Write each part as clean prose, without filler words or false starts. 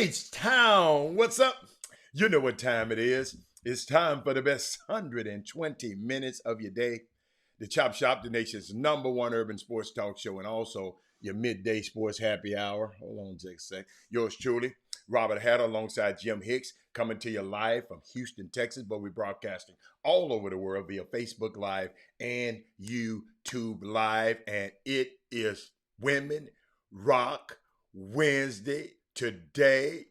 H-Town, what's up? You know what time it is. It's time for the best 120 minutes of your day. The Chop Shop, the nation's number one urban sports talk show, and also your midday sports happy hour. Hold on just a sec. Yours truly, Robert Hatter, alongside Jim Hicks, coming to you live from Houston, Texas, but we're broadcasting all over the world via Facebook Live and YouTube Live. And it is Women Rock Wednesday today.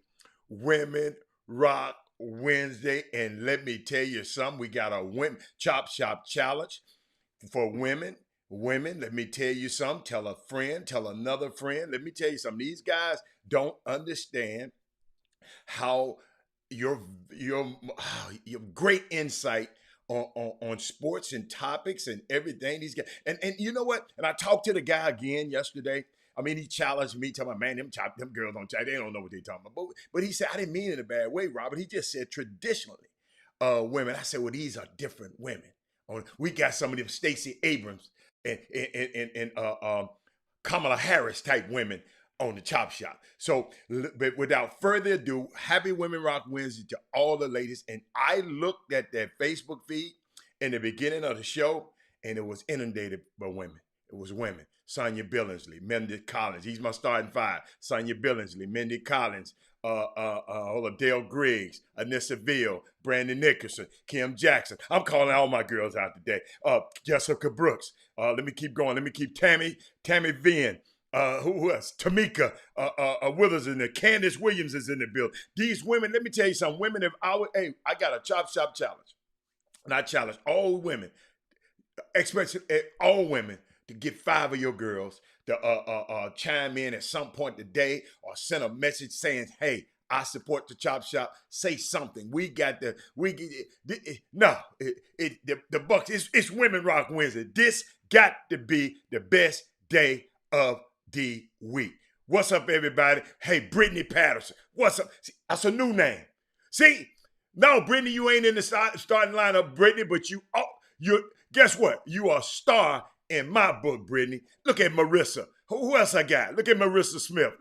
Women Rock Wednesday. And let me tell you something. We got a women Chop Shop challenge for women. Women, let me tell you something. Tell a friend, tell another friend. Let me tell you something. These guys don't understand how your great insight on sports and topics and everything. These guys, and you know what? And I talked to the guy again yesterday. I mean, he challenged me, talking about, man, them girls don't chat. They don't know what they're talking about. But he said, I didn't mean it in a bad way, Robert. He just said traditionally, women. I said, well, these are different women. We got some of them Stacey Abrams and Kamala Harris type women on the Chop Shop. So, but without further ado, happy Women Rock Wednesday to all the ladies. And I looked at their Facebook feed in the beginning of the show, and it was inundated by women. It was women. Sonia Billingsley, Mindy Collins. He's my starting five. Sonia Billingsley, Mindy Collins, Dale Griggs, Anissa Veal, Brandon Nicholson, Kim Jackson. I'm calling all my girls out today. Jessica Brooks. Let me keep going. Let me keep Tammy Vien. Who else? Tamika Withers in there. Candace Williams is in the building. These women, let me tell you something. Women, I got a Chop Shop challenge. And I challenge all women, especially all women, to get 5 of your girls to chime in at some point today or send a message saying, hey, I support the Chop Shop. Say something. The Bucks. It's Women Rock Wednesday. This got to be the best day of the week. What's up, everybody? Hey, Brittany Patterson. What's up? See, that's a new name. See, no, Brittany, you ain't in the starting lineup, Brittany, but you guess what? You are a star in my book, Brittany. Look at Marissa. Who else I got? Look at Marissa Smith.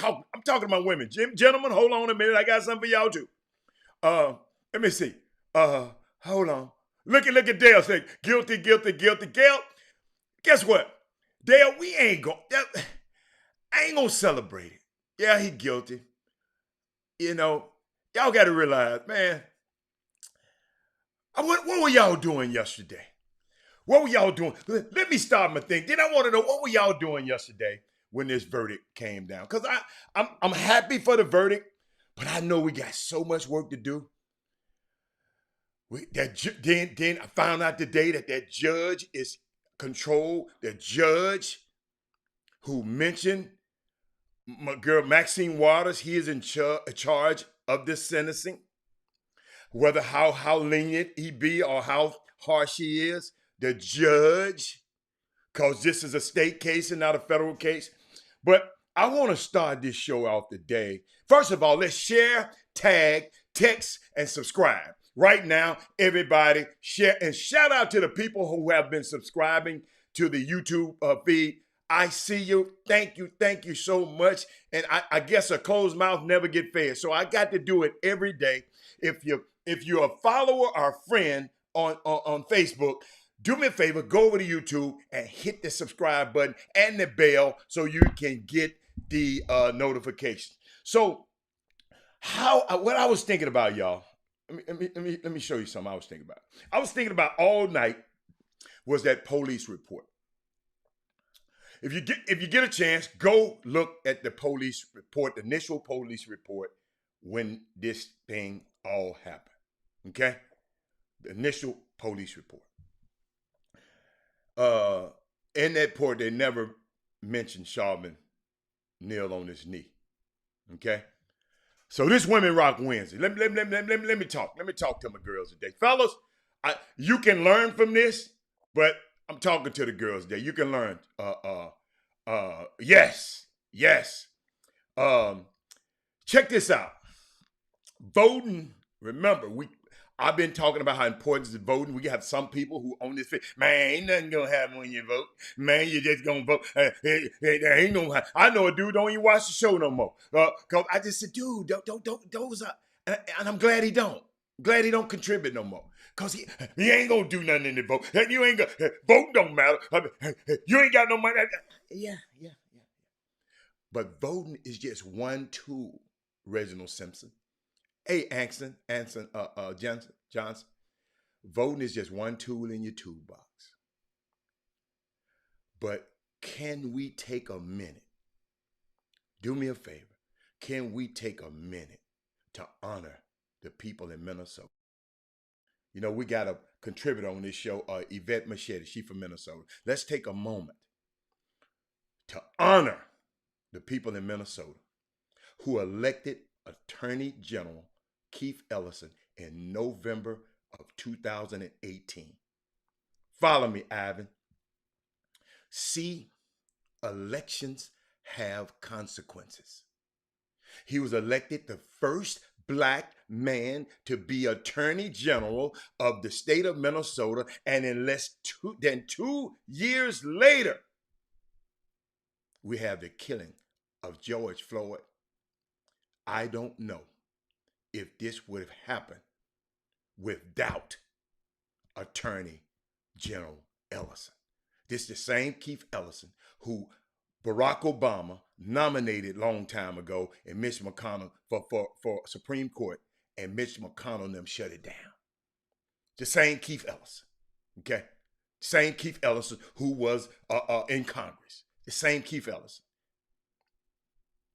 I'm talking about women. Gentlemen, hold on a minute. I got something for y'all too. Let me see. Hold on. Look at Dale saying, guilty. Gail, guess what? Dale, I ain't gonna celebrate it. Yeah, he guilty. You know, y'all gotta realize, man, what were y'all doing yesterday? What were y'all doing? Let me start my thing. Then I want to know, what were y'all doing yesterday when this verdict came down? Because I'm happy for the verdict, but I know we got so much work to do. Then I found out today that judge is controlled. The judge who mentioned my girl Maxine Waters, he is in charge of this sentencing. Whether how lenient he be or how harsh he is, the judge, because this is a state case and not a federal case. But I want to start this show off today. First of all, let's share, tag, text, and subscribe. Right now, everybody, share and shout out to the people who have been subscribing to the YouTube feed. I see you. Thank you so much. And I guess a closed mouth never get fed. So I got to do it every day. If you're a follower or a friend on Facebook, do me a favor, go over to YouTube and hit the subscribe button and the bell so you can get the notifications. So what I was thinking about, y'all, let me show you something I was thinking about. I was thinking about all night was that police report. If you get a chance, go look at the police report, the initial police report when this thing all happened. Okay? The initial police report. In that report, they never mentioned Charmin kneel on his knee. Okay? So this Women Rock Wednesday. Let me talk. Let me talk to my girls today. Fellas, you can learn from this, but I'm talking to the girls today. You can learn. Yes. Check this out. Voting, remember, I've been talking about how important is voting. We have some people who own this. Man, ain't nothing gonna happen when you vote. Man, you just gonna vote. There ain't no. I know a dude don't even watch the show no more. Cause I just said, dude, don't those are. And I'm glad he don't. Glad he don't contribute no more. Cause he ain't gonna do nothing in the vote. You ain't gonna vote. Don't matter. You ain't got no money. Yeah. But voting is just one tool, Reginald Simpson. Hey, Anson, Johnson. Voting is just one tool in your toolbox. But can we take a minute? Do me a favor. Can we take a minute to honor the people in Minnesota? You know, we got a contributor on this show, Yvette Machete. She's from Minnesota. Let's take a moment to honor the people in Minnesota who elected Attorney General Keith Ellison in November of 2018. Follow me, Ivan. See, elections have consequences. He was elected the first Black man to be Attorney General of the state of Minnesota, and in less than 2 years later, we have the killing of George Floyd. I don't know if this would have happened without Attorney General Ellison. This is the same Keith Ellison who Barack Obama nominated long time ago and Mitch McConnell for Supreme Court, and Mitch McConnell and them shut it down. The same Keith Ellison, okay? Same Keith Ellison who was in Congress. The same Keith Ellison.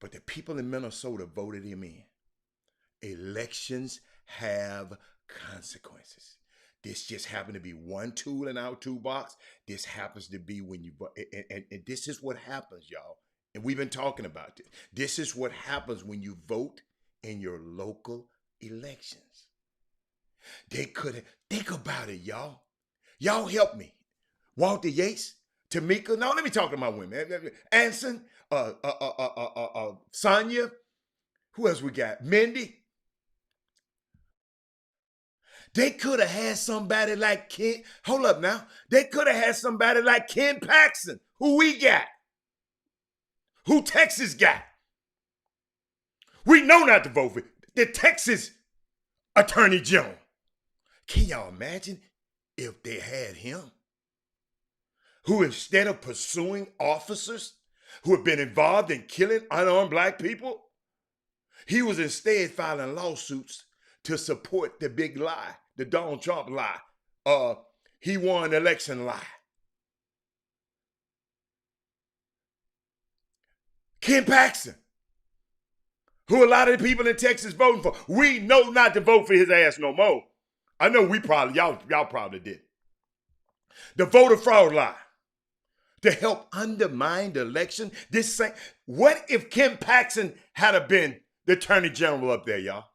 But the people in Minnesota voted him in. Elections have consequences. This just happened to be one tool in our toolbox. This happens to be when you vote. And this is what happens, y'all. And we've been talking about this. This is what happens when you vote in your local elections. They could have, think about it, y'all. Y'all help me. Walter Yates, Tamika. No, let me talk to my women. Anson, Sonia. Who else we got? Mindy. They could have had somebody like Ken. Hold up now. They could have had somebody like Ken Paxton, who we got, who Texas got. We know not to vote for the Texas Attorney General. Can y'all imagine if they had him, who instead of pursuing officers who have been involved in killing unarmed Black people, he was instead filing lawsuits to support the big lie, the Donald Trump lie. He won the election lie. Ken Paxton, who a lot of the people in Texas voting for, we know not to vote for his ass no more. I know we probably, y'all probably did. The voter fraud lie to help undermine the election. What if Ken Paxton had been the Attorney General up there, y'all?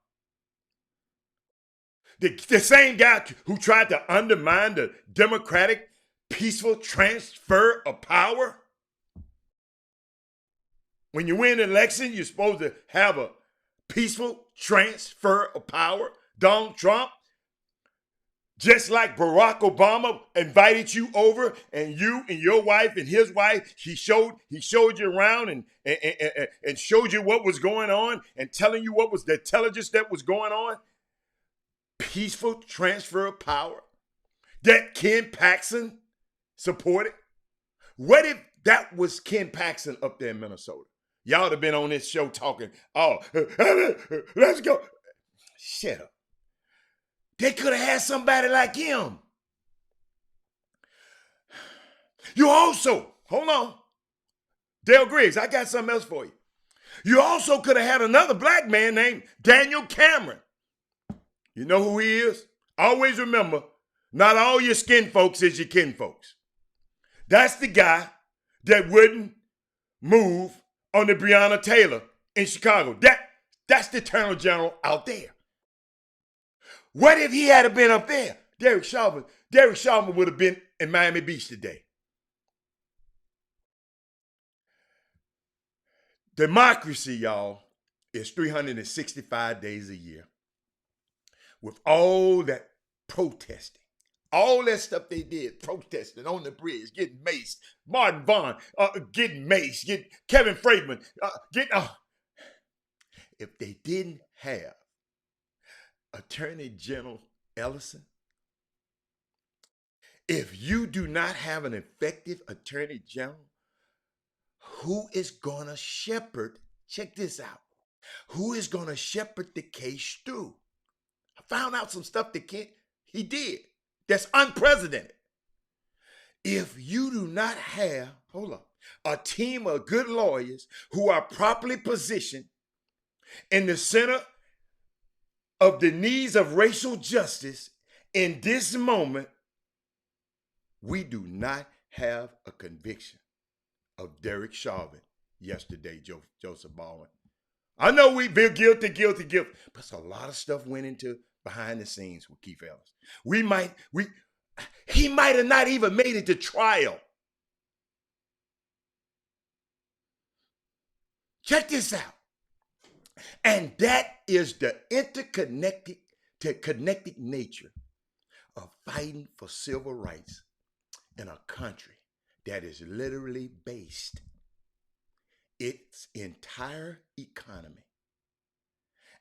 The same guy who tried to undermine the democratic, peaceful transfer of power. When you win an election, you're supposed to have a peaceful transfer of power. Donald Trump, just like Barack Obama invited you over, and you and your wife and his wife, he showed you around and showed you what was going on and telling you what was the intelligence that was going on. Peaceful transfer of power that Ken Paxton supported. What if that was Ken Paxton up there in Minnesota? Y'all have been on this show talking, oh, let's go. Shut up. They could have had somebody like him. You also, hold on, Dale Griggs, I got something else for you. You also could have had another Black man named Daniel Cameron. You know who he is? Always remember, not all your skin folks is your kin folks. That's the guy that wouldn't move on the Breonna Taylor in Chicago. That's the Attorney General out there. What if he had been up there? Derek Chauvin would have been in Miami Beach today. Democracy, y'all, is 365 days a year. with all that protesting, all that stuff they did, protesting on the bridge, getting maced, Martin Vaughn getting maced, get Kevin Freeman if they didn't have Attorney General Ellison, if you do not have an effective Attorney General, who is going to shepherd, check this out, who is going to shepherd the case through? I found out some stuff that he did that's unprecedented. If you do not have, a team of good lawyers who are properly positioned in the center of the needs of racial justice in this moment, we do not have a conviction of Derek Chauvin yesterday, Joseph Baldwin. I know we feel guilty, but a lot of stuff went into behind the scenes with Keith Ellis. He might have not even made it to trial. Check this out. And that is the connected nature of fighting for civil rights in a country that is literally based its entire economy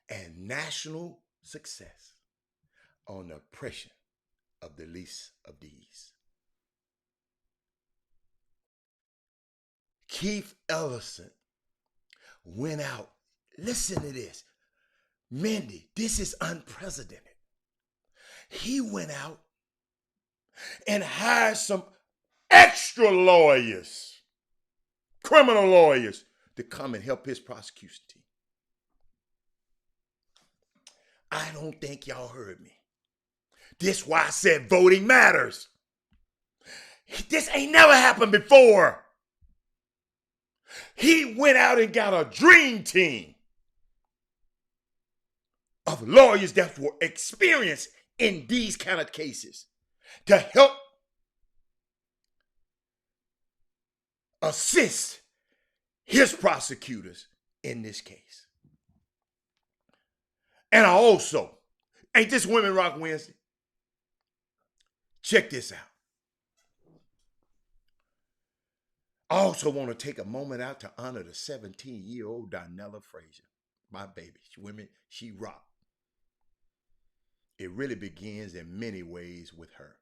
and national success on the oppression of the least of these. Keith Ellison went out. Listen to this. Mindy, this is unprecedented. He went out and hired some extra lawyers, criminal lawyers, to come and help his prosecution team. I don't think y'all heard me. This is why I said voting matters. This ain't never happened before. He went out and got a dream team of lawyers that were experienced in these kind of cases to help assist his prosecutors in this case. And I also, ain't this Women Rock Wednesday? Check this out. I also want to take a moment out to honor the 17-year-old Darnella Frazier, my baby. She rocked. It really begins in many ways with her.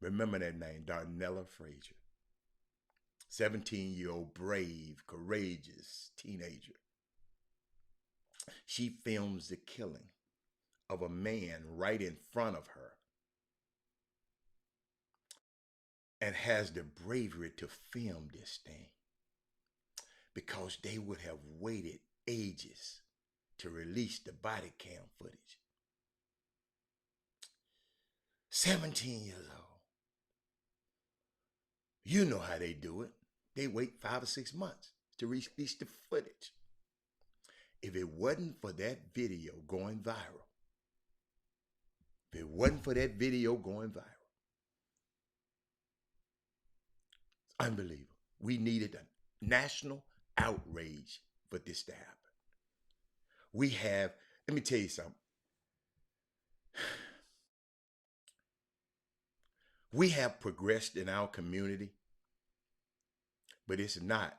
Remember that name, Darnella Frazier. 17-year-old, brave, courageous teenager. She films the killing of a man right in front of her and has the bravery to film this thing because they would have waited ages to release the body cam footage. 17 years old. You know how they do it. They wait 5 or 6 months to release the footage. If it wasn't for that video going viral, unbelievable. We needed a national outrage for this to happen. Let me tell you something. We have progressed in our community, but it's not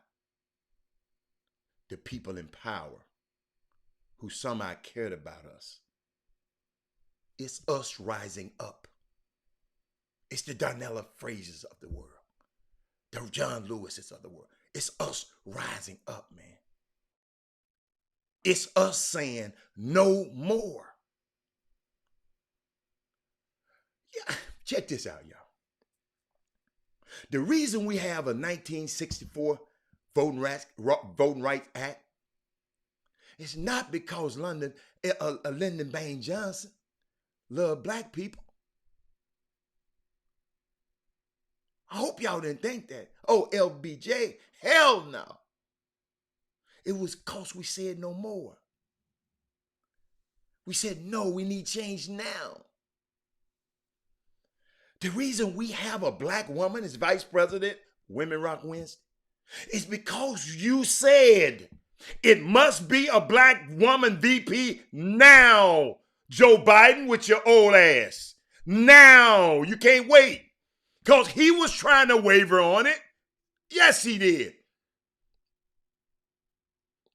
the people in power who somehow cared about us. It's us rising up. It's the Darnella Fraziers of the world, the John Lewises of the world. It's us rising up, man. It's us saying no more. Yeah, check this out, y'all. The reason we have a 1964 Voting Rights Act is not because Lyndon Baines Johnson loved black people. I hope y'all didn't think that. Oh, LBJ, hell no. It was because we said no more. We said, no, we need change now. The reason we have a black woman as vice president, Women Rock Wednesday, is because you said it must be a black woman VP now. Joe Biden with your old ass. Now you can't wait. Because he was trying to waver on it. Yes, he did.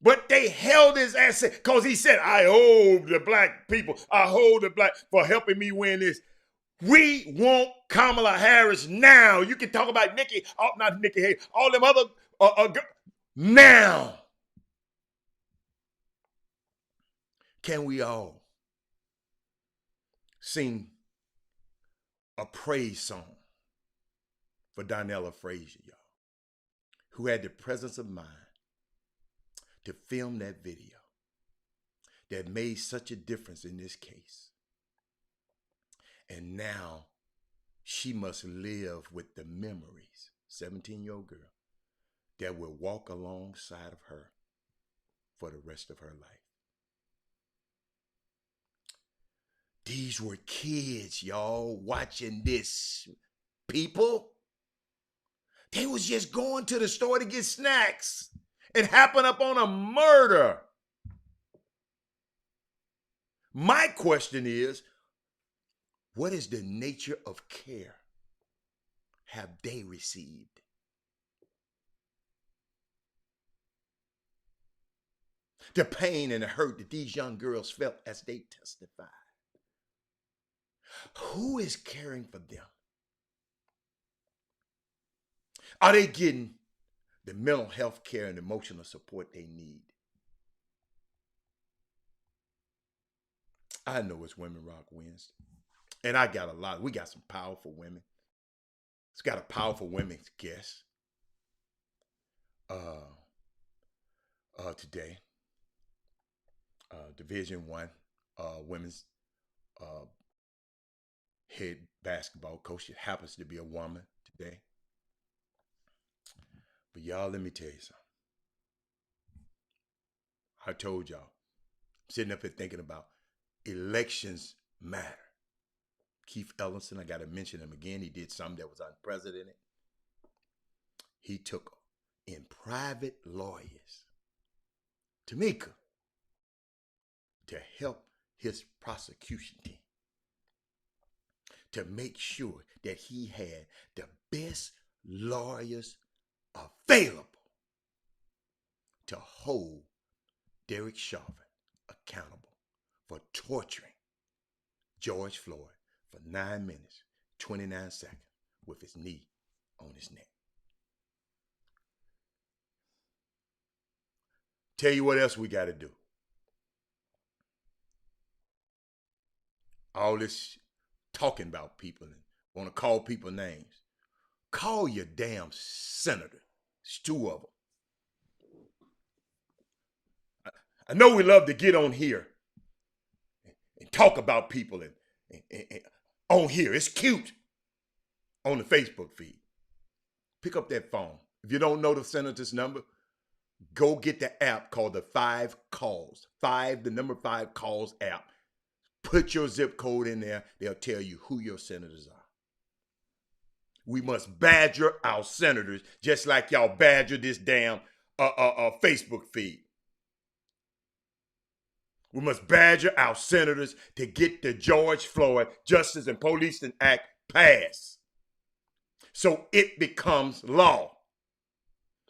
But they held his ass because he said, I owe the black people, I hold the black for helping me win this. We want Kamala Harris now. You can talk about Nikki, not Nikki Haley, all them other, now. Can we all sing a praise song for Donella Frazier, y'all, who had the presence of mind to film that video that made such a difference in this case. And now she must live with the memories, 17-year-old girl, that will walk alongside of her for the rest of her life. These were kids, y'all, watching this. People, they was just going to the store to get snacks. It happened up on a murder. My question is, what is the nature of care have they received? The pain and the hurt that these young girls felt as they testified. Who is caring for them? Are they getting the mental health care and emotional support they need? I know it's Women Rock Wednesday. And I got we got some powerful women. It's got a powerful women's guest today. Division I women's head basketball coach. It happens to be a woman today. But y'all, let me tell you something. I told y'all, I'm sitting up here thinking about elections matter. Keith Ellison, I got to mention him again. He did something that was unprecedented. He took in private lawyers, Tamika, to help his prosecution team, to make sure that he had the best lawyers available to hold Derek Chauvin accountable for torturing George Floyd for 9 minutes, 29 seconds with his knee on his neck. Tell you what else we got to do. All this talking about people and want to call people names. Call your damn senator. It's 2 of them. I know we love to get on here and talk about people and on here. It's cute on the Facebook feed. Pick up that phone. If you don't know the senator's number, go get the app called the 5 Calls. 5, the number 5 Calls app. Put your zip code in there. They'll tell you who your senators are. We must badger our senators just like y'all badger this damn Facebook feed. We must badger our senators to get the George Floyd Justice and Policing Act passed so it becomes law.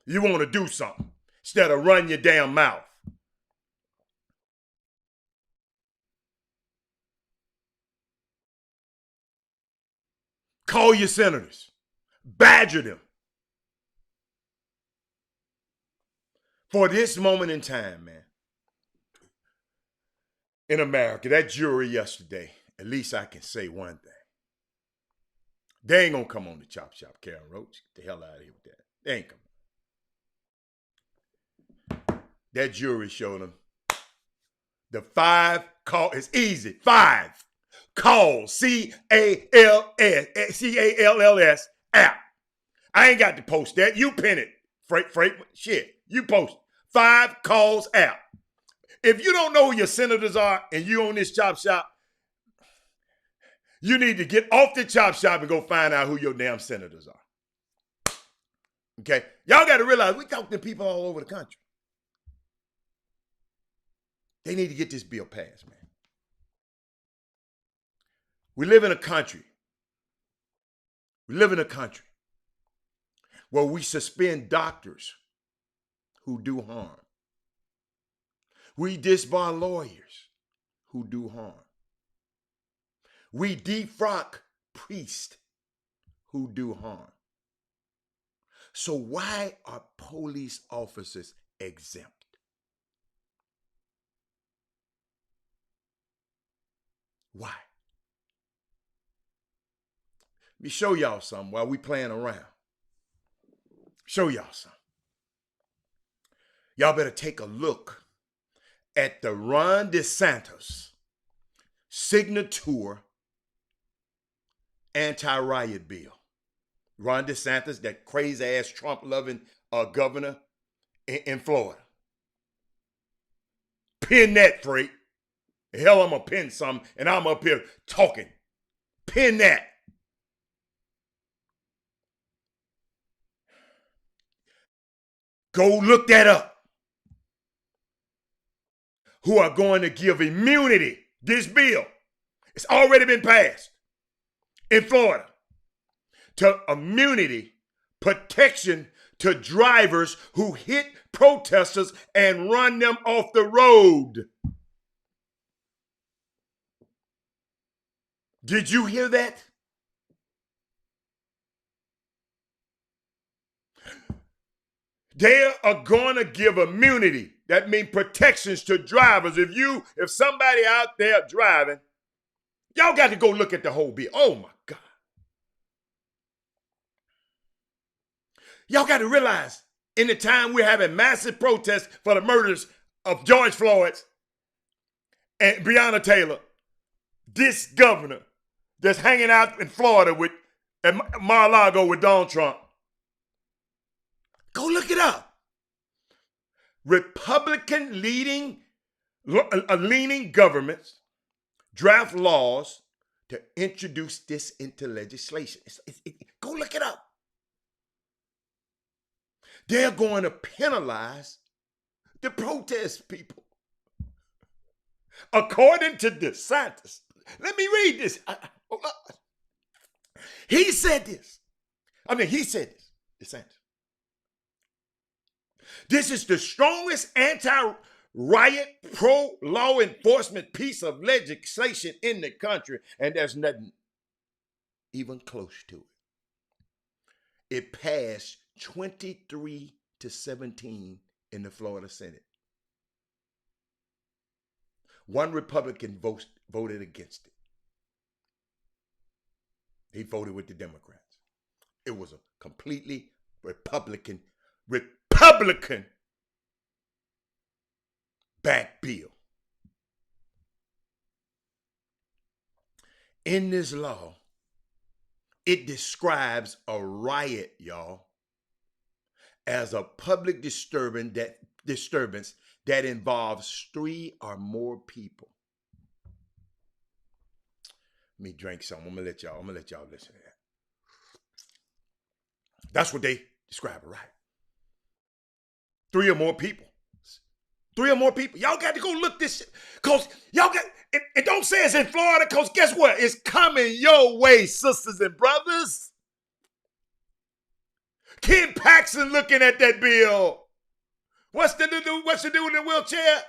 You want to do something instead of run your damn mouth. Call your senators. Badger them. For this moment in time, man, in America, that jury yesterday, at least I can say one thing. They ain't going to come on the Chop Shop, Karen Roach. Get the hell out of here with that. They ain't coming. That jury showed them the 5 call. It's easy. 5 calls. C-A-L-L-S app. I ain't got to post that. You pin it. Freight, shit. You post 5 Calls app. If you don't know who your senators are and you on this Chop Shop, you need to get off the Chop Shop and go find out who your damn senators are. Okay? Y'all got to realize we talk to people all over the country. They need to get this bill passed, man. We live in a country. We live in a country where we suspend doctors who do harm. We disbar lawyers who do harm. We defrock priests who do harm. So why are police officers exempt? Why? Let me show y'all something while we playing around. Show y'all something. Y'all better take a look at the Ron DeSantis signature anti-riot bill. Ron DeSantis, that crazy-ass Trump-loving governor in Florida. Pin that, freak. Hell, I'm going to pin something, and I'm up here talking. Pin that. Go look that up. Who are going to give immunity, this bill, it's already been passed in Florida, to immunity, protection to drivers who hit protesters and run them off the road. Did you hear that? They are going to give immunity. That means protections to drivers. If somebody out there driving, y'all got to go look at the whole bill. Oh my God. Y'all got to realize, in the time we're having massive protests for the murders of George Floyd and Breonna Taylor, this governor that's hanging out in Florida at Mar-a-Lago with Donald Trump, go look it up. Republican leaning governments draft laws to introduce this into legislation. Go look it up. They're going to penalize the protest people. According to DeSantis, let me read this. He said this. DeSantis. This is the strongest anti-riot, pro-law enforcement piece of legislation in the country, and there's nothing even close to it. It passed 23-17 in the Florida Senate. One Republican voted against it. He voted with the Democrats. It was a completely Republican backed bill. In this law, it describes a riot, y'all, as a public disturbance that involves 3 or more people. Let me drink some. I'm gonna let y'all listen to that. That's what they describe a riot. 3 or more people. 3 or more people. Y'all got to go look this shit. Because y'all got, it don't say it's in Florida, because guess what? It's coming your way, sisters and brothers. Ken Paxton looking at that bill. What's the dude in the wheelchair?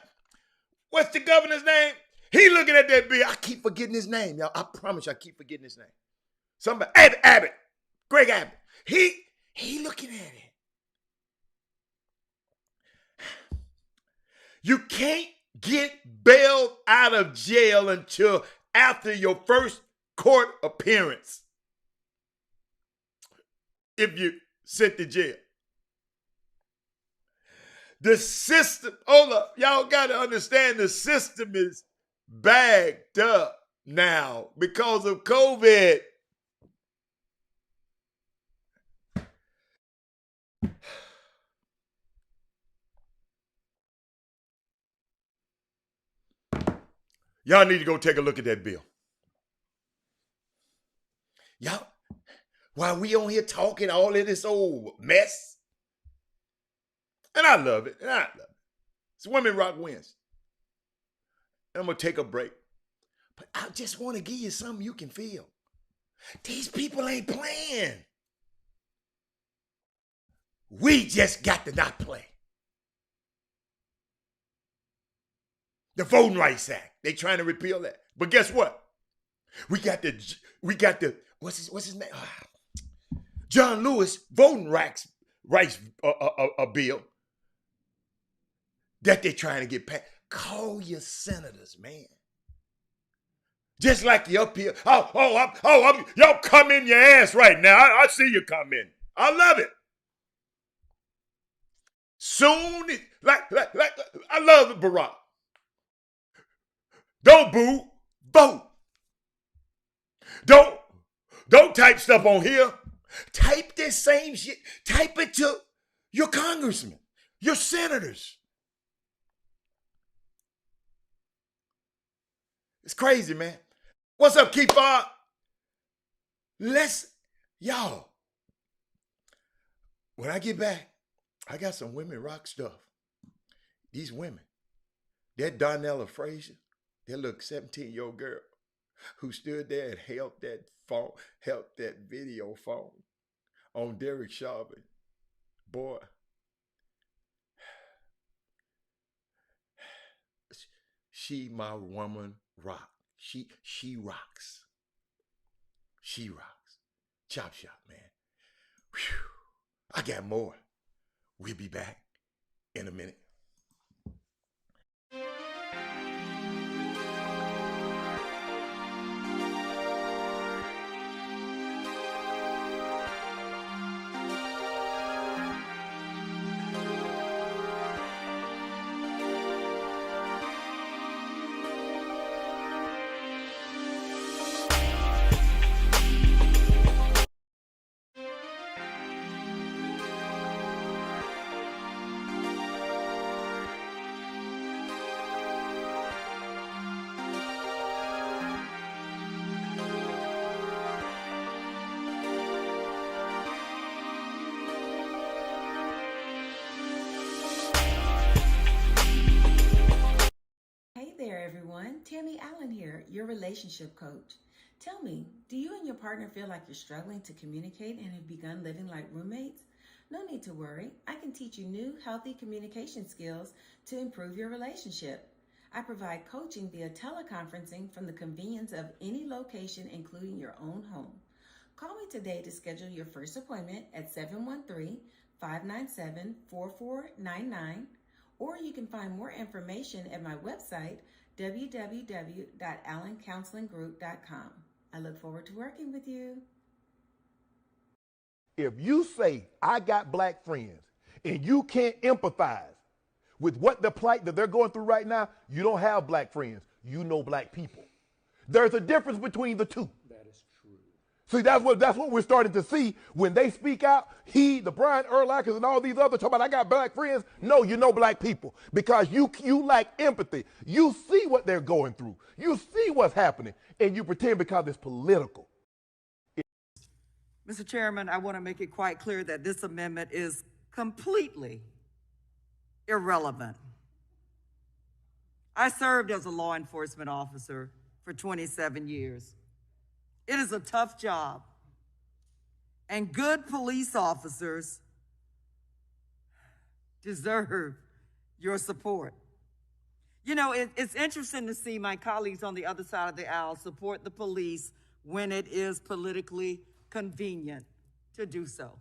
What's the governor's name? He looking at that bill. I keep forgetting his name, y'all. I promise you, I keep forgetting his name. Somebody, Abbott. Greg Abbott. He looking at it. You can't get bailed out of jail until after your first court appearance. If you sent to jail. The system, hold up, y'all got to understand the system is bagged up now because of COVID. Y'all need to go take a look at that bill. Y'all, while we on here talking all of this old mess, and I love it, It's Women Rock Wins. And I'm going to take a break. But I just want to give you something you can feel. These people ain't playing. We just got to not play. The Voting Rights Act, they trying to repeal that. But guess what? We got the what's his name? John Lewis Voting Rights bill that they're trying to get passed. Call your senators, man. Just like you up here. Y'all come in your ass right now. I see you come in. I love it. Soon, like I love it, Barack. Don't boo, vote. Don't type stuff on here. Type this same shit. Type it to your congressmen, your senators. It's crazy, man. What's up, Keefer? Y'all, when I get back, I got some women rock stuff. These women, that Donnella Frazier, that little 17-year-old girl who stood there and held that video phone on Derek Chauvin. Boy, she my woman rock. She rocks. She rocks. Chop Shop, man. Whew. I got more. We'll be back in a minute. Tammy Allen here, your relationship coach. Tell me, do you and your partner feel like you're struggling to communicate and have begun living like roommates? No need to worry. I can teach you new, healthy communication skills to improve your relationship. I provide coaching via teleconferencing from the convenience of any location, including your own home. Call me today to schedule your first appointment at 713-597-4499, or you can find more information at my website, www.allencounselinggroup.com. I look forward to working with you. If you say, I got black friends, and you can't empathize with what the plight that they're going through right now, you don't have black friends. You know black people. There's a difference between the two. That is true. See, that's what we're starting to see when they speak out. The Brian Urlachers and all these others talk about, I got black friends. No, you know black people because you lack empathy. You see what they're going through. You see what's happening, and you pretend because it's political. Mr. Chairman, I want to make it quite clear that this amendment is completely irrelevant. I served as a law enforcement officer for 27 years. It is a tough job, and good police officers deserve your support. You know, it's interesting to see my colleagues on the other side of the aisle support the police when it is politically convenient to do so.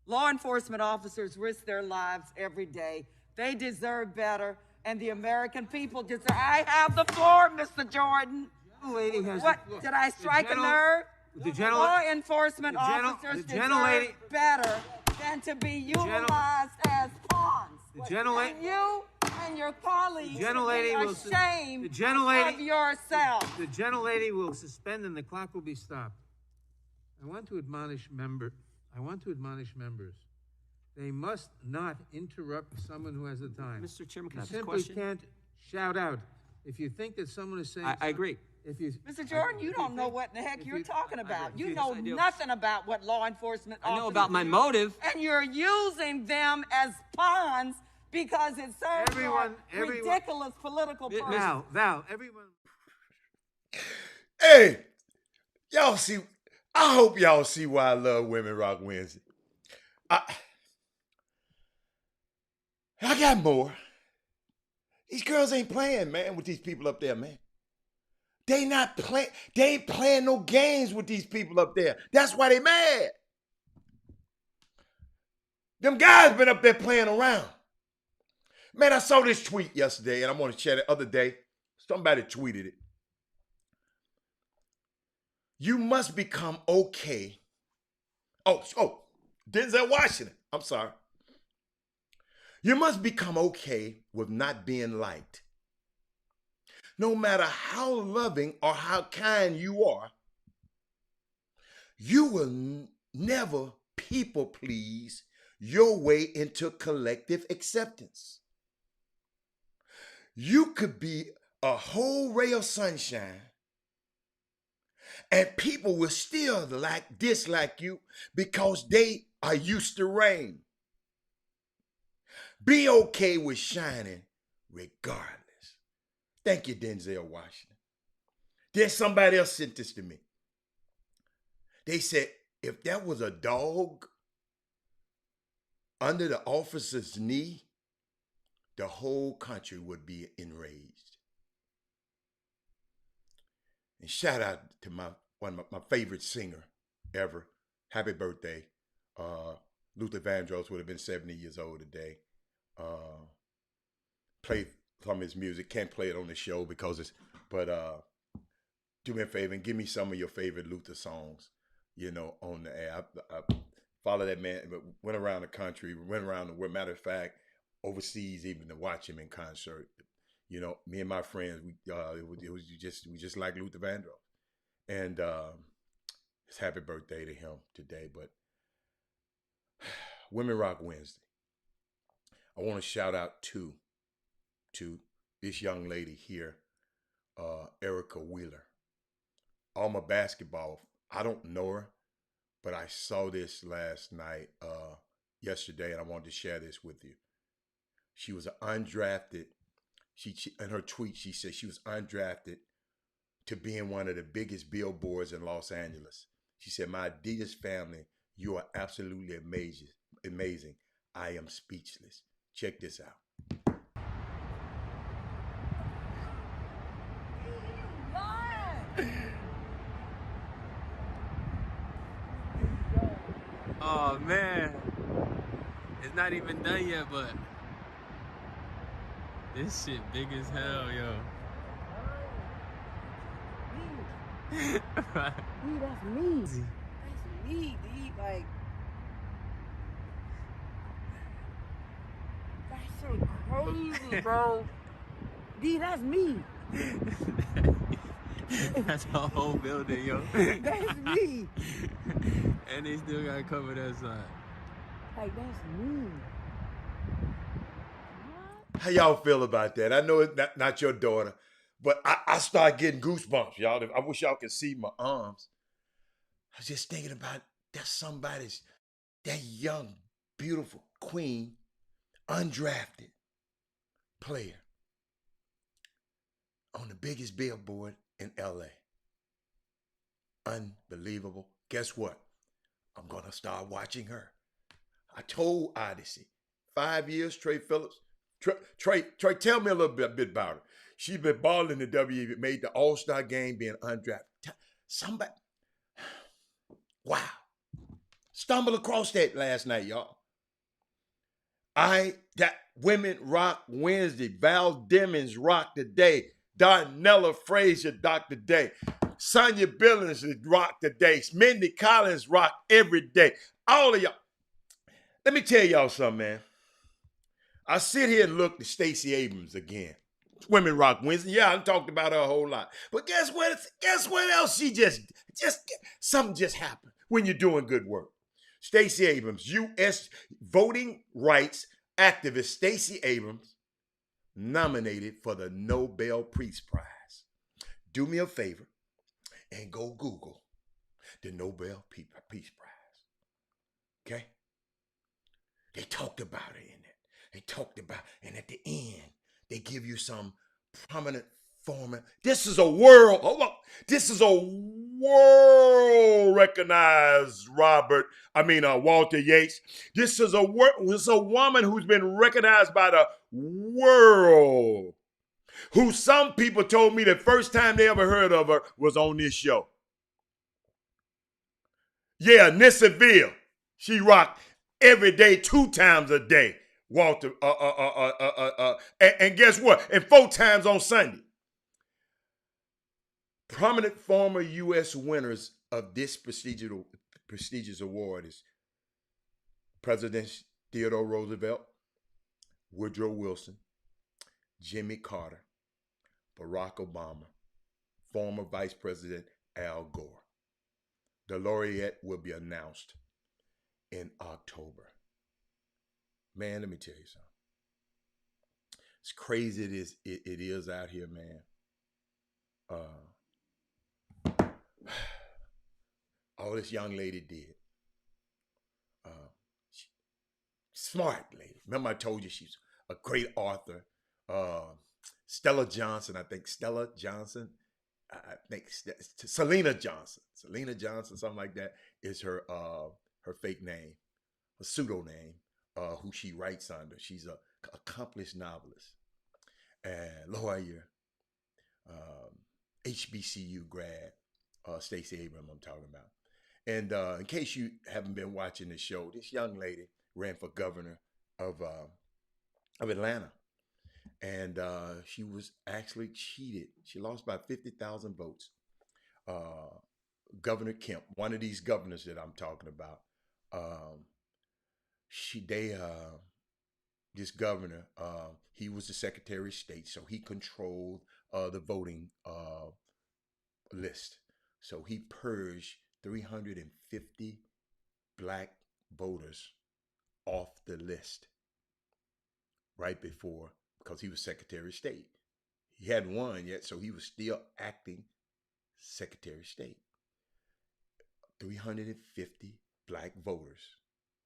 Law enforcement officers risk their lives every day. They deserve better, and the American people deserve. I have the floor, Mr. Jordan. Lady has What, did I strike a nerve? Law enforcement officers deserve better than to be utilized as pawns. And you and your colleagues are ashamed of yourself. The gentlelady will suspend and the clock will be stopped. I want to admonish members. They must not interrupt someone who has the time. Mr. Chairman, can I ask a simply question? Can't shout out. If you think that someone is saying I agree. Mr. Jordan, you don't know what in the heck you're talking about. You know nothing about what law enforcement officers I know about my motive. And you're using them as pawns because it serves your ridiculous political purpose. Val, everyone. Hey, y'all see, I hope y'all see why I love Women Rock Wednesday. I got more. These girls ain't playing, man, with these people up there, man. They ain't playing no games with these people up there. That's why they mad. Them guys been up there playing around. Man, I saw this tweet yesterday, and I want to share it the other day. Somebody tweeted it. You must become okay. Oh, Denzel Washington. I'm sorry. You must become okay with not being liked. No matter how loving or how kind you are, you will never people please your way into collective acceptance. You could be a whole ray of sunshine, and people will still dislike you because they are used to rain. Be okay with shining regardless. Thank you, Denzel Washington. Then somebody else sent this to me. They said, if that was a dog under the officer's knee, the whole country would be enraged. And shout out to one of my favorite singer ever. Happy birthday. Luther Vandross would have been 70 years old today. Play some of his music. Can't play it on the show because do me a favor and give me some of your favorite Luther songs, on the air. I follow that man, went around the country, went around the world. Matter of fact, overseas even to watch him in concert. Me and my friends, we just like Luther Vandross. And it's happy birthday to him today. But Women Rock Wednesday. I want to shout out to this young lady here, Erica Wheeler. Alma basketball. I don't know her, but I saw this last night, yesterday, and I wanted to share this with you. She was an undrafted. She in her tweet, she said she was undrafted to be in one of the biggest billboards in Los Angeles. She said, "My Adidas family, you are absolutely amazing. I am speechless." Check this out. Oh man, it's not even done yet, but this shit big as hell, yo. Dude, that's me. That's me, dude. Like, that's so crazy, bro. Dude, that's me. That's a whole building, yo. That's me. And they still gotta cover that side. Like, that's me. How y'all feel about that? I know it's not your daughter, but I start getting goosebumps, y'all. I wish y'all could see my arms. I was just thinking about that young, beautiful queen, undrafted player on the biggest billboard in LA. Unbelievable. Guess what? I'm going to start watching her. I told Odyssey, 5 years, Trey Phillips. Trey, tell me a little bit about her. She's been balling in the WNBA, made the All-Star game being undrafted. Somebody, wow. Stumbled across that last night, y'all. That Women Rock Wednesday. Val Demings rocked today. Darnella Frazier rocked today. Sonya Billings rocked today. Mindy Collins rocked every day. All of y'all. Let me tell y'all something, man. I sit here and look at Stacey Abrams again. Women Rock Wednesday. Yeah, I talked about her a whole lot. But guess what? Guess what else? Something just happened when you're doing good work. Stacey Abrams, U.S. voting rights activist Stacey Abrams, nominated for the Nobel Peace Prize. Do me a favor and go Google the Nobel Peace Prize. Okay? They talked about it in it. They talked about, and at the end, they give you some prominent former. This is a world. Hold on. This is a world recognized Walter Yates. This is a woman who's been recognized by the world. Who some people told me the first time they ever heard of her was on this show. Yeah, Nissaville. She rocked every day, 2 times a day. Walter, and guess what? And 4 times on Sunday. Prominent former U.S. winners of this prestigious award is President Theodore Roosevelt, Woodrow Wilson, Jimmy Carter, Barack Obama, former Vice President Al Gore. The laureate will be announced in October. Man, let me tell you something. It's crazy it is out here, man. All this young lady did. Smart lady. Remember I told you she's a great author. Selena Johnson, something like that, is her fake name, a pseudonym, who she writes under. She's an accomplished novelist and lawyer, HBCU grad, Stacey Abrams I'm talking about. And in case you haven't been watching the show, this young lady ran for governor of Atlanta. And she was actually cheated. She lost by 50,000 votes. Governor Kemp, one of these governors that I'm talking about, this governor, he was the Secretary of State, so he controlled the voting list. So he purged 350 black voters off the list right before, because he was Secretary of State. He hadn't won yet, so he was still acting Secretary of State. 350 black voters.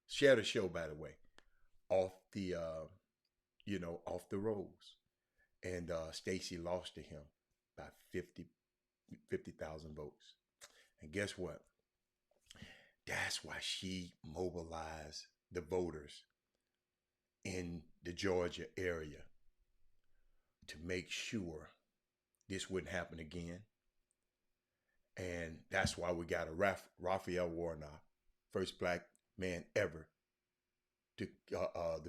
Share the show, by the way, off the rolls. And Stacey lost to him by 50,000 votes. And guess what? That's why she mobilized the voters in the Georgia area to make sure this wouldn't happen again. And that's why we got a Raphael Warnock, first black man ever to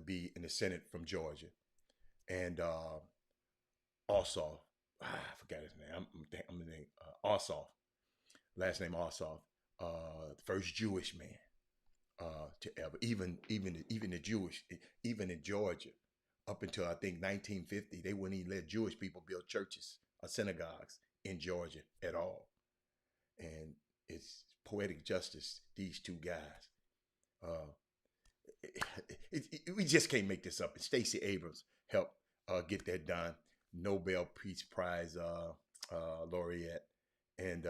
be in the Senate from Georgia. And Ossoff, I forgot his name. I'm the name Ossoff, last name Ossoff, first Jewish man to ever, even in Georgia, up until I think 1950, they wouldn't even let Jewish people build churches or synagogues in Georgia at all. And it's poetic justice, these two guys. We just can't make this up. And Stacey Abrams helped get that done. Nobel Peace Prize laureate. And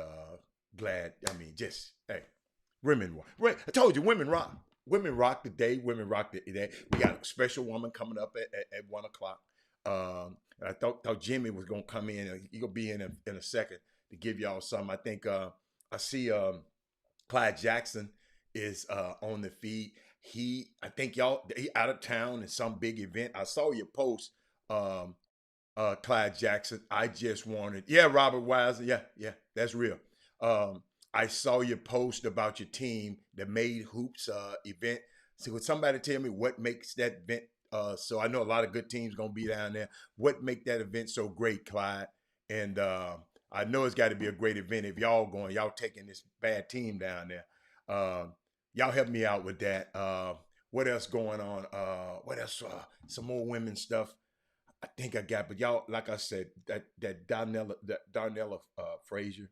women rock. I told you, women rock. Women rock the day. Women rock the day. We got a special woman coming up at 1 o'clock. I thought Jimmy was going to come in. He'll be in a second to give y'all some. I think I see Clyde Jackson is on the feed. He out of town in some big event. I saw your post, Clyde Jackson. I just wanted, Robert Weiser. Yeah, that's real. I saw your post about your team, the Made Hoops event. So would somebody tell me what makes that event? So I know a lot of good teams going to be down there. What make that event so great, Clyde? And I know it's got to be a great event if y'all going, y'all taking this bad team down there. Y'all help me out with that. What else going on? What else? Some more women's stuff. I think I got, but y'all, like I said, that Darnella Frazier,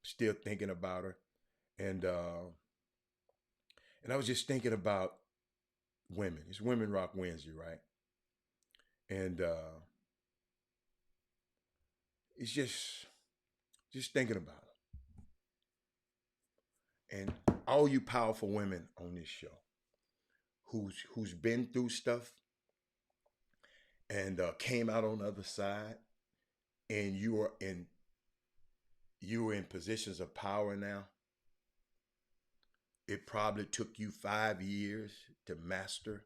still thinking about her. And I was just thinking about women. It's Women Rock Wednesday, right? And it's just thinking about it. And all you powerful women on this show who's been through stuff and came out on the other side, and you are in positions of power now, it probably took you 5 years to master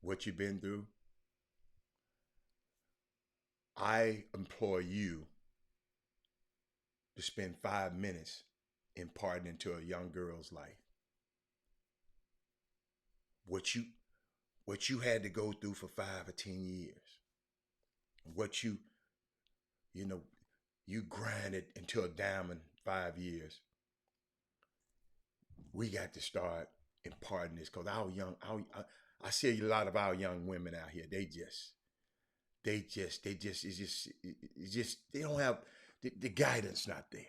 what you've been through. I implore you to spend 5 minutes imparting into a young girl's life what you had to go through for 5 or 10 years, what you grinded into a diamond 5 years. We got to start imparting this, because I see a lot of our young women out here. They don't have the guidance, not there.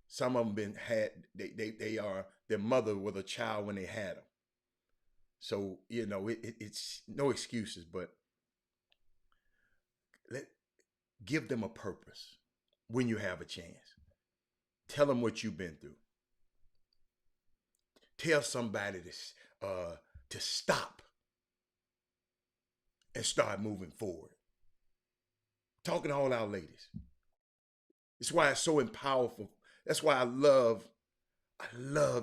Some of them their mother was a child when they had them. So, it's no excuses, but give them a purpose when you have a chance. Tell them what you've been through. Tell somebody to stop and start moving forward. Talking to all our ladies. That's why it's so powerful. That's why I love,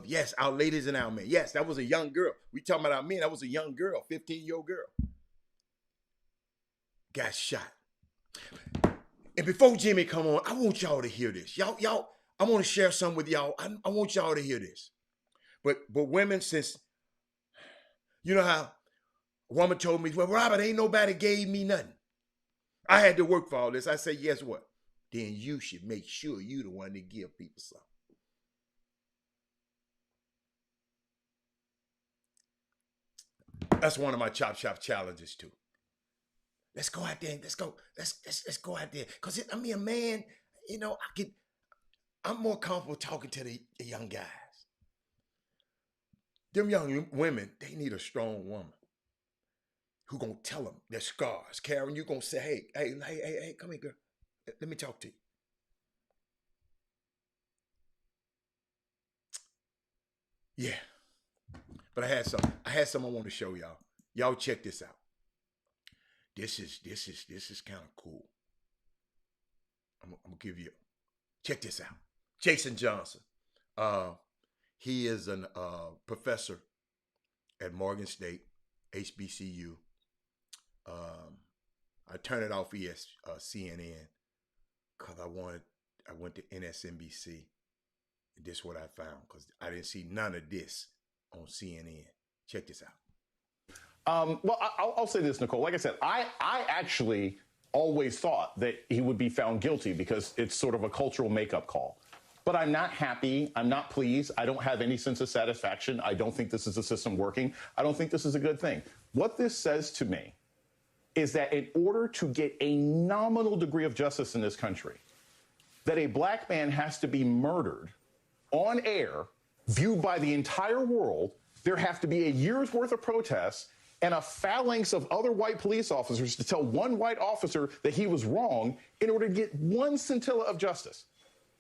yes, our ladies and our men. Yes, that was a young girl. We talking about our men. That was a young girl, 15-year-old girl. Got shot. And before Jimmy come on, I want y'all to hear this. Y'all, I want to share something with y'all. I want y'all to hear this. But women, since, you know how a woman told me, well, Robert, ain't nobody gave me nothing. I had to work for all this. I said, guess what? Then you should make sure you the one to give people something. That's one of my Chop Shop challenges too. Let's go out there and let's go out there. Because a man, I'm more comfortable talking to the young guys. Them young women, they need a strong woman who gonna tell them their scars. Karen, you gonna say, hey, come here, girl. Let me talk to you. Yeah. But I had some I want to show y'all. Y'all check this out. This is kind of cool. I'm gonna give you, check this out. Jason Johnson. He is a professor at Morgan State, HBCU. I turned it off CNN because I went to NSNBC. And this is what I found, because I didn't see none of this on CNN. Check this out. Well, I'll say this, Nicole. Like I said, I actually always thought that he would be found guilty because it's sort of a cultural makeup call. But I'm not happy. I'm not pleased. I don't have any sense of satisfaction. I don't think this is a system working. I don't think this is a good thing. What this says to me is that in order to get a nominal degree of justice in this country, that a black man has to be murdered on air, viewed by the entire world. There have to be a year's worth of protests and a phalanx of other white police officers to tell one white officer that he was wrong in order to get one scintilla of justice.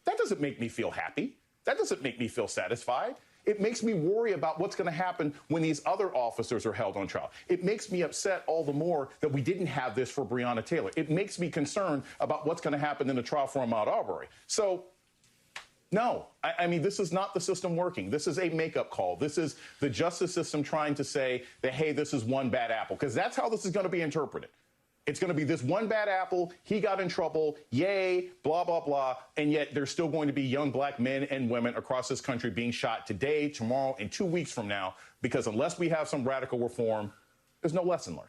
That doesn't make me feel happy. That doesn't make me feel satisfied. It makes me worry about what's going to happen when these other officers are held on trial. It makes me upset all the more that we didn't have this for Breonna Taylor. It makes me concerned about what's going to happen in the trial for Ahmaud Arbery. So, no, I mean, this is not the system working. This is a makeup call. This is the justice system trying to say that, hey, this is one bad apple, because that's how this is going to be interpreted. It's going to be this one bad apple. He got in trouble. Yay, blah, blah, blah. And yet there's still going to be young black men and women across this country being shot today, tomorrow, and 2 weeks from now, because unless we have some radical reform, there's no lesson learned.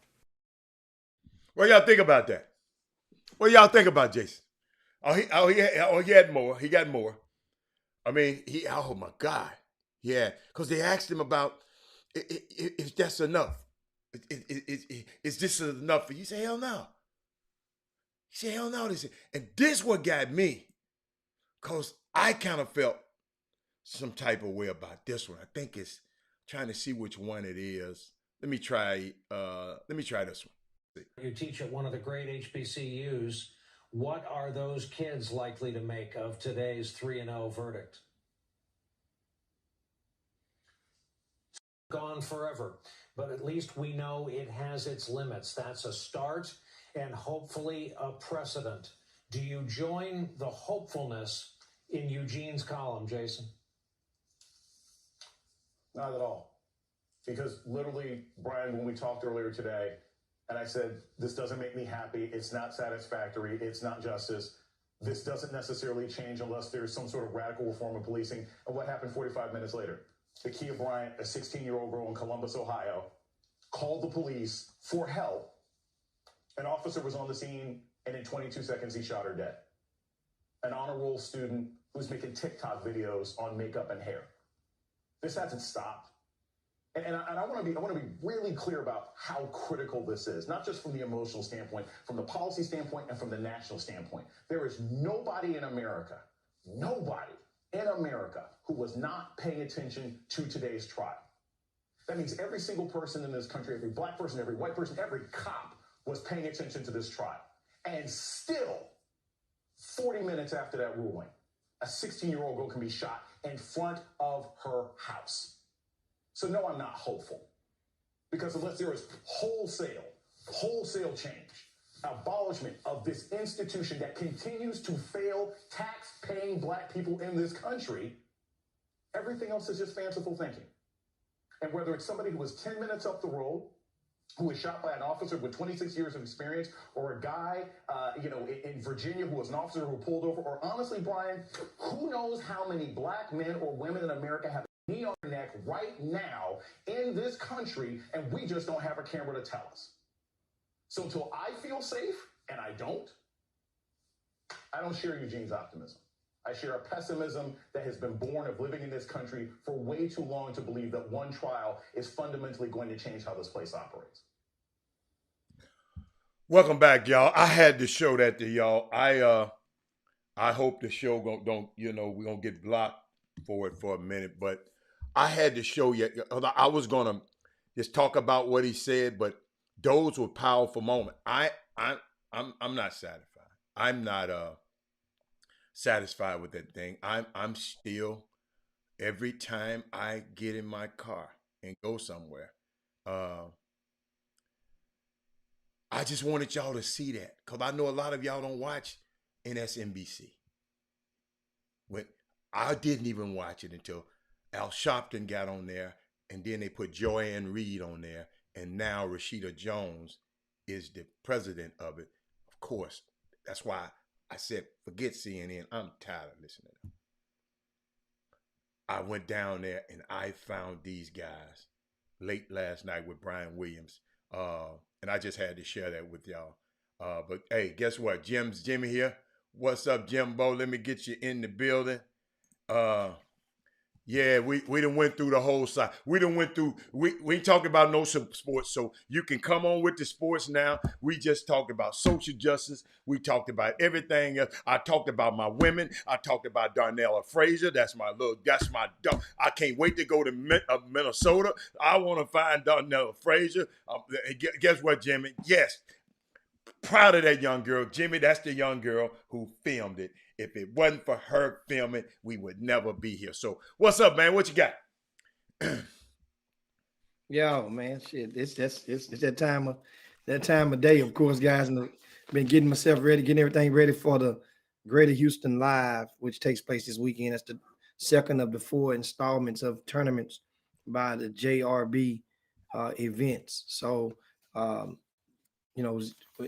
What y'all think about that? What y'all think about Jason? He had more. He got more. I mean, oh my God. Yeah, because they asked him about if that's enough. Is this enough for you? He said, hell no. He said, hell no. And this what got me, because I kind of felt some type of way about this one. I think it's trying to see which one it is. Let me try this one. You teach at one of the great HBCUs. What are those kids likely to make of today's 3-0 verdict? gone forever, but at least we know it has its limits. That's a start and hopefully a precedent. Do you join the hopefulness in Eugene's column, Jason? Not at all. Because literally, Brian, when we talked earlier today, and I said, this doesn't make me happy, it's not satisfactory, it's not justice, this doesn't necessarily change unless there's some sort of radical reform in policing. And what happened 45 minutes later? Nakia Bryant, a 16-year-old girl in Columbus, Ohio, called the police for help. An officer was on the scene, and in 22 seconds, he shot her dead. An honor roll student who's making TikTok videos on makeup and hair. This hasn't stopped. And I want to be really clear about how critical this is, not just from the emotional standpoint, from the policy standpoint, and from the national standpoint. There is nobody in America who was not paying attention to today's trial. That means every single person in this country, every black person, every white person, every cop was paying attention to this trial. And still, 40 minutes after that ruling, a 16-year-old girl can be shot in front of her house. So no, I'm not hopeful. Because unless there is wholesale change, abolishment of this institution that continues to fail tax-paying black people in this country, everything else is just fanciful thinking. And whether it's somebody who was 10 minutes up the road, who was shot by an officer with 26 years of experience, or a guy, in Virginia who was an officer who pulled over, or honestly, Brian, who knows how many black men or women in America have a knee on their neck right now in this country, and we just don't have a camera to tell us. So until I feel safe, and I don't share Eugene's optimism. I share a pessimism that has been born of living in this country for way too long to believe that one trial is fundamentally going to change how this place operates. Welcome back, y'all. I had to show that to y'all. I hope the show don't we're gonna get blocked for it for a minute, but I had to show you. I was gonna just talk about what he said, but those were powerful moments. I'm not satisfied. I'm not satisfied with that thing. I'm still, every time I get in my car and go somewhere, I just wanted y'all to see that, because I know a lot of y'all don't watch MSNBC. When I didn't even watch it until Al Sharpton got on there, and then they put Joanne Reed on there, and now Rashida Jones is the president of it. Of course, that's why I said, forget CNN. I'm tired of listening to them. I went down there and I found these guys late last night with Brian Williams. And I just had to share that with y'all. But hey, guess what? Jimmy here. What's up, Jimbo? Let me get you in the building. Yeah, we done went through the whole side. We ain't talking about no sports, so you can come on with the sports now. We just talked about social justice. We talked about everything else. I talked about my women. I talked about Darnella Frazier. That's my dog. I can't wait to go to Minnesota. I want to find Darnella Frazier. Guess what, Jimmy? Yes. Proud of that young girl. Jimmy, that's the young girl who filmed it. If it wasn't for her filming, we would never be here. So what's up, man? What you got? Yo, man, shit. It's that time of day, of course, guys. And been getting myself ready, getting everything ready for the Greater Houston Live, which takes place this weekend. That's the second of the 4 installments of tournaments by the JRB events. So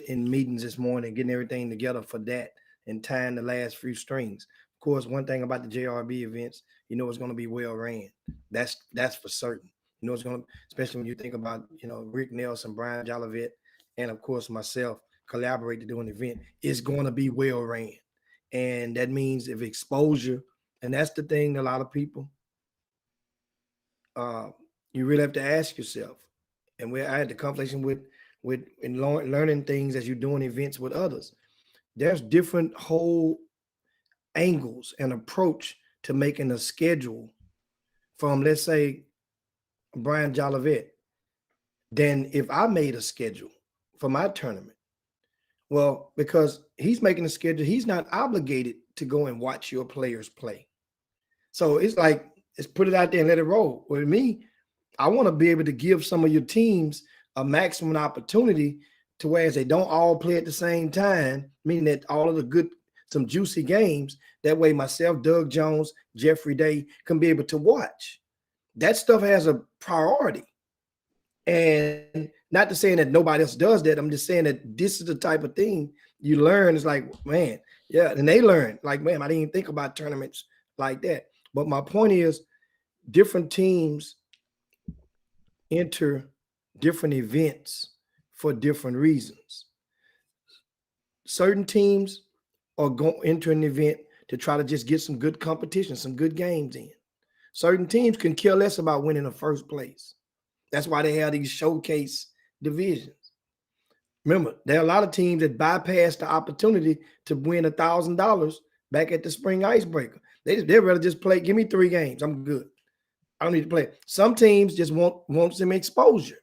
in meetings this morning, getting everything together for that and tying the last few strings. Of course, one thing about the JRB events, it's going to be well ran. That's for certain. It's going to, especially when you think about, Rick Nelson, Brian Jolivet, and of course myself collaborate to do an event, it's going to be well ran. And that means if exposure, and that's the thing, a lot of people, you really have to ask yourself. And I had the conversation with learning things as you're doing events with others. There's different whole angles and approach to making a schedule from, let's say, Brian Jolivet, than if I made a schedule for my tournament. Well, because he's making a schedule, he's not obligated to go and watch your players play. So it's like, let's put it out there and let it roll. With me, I want to be able to give some of your teams a maximum opportunity to whereas they don't all play at the same time, meaning that all of the good, some juicy games. That way myself, Doug Jones, Jeffrey Day can be able to watch. That stuff has a priority. And not to saying that nobody else does that. I'm just saying that this is the type of thing you learn. It's like, man, yeah. And they learn like, man, I didn't even think about tournaments like that. But my point is different teams enter different events for different reasons. Certain teams are going to enter an event to try to just get some good competition, some good games in. Certain teams can care less about winning the first place. That's why they have these showcase divisions. Remember, there are a lot of teams that bypass the opportunity to win $1,000 back at the spring icebreaker. They'd rather just play, give me 3 games. I'm good. I don't need to play. Some teams just want some exposure.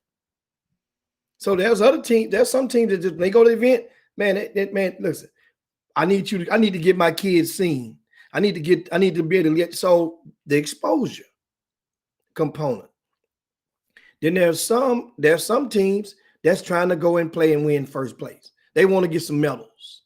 So there's some teams that just, when they go to the event, man, listen, I need to get my kids seen. I need to be able to get, so the exposure component. Then there's some teams that's trying to go and play and win first place. They want to get some medals.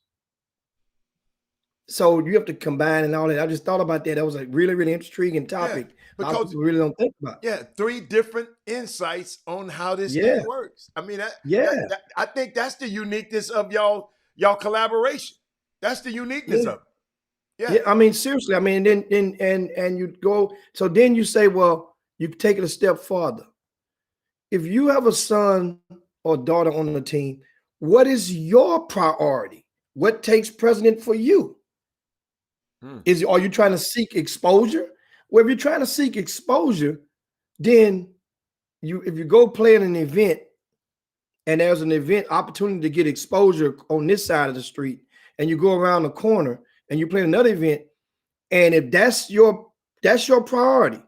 So you have to combine and all that. I just thought about that. That was a really, really intriguing topic. Yeah, because people really don't think about. Yeah, 3 different insights on how this thing works. I mean, I think that's the uniqueness of y'all collaboration. That's the uniqueness of it. Yeah, I mean, seriously. I mean, then you go. So then you say, well, you take it a step farther. If you have a son or daughter on the team, what is your priority? What takes precedent for you? Are you trying to seek exposure? Well, if you're trying to seek exposure, then if you go play in an event and there's an event opportunity to get exposure on this side of the street, and you go around the corner and you play another event, and if that's your priority,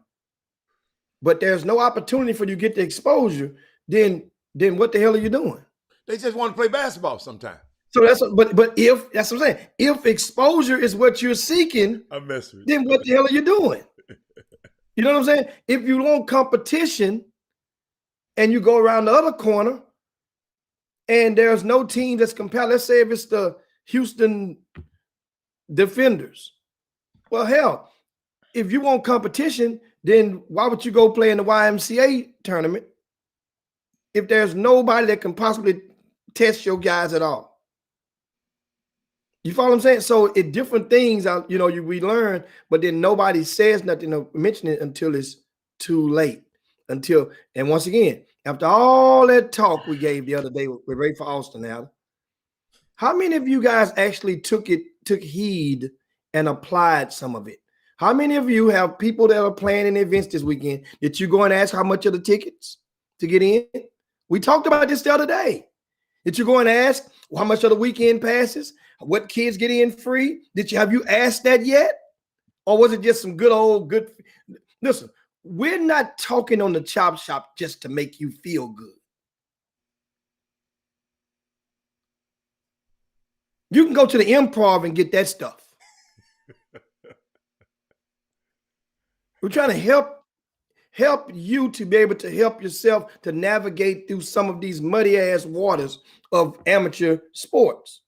but there's no opportunity for you to get the exposure, then what the hell are you doing? They just want to play basketball sometimes. So but if that's what I'm saying, if exposure is what you're seeking, then what the hell are you doing? You know what I'm saying? If you want competition and you go around the other corner and there's no team that's compelled, let's say if it's the Houston Defenders. Well, hell, if you want competition, then why would you go play in the YMCA tournament if there's nobody that can possibly test your guys at all? You follow what I'm saying? So it different things, we learn, but then nobody says nothing or mention it until it's too late. And once again, after all that talk we gave the other day with Ray for Austin, now, how many of you guys actually took heed and applied some of it? How many of you have people that are playing in events this weekend that you go and ask how much are the tickets to get in? We talked about this the other day. Did you go and ask how much are the weekend passes? What kids get in free? Have you asked that yet? Or was it just some good? Listen, we're not talking on the Chop Shop just to make you feel good. You can go to the Improv and get that stuff. We're trying to help you to be able to help yourself to navigate through some of these muddy ass waters of amateur sports.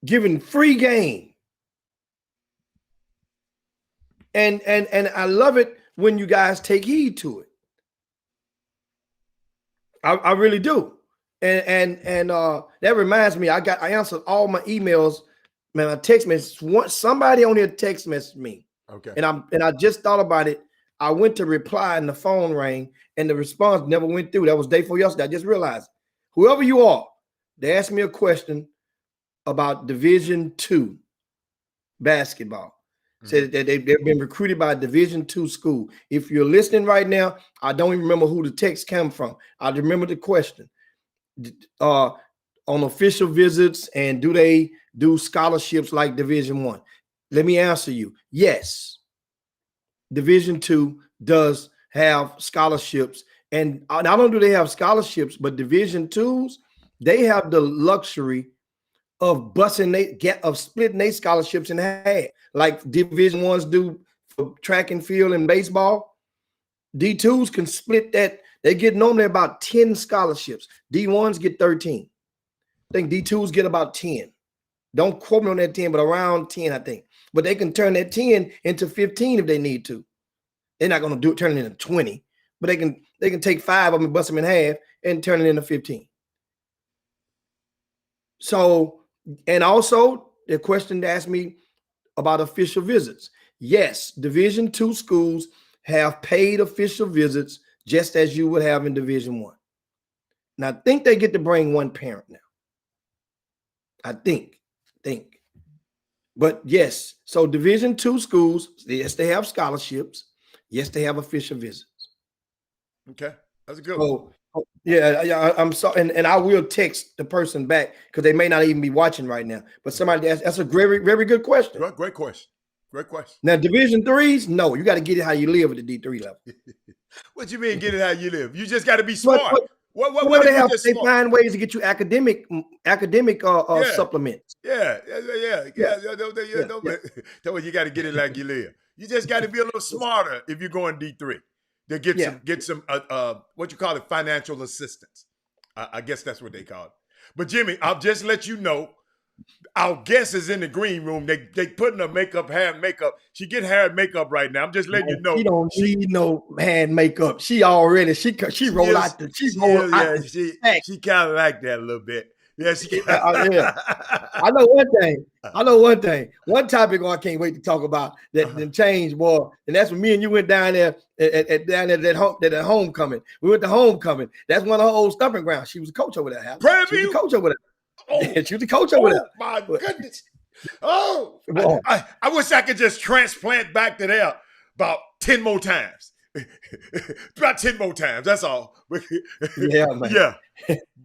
Giving free game. And I love it when you guys take heed to it. I really do. And that reminds me, I answered all my emails, man, my text message. Somebody on here text messaged me. Okay. And I just thought about it. I went to reply and the phone rang and the response never went through. That was day before yesterday. I just realized, whoever you are, they asked me a question about Division II basketball. Said that they've been recruited by a Division II school. If you're listening right now, I don't even remember who the text came from. I remember the question. On official visits, and do they do scholarships like Division I? Let me answer you. Yes. Division II does have scholarships. And not only do they have scholarships, but Division IIs, they have the luxury of splitting their scholarships in half, like Division I's do for track and field and baseball. D2s can split that. They get normally about 10 scholarships. D1s get 13. I think D2s get about 10. Don't quote me on that 10, but around 10, I think. But they can turn that 10 into 15 if they need to. They're not going to turn it into 20, but they can take 5 of them and bust them in half and turn it into 15. So, and also the question to ask me about official visits. Yes, Division II schools have paid official visits just as you would have in Division I. And I think they get to bring one parent now. I think. But yes, so Division II schools, yes, they have scholarships. Yes, they have official visits. Okay, that's a good one. Yeah, I'm sorry, and I will text the person back because they may not even be watching right now. But somebody that's a very, very good question. Great question. Great question. Now, Division IIIs, no, you got to get it how you live at the D3 level. What you mean, get it how you live? You just got to be smart. They find ways to get you academic supplements. Yeah. You got to get it like you live. You just got to be a little smarter if you're going D3 to get some what you call it, financial assistance. I guess that's what they call it. But Jimmy, I'll just let you know, our guest is in the green room. They putting her hair and makeup. She get hair and makeup right now. I'm just letting you know. She don't need no hand makeup. She roll out the she kind of like that a little bit. Yeah, I know one thing. One topic I can't wait to talk about that changed, boy. And that's when me and you went down there at homecoming. We went to homecoming. That's one of her old stomping grounds. She was a coach over there. She was a coach over there. Oh, she was the coach over there. My goodness. Oh, I wish I could just transplant back to there about 10 more times. About 10 more times. That's all. Yeah, man. Yeah.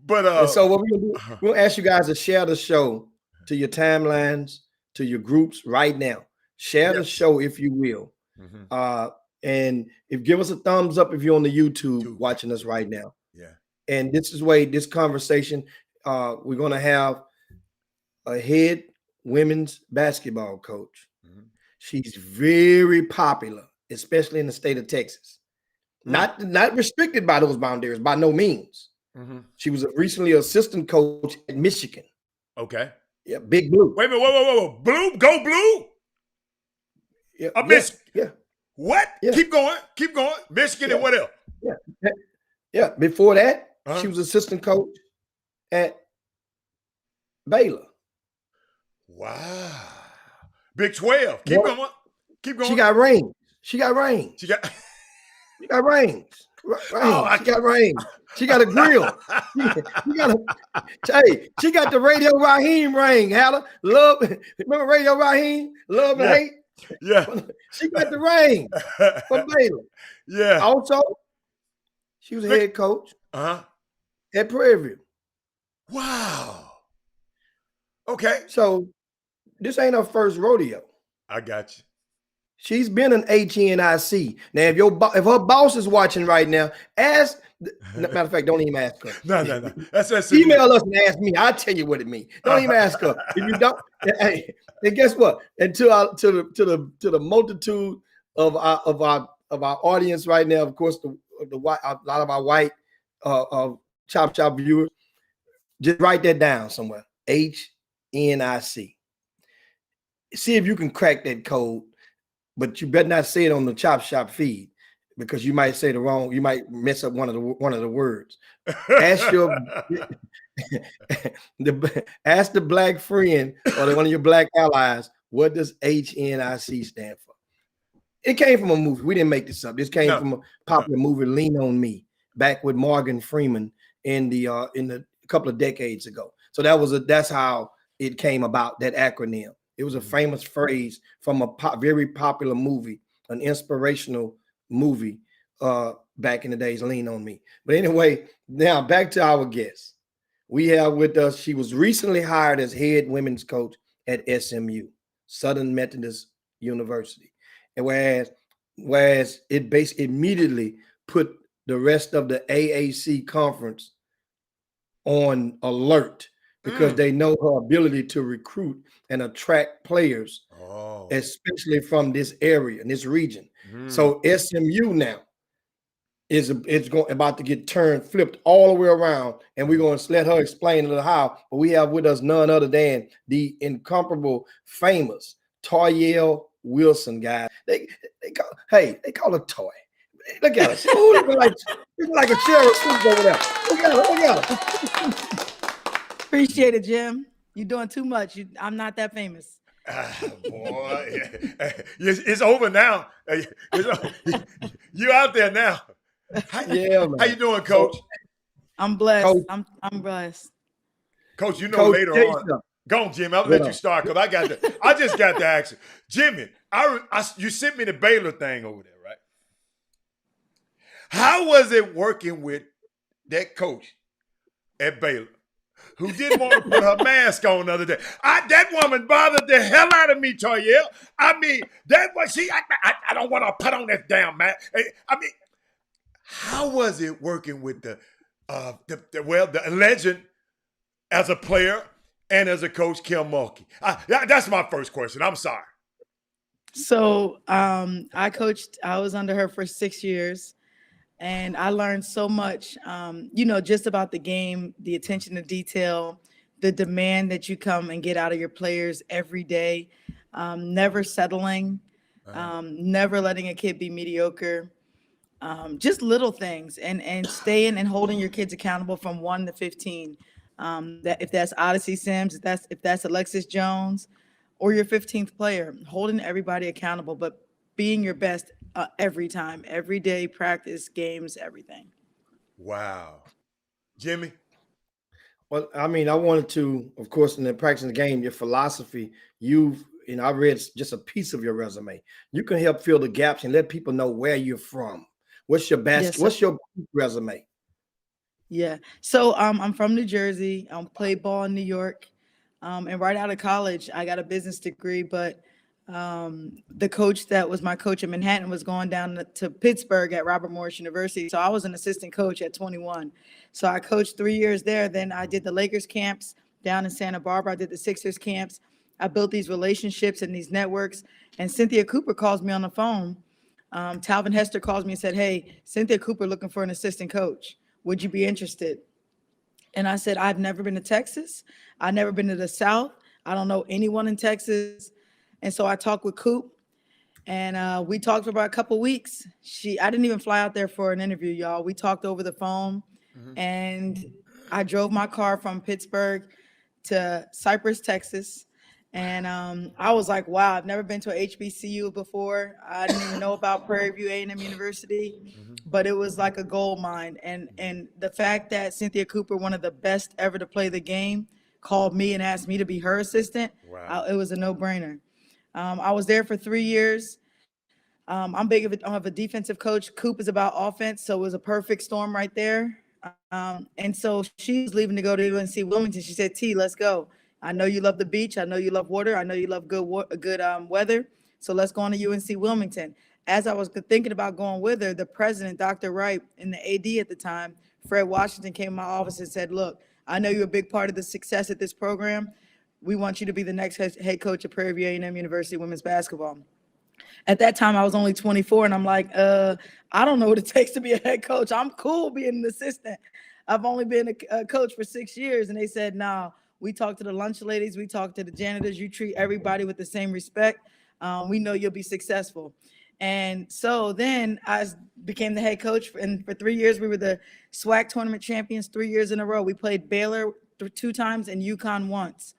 But so what we're gonna do, we'll ask you guys to share the show to your timelines, to your groups right now. Share the show if you will. Mm-hmm. And give us a thumbs up if you're on the YouTube watching us right now. Yeah. And this conversation. We're going to have a head women's basketball coach. Mm-hmm. She's very popular, especially in the state of Texas. Mm-hmm. Not restricted by those boundaries, by no means. Mm-hmm. She was recently assistant coach at Michigan. Okay. Yeah, Big Blue. Wait a minute, whoa. Blue? Go Blue? Yeah. Yeah. What? Yeah. Keep going. Michigan and what else? Yeah. Before that, she was assistant coach at Baylor. Wow. Big 12. Keep going. She got rings. She got rings. She got rings. She got a grill. She got the Radio Raheem ring. Remember Radio Raheem? Love and Hate? Yeah. She got the ring from Baylor. Yeah. Also, she was a head coach at Prairie View. Wow. Okay. So this ain't her first rodeo. I got you. She's been an HNIC. Now, if her boss is watching right now, matter of fact, don't even ask her. No. That's email us and ask me. I'll tell you what it means. Don't even ask her. If you don't, hey, and guess what? And to the multitude of our audience right now, of course, a lot of our white Chop Shop viewers. Just write that down somewhere. HNIC. See if you can crack that code, but you better not say it on the Chop Shop feed because you might say you might mess up one of the words. Ask ask the black friend or one of your black allies, what does HNIC stand for? It came from a movie. We didn't make this up. This came from a popular movie, Lean on Me, back with Morgan Freeman in the couple of decades ago. So that's how it came about, that acronym. It was a famous phrase from a very popular movie, an inspirational movie back in the days, Lean on Me. But anyway, now back to our guest. We have with us, she was recently hired as head women's coach at SMU, Southern Methodist University. And whereas it immediately put the rest of the AAC conference on alert because they know her ability to recruit and attract players, especially from this area and this region. So SMU now it's going about to get turned, flipped all the way around, and we're going to let her explain a little how. But we have with us none other than the incomparable, famous Toyelle Wilson, guys. They call her Toy. Look at her. She looking like a cherry soup over there. Look at her. Appreciate it, Jim. You're doing too much. I'm not that famous. Boy, it's over now. You're out there now. Yeah, man. How you doing, Coach? I'm blessed. Coach, I'm blessed. Coach, you know Coach, later tell on. you Go on, Jimmy. I'll let you start because I just got the action. Jimmy, you sent me the Baylor thing over there, right? How was it working with that coach at Baylor who didn't want to put her mask on the other day? That woman bothered the hell out of me, Toyelle. I mean, that was I don't want to put on that damn mask. I mean, how was it working with the legend as a player and as a coach, Kim Mulkey? That's my first question. I'm sorry. So I was under her for 6 years, and I learned so much, just about the game, the attention to detail, the demand that you come and get out of your players every day, never settling, never letting a kid be mediocre, just little things, and staying and holding your kids accountable from 1 to 15. That if that's Odyssey Sims, if that's Alexis Jones, or your 15th player, holding everybody accountable, but being your best every time, every day, practice, games, everything. Wow. Jimmy? Well, I mean, I wanted to, of course, in the practicing the game, your philosophy, I read just a piece of your resume. You can help fill the gaps and let people know where you're from. What's your best? Yes, what's your resume? Yeah. So I'm from New Jersey. I played ball in New York. And right out of college, I got a business degree, but the coach that was my coach in Manhattan was going down to Pittsburgh at Robert Morris University. So I was an assistant coach at 21. So I coached 3 years there. Then I did the Lakers camps down in Santa Barbara. I did the Sixers camps. I built these relationships and these networks. And Cynthia Cooper calls me on the phone. Talvin Hester calls me and said, "Hey, Cynthia Cooper looking for an assistant coach. Would you be interested?" And I said, "I've never been to Texas. I've never been to the South. I don't know anyone in Texas." And so I talked with Coop, and we talked for about a couple of weeks. I didn't even fly out there for an interview, y'all. We talked over the phone, and I drove my car from Pittsburgh to Cypress, Texas. And I was like, wow, I've never been to a HBCU before. I didn't even know about Prairie View A&M University, but it was like a gold mine. And the fact that Cynthia Cooper, one of the best ever to play the game, called me and asked me to be her assistant, it was a no-brainer. I was there for 3 years. I'm big of a defensive coach. Coop is about offense, so it was a perfect storm right there. And so she was leaving to go to UNC Wilmington. She said, "T, let's go. I know you love the beach. I know you love water. I know you love good weather. So let's go on to UNC Wilmington." As I was thinking about going with her, the president, Dr. Wright, and the AD at the time, Fred Washington, came in my office and said, "Look, I know you're a big part of the success at this program. We want you to be the next head coach at Prairie View A&M University women's basketball." At that time, I was only 24, and I'm like, I don't know what it takes to be a head coach. I'm cool being an assistant. I've only been a coach for 6 years. And they said, "No, we talk to the lunch ladies. We talk to the janitors. You treat everybody with the same respect. We know you'll be successful." And so then I became the head coach. And for 3 years, we were the SWAC tournament champions 3 years in a row. We played Baylor 2 times and UConn once.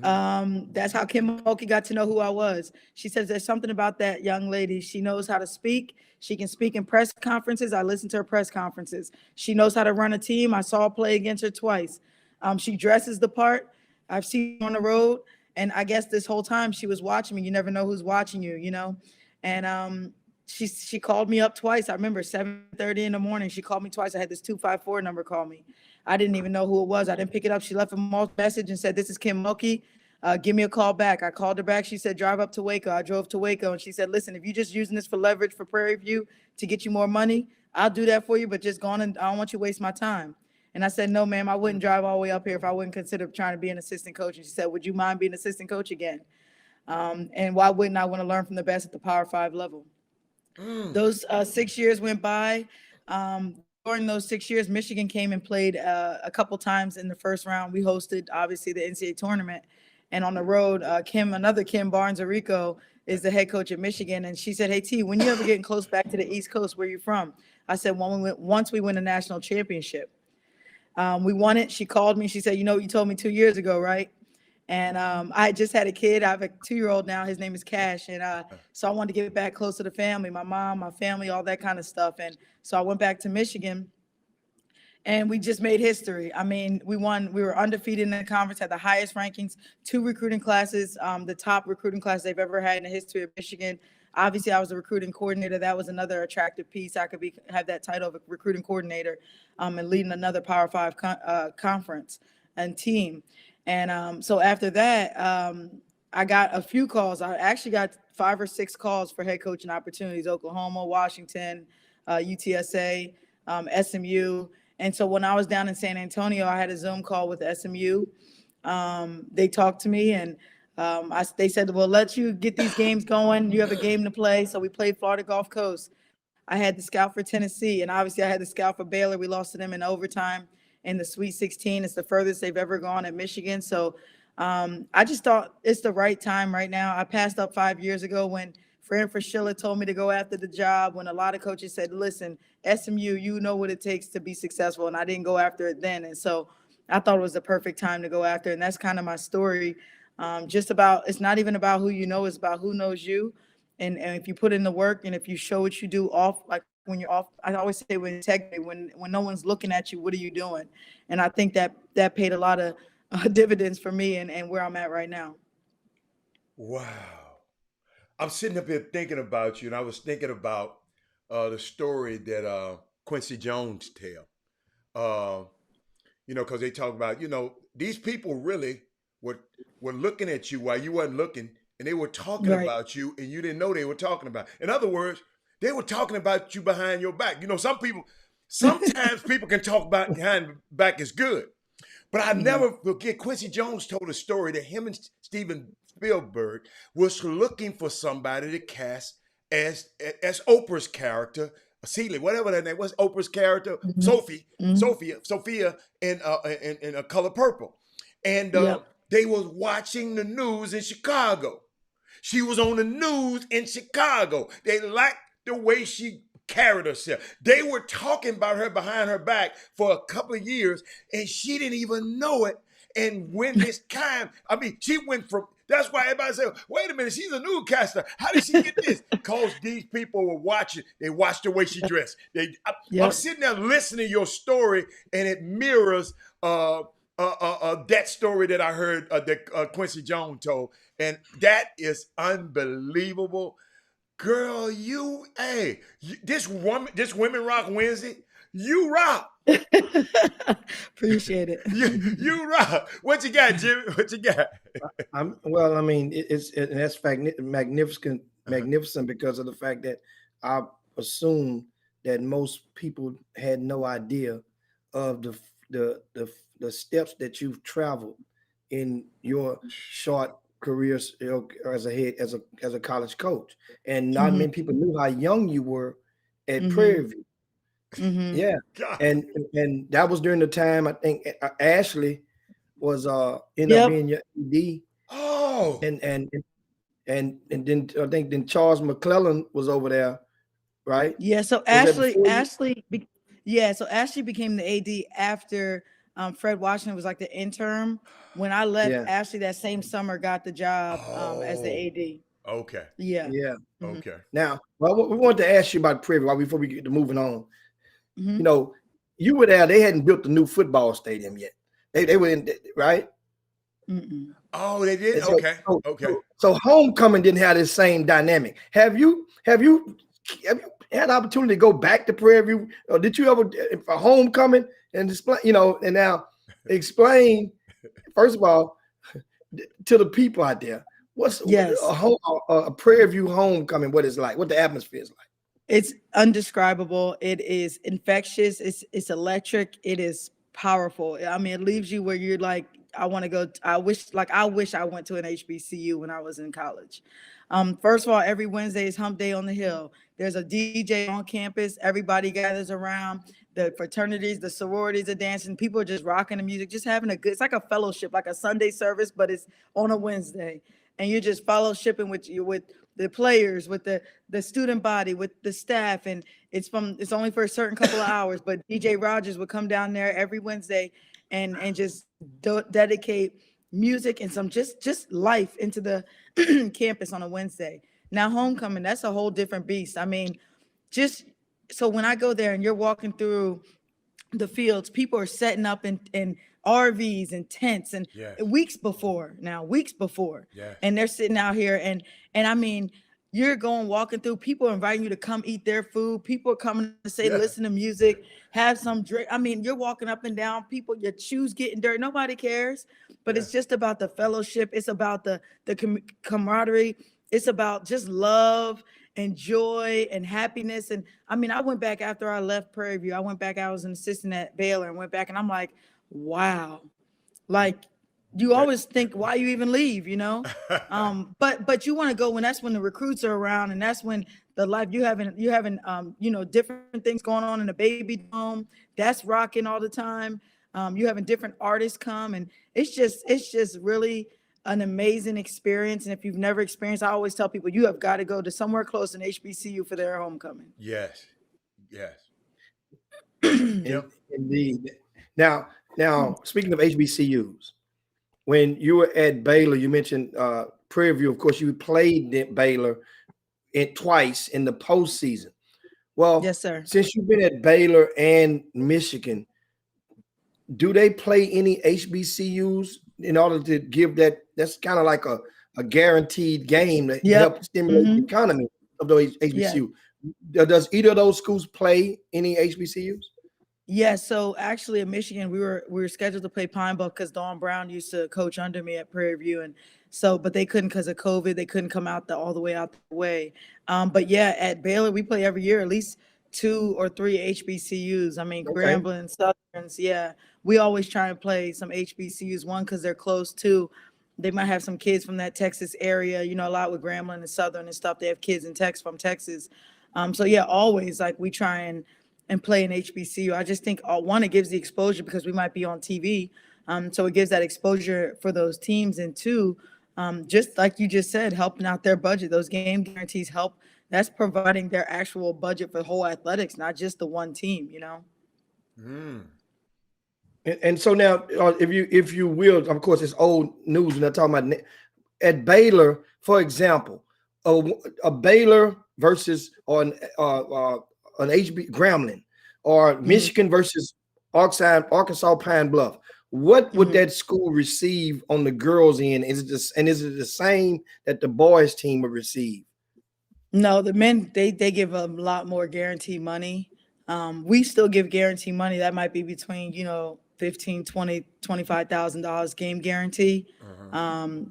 That's how Kim Mulkey got to know who I was. She says there's something about that young lady. She knows how to speak. She can speak in press conferences. I listened to her press conferences. She knows how to run a team. I saw a play against her twice. She dresses the part. I've seen her on the road. And I guess this whole time she was watching me. You never know who's watching you, you know? And she called me up twice. I remember 7:30 in the morning. She called me twice. I had this 254 number call me. I didn't even know who it was. I didn't pick it up. She left a message and said, "This is Kim Mulkey. Give me a call back." I called her back. She said, "Drive up to Waco." I drove to Waco, and she said, "Listen, if you're just using this for leverage for Prairie View to get you more money, I'll do that for you, but just go on, and I don't want you to waste my time." And I said, "No, ma'am, I wouldn't drive all the way up here if I wouldn't consider trying to be an assistant coach." And she said, "Would you mind being an assistant coach again? And why wouldn't I want to learn from the best at the Power 5 level?" Those 6 years went by. During those 6 years, Michigan came and played a couple times in the first round. We hosted, obviously, the NCAA tournament. And on the road, another Kim Barnes-Arico is the head coach at Michigan. And she said, hey, T, when you ever getting close back to the East Coast, where you from? I said, once we win a national championship. We won it. She called me. She said, you know what you told me 2 years ago, right? And I just had a kid. I have a 2-year-old now. His name is Cash. And so I wanted to get back close to the family, my mom, my family, all that kind of stuff. And so I went back to Michigan. And we just made history. I mean, we won. We were undefeated in the conference, had the highest rankings, 2 recruiting classes, the top recruiting class they've ever had in the history of Michigan. Obviously, I was the recruiting coordinator. That was another attractive piece. I could have that title of a recruiting coordinator and leading another Power 5 conference and team. And so after that, I got a few calls. I actually got 5 or 6 calls for head coaching opportunities: Oklahoma, Washington, UTSA, SMU. And so when I was down in San Antonio, I had a Zoom call with SMU. They talked to me and they said, we'll let you get these games going. You have a game to play. So we played Florida Gulf Coast. I had the scout for Tennessee, and obviously I had the scout for Baylor. We lost to them in overtime in the Sweet 16. It's the furthest they've ever gone at Michigan. So I just thought it's the right time right now. I passed up 5 years ago when Fran Fraschilla told me to go after the job, when a lot of coaches said, listen, SMU, you know what it takes to be successful, and I didn't go after it then. And so I thought it was the perfect time to go after it, and that's kind of my story. It's not even about who you know, it's about who knows you. And if you put in the work and if you show what you do off, like when you're off, I always say with integrity, when no one's looking at you, what are you doing? And I think that paid a lot of dividends for me and where I'm at right now. Wow. I'm sitting up here thinking about you, and I was thinking about the story that Quincy Jones tell. Because they talk about, these people really were looking at you while you wasn't looking, and they were talking about you, and you didn't know they were talking about. In other words, they were talking about you behind your back. Sometimes people can talk about behind back is good. But I never forget, Quincy Jones told a story that him and Steven Spielberg was looking for somebody to cast as Oprah's character, Celie, whatever that name was, Oprah's character, Sophia in A Color Purple. And they was watching the news in Chicago. She was on the news in Chicago. They liked the way she carried herself. They were talking about her behind her back for a couple of years, and she didn't even know it. And when this time, she went from, that's why everybody said, wait a minute, she's a newscaster. How did she get this? Because these people were watching. They watched the way she dressed. I'm sitting there listening to your story, and it mirrors that story that I heard that Quincy Jones told. And that is unbelievable. Girl, this Women Rock Wednesday, you rock. Appreciate it. You rock. What you got, Jimmy? What you got? That's magnificent because of the fact that I assume that most people had no idea of the steps that you've traveled in your short careers as a college coach, and not many people knew how young you were at Prairie View. Yeah, and that was during the time I think Ashley was ended up being your ED. Oh, and then I think then Charles McClellan was over there, right? Yeah. So Ashley became the AD after Fred Washington was like the interim. When I left, Ashley that same summer got the job as the AD. Okay. Yeah. Yeah. Okay. Now, we wanted to ask you about Prairie before we get to moving on. You were there. They hadn't built the new football stadium yet. They were in, right? Oh, they did. So, okay. So homecoming didn't have this same dynamic. Have you had the opportunity to go back to Prairie View, or did you ever for homecoming and display? And now explain first of all to the people out there what's a Prairie View homecoming, what it's like, what the atmosphere is like. It's undescribable. It is infectious. It's electric. It is powerful. I mean, it leaves you where you're like I want to go. I wish I went to an HBCU when I was in college. First of all, every Wednesday is Hump Day on the Hill. There's a DJ on campus. Everybody gathers around. The fraternities, the sororities are dancing. People are just rocking the music, just having a good. It's like a fellowship, like a Sunday service, but it's on a Wednesday, and you're just fellowshipping with the players, with the student body, with the staff, and it's only for a certain couple of hours. But DJ Rogers would come down there every Wednesday, and just dedicate music and some just life into the campus on a Wednesday. Now homecoming, that's a whole different beast. I mean, just so when I go there and you're walking through the fields, people are setting up in RVs and tents and weeks before, and they're sitting out here and I mean, you're walking through, people are inviting you to come eat their food. People are coming to say, listen to music, have some drink. I mean, you're walking up and down, people, your shoes getting dirty. Nobody cares, but it's just about the fellowship. It's about the camaraderie. It's about just love and joy and happiness. And I mean, I went back after I left Prairie View. I was an assistant at Baylor and went back and I'm like, wow, like you always think, why you even leave, you know? But you want to go that's when the recruits are around, and that's when the life you having different things going on in the baby dome. That's rocking all the time. You having different artists come, and it's just really an amazing experience. And if you've never experienced, I always tell people you have got to go to somewhere close in HBCU for their homecoming. Yes. Indeed. Now, speaking of HBCUs, when you were at Baylor, you mentioned Prairie View. Of course, you played at Baylor twice in the postseason. Well, yes, sir. Since you've been at Baylor and Michigan, do they play any HBCUs in order to give that? That's kind of like a guaranteed game that helps stimulate the economy of those HBCUs. Does either of those schools play any HBCUs? Yeah, so actually in Michigan, we were scheduled to play Pine Bluff because Dawn Brown used to coach under me at Prairie View, and so but they couldn't because of COVID. They couldn't come out all the way. But yeah, at Baylor we play every year at least 2 or 3 HBCUs. I mean, Grambling, Southerns. Yeah, we always try and play some HBCUs. One because they're close. 2, they might have some kids from that Texas area. You know, a lot with Grambling and Southern and stuff. They have kids in from Texas. So yeah, always like we try and play in HBCU. I just think one, it gives the exposure because we might be on TV. So it gives that exposure for those teams. And 2, just like you just said, helping out their budget. Those game guarantees help. That's providing their actual budget for the whole athletics, not just the one team, you know? And so now, if you will, of course, it's old news. And I'm talking about at Baylor, for example, a Baylor versus an HB Grambling, or Michigan versus Arkansas Pine Bluff. What would that school receive on the girls' end? Is it the same that the boys' team would receive? No, the men they give a lot more guaranteed money. We still give guaranteed money that might be between $15,000, $20,000, $25,000 game guarantee.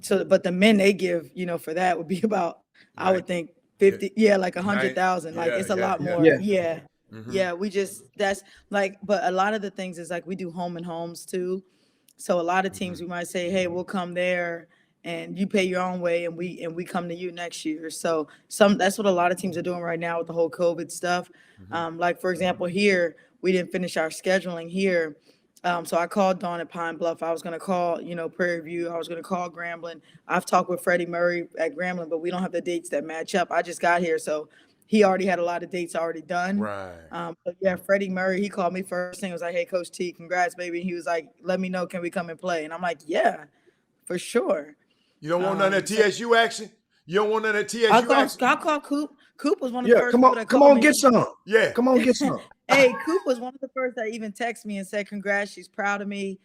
So, but the men they give for that would be about I would think 50, like 100,000. Like it's a lot more. Yeah, we just that's like, but a lot of the things is like we do home and homes too. So a lot of teams we might say, hey, we'll come there and you pay your own way and we come to you next year. So that's what a lot of teams are doing right now with the whole COVID stuff. Like for example, here we didn't finish our scheduling here. So I called Dawn at Pine Bluff. I was going to call, Prairie View. I was going to call Grambling. I've talked with Freddie Murray at Grambling, but we don't have the dates that match up. I just got here, so he already had a lot of dates already done. Right. But yeah, Freddie Murray, he called me first thing. Was like, hey, Coach T, congrats, baby. He was like, let me know, can we come and play? And I'm like, yeah, for sure. You don't want none of that TSU action? You don't want none of that TSU action? I'll call Coop. Coop was one of the first people that called come on, me. get some. Yeah. Come on, get some. Hey, Coop was one of the first that even texted me and said, congrats, she's proud of me.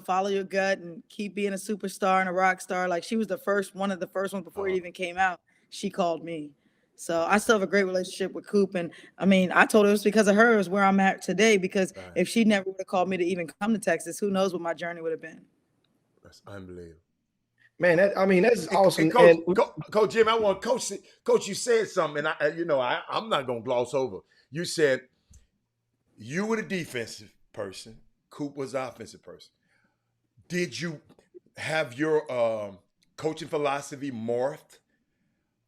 Follow your gut and keep being a superstar and a rock star. Like she was one of the first ones before it even came out. She called me. So I still have a great relationship with Coop. And I mean, I told her it was because of her is where I'm at today, because if she never would have called me to even come to Texas, who knows what my journey would have been. That's unbelievable. Man, that's awesome. And Coach Jim, I want Coach, you said something, and I'm not gonna gloss over. You said you were the defensive person, Coop was the offensive person. did you have your coaching philosophy morphed?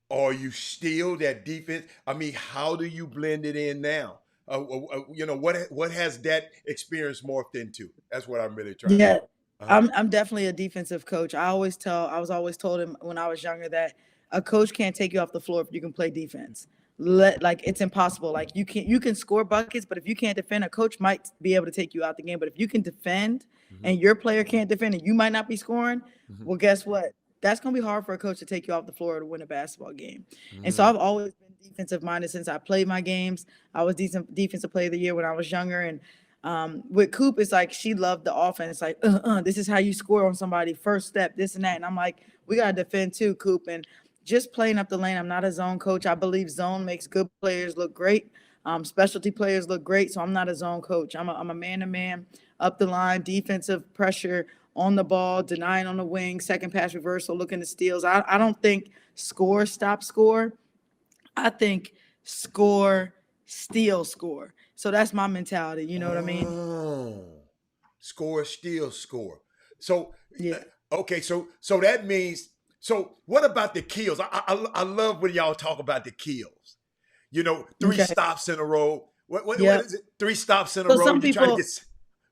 Or are you still that defense? I mean, how do you blend it in now? What has that experience morphed into? That's what I'm really trying to. Yeah, Uh-huh. I'm definitely a defensive coach. I was always told him when I was younger that a coach can't take you off the floor if you can play defense. Like it's impossible. Like you can score buckets, but if you can't defend, a coach might be able to take you out the game. But if you can defend and your player can't defend and you might not be scoring, well, guess what? That's gonna be hard for a coach to take you off the floor to win a basketball game. And so I've always been defensive minded since I played my games. I was decent defensive player of the year when I was younger, and with Coop, it's like she loved the offense. Like, this is how you score on somebody, first step, this and that. And I'm like, we gotta defend too, Coop. And just playing up the lane. I'm not a zone coach. I believe zone makes good players look great. Specialty players look great. So I'm not a zone coach. I'm a man-to-man, up the line, defensive pressure on the ball, denying on the wing, second pass reversal, looking to steals. I don't think score, stop, score. I think score, steal, score. So that's my mentality. You know what I mean? Score, steal, score. So yeah. Okay, so that means. So what about the kills? I love when y'all talk about the kills. You know, 3 stops in a row. What is it? 3 stops in a row. Some people,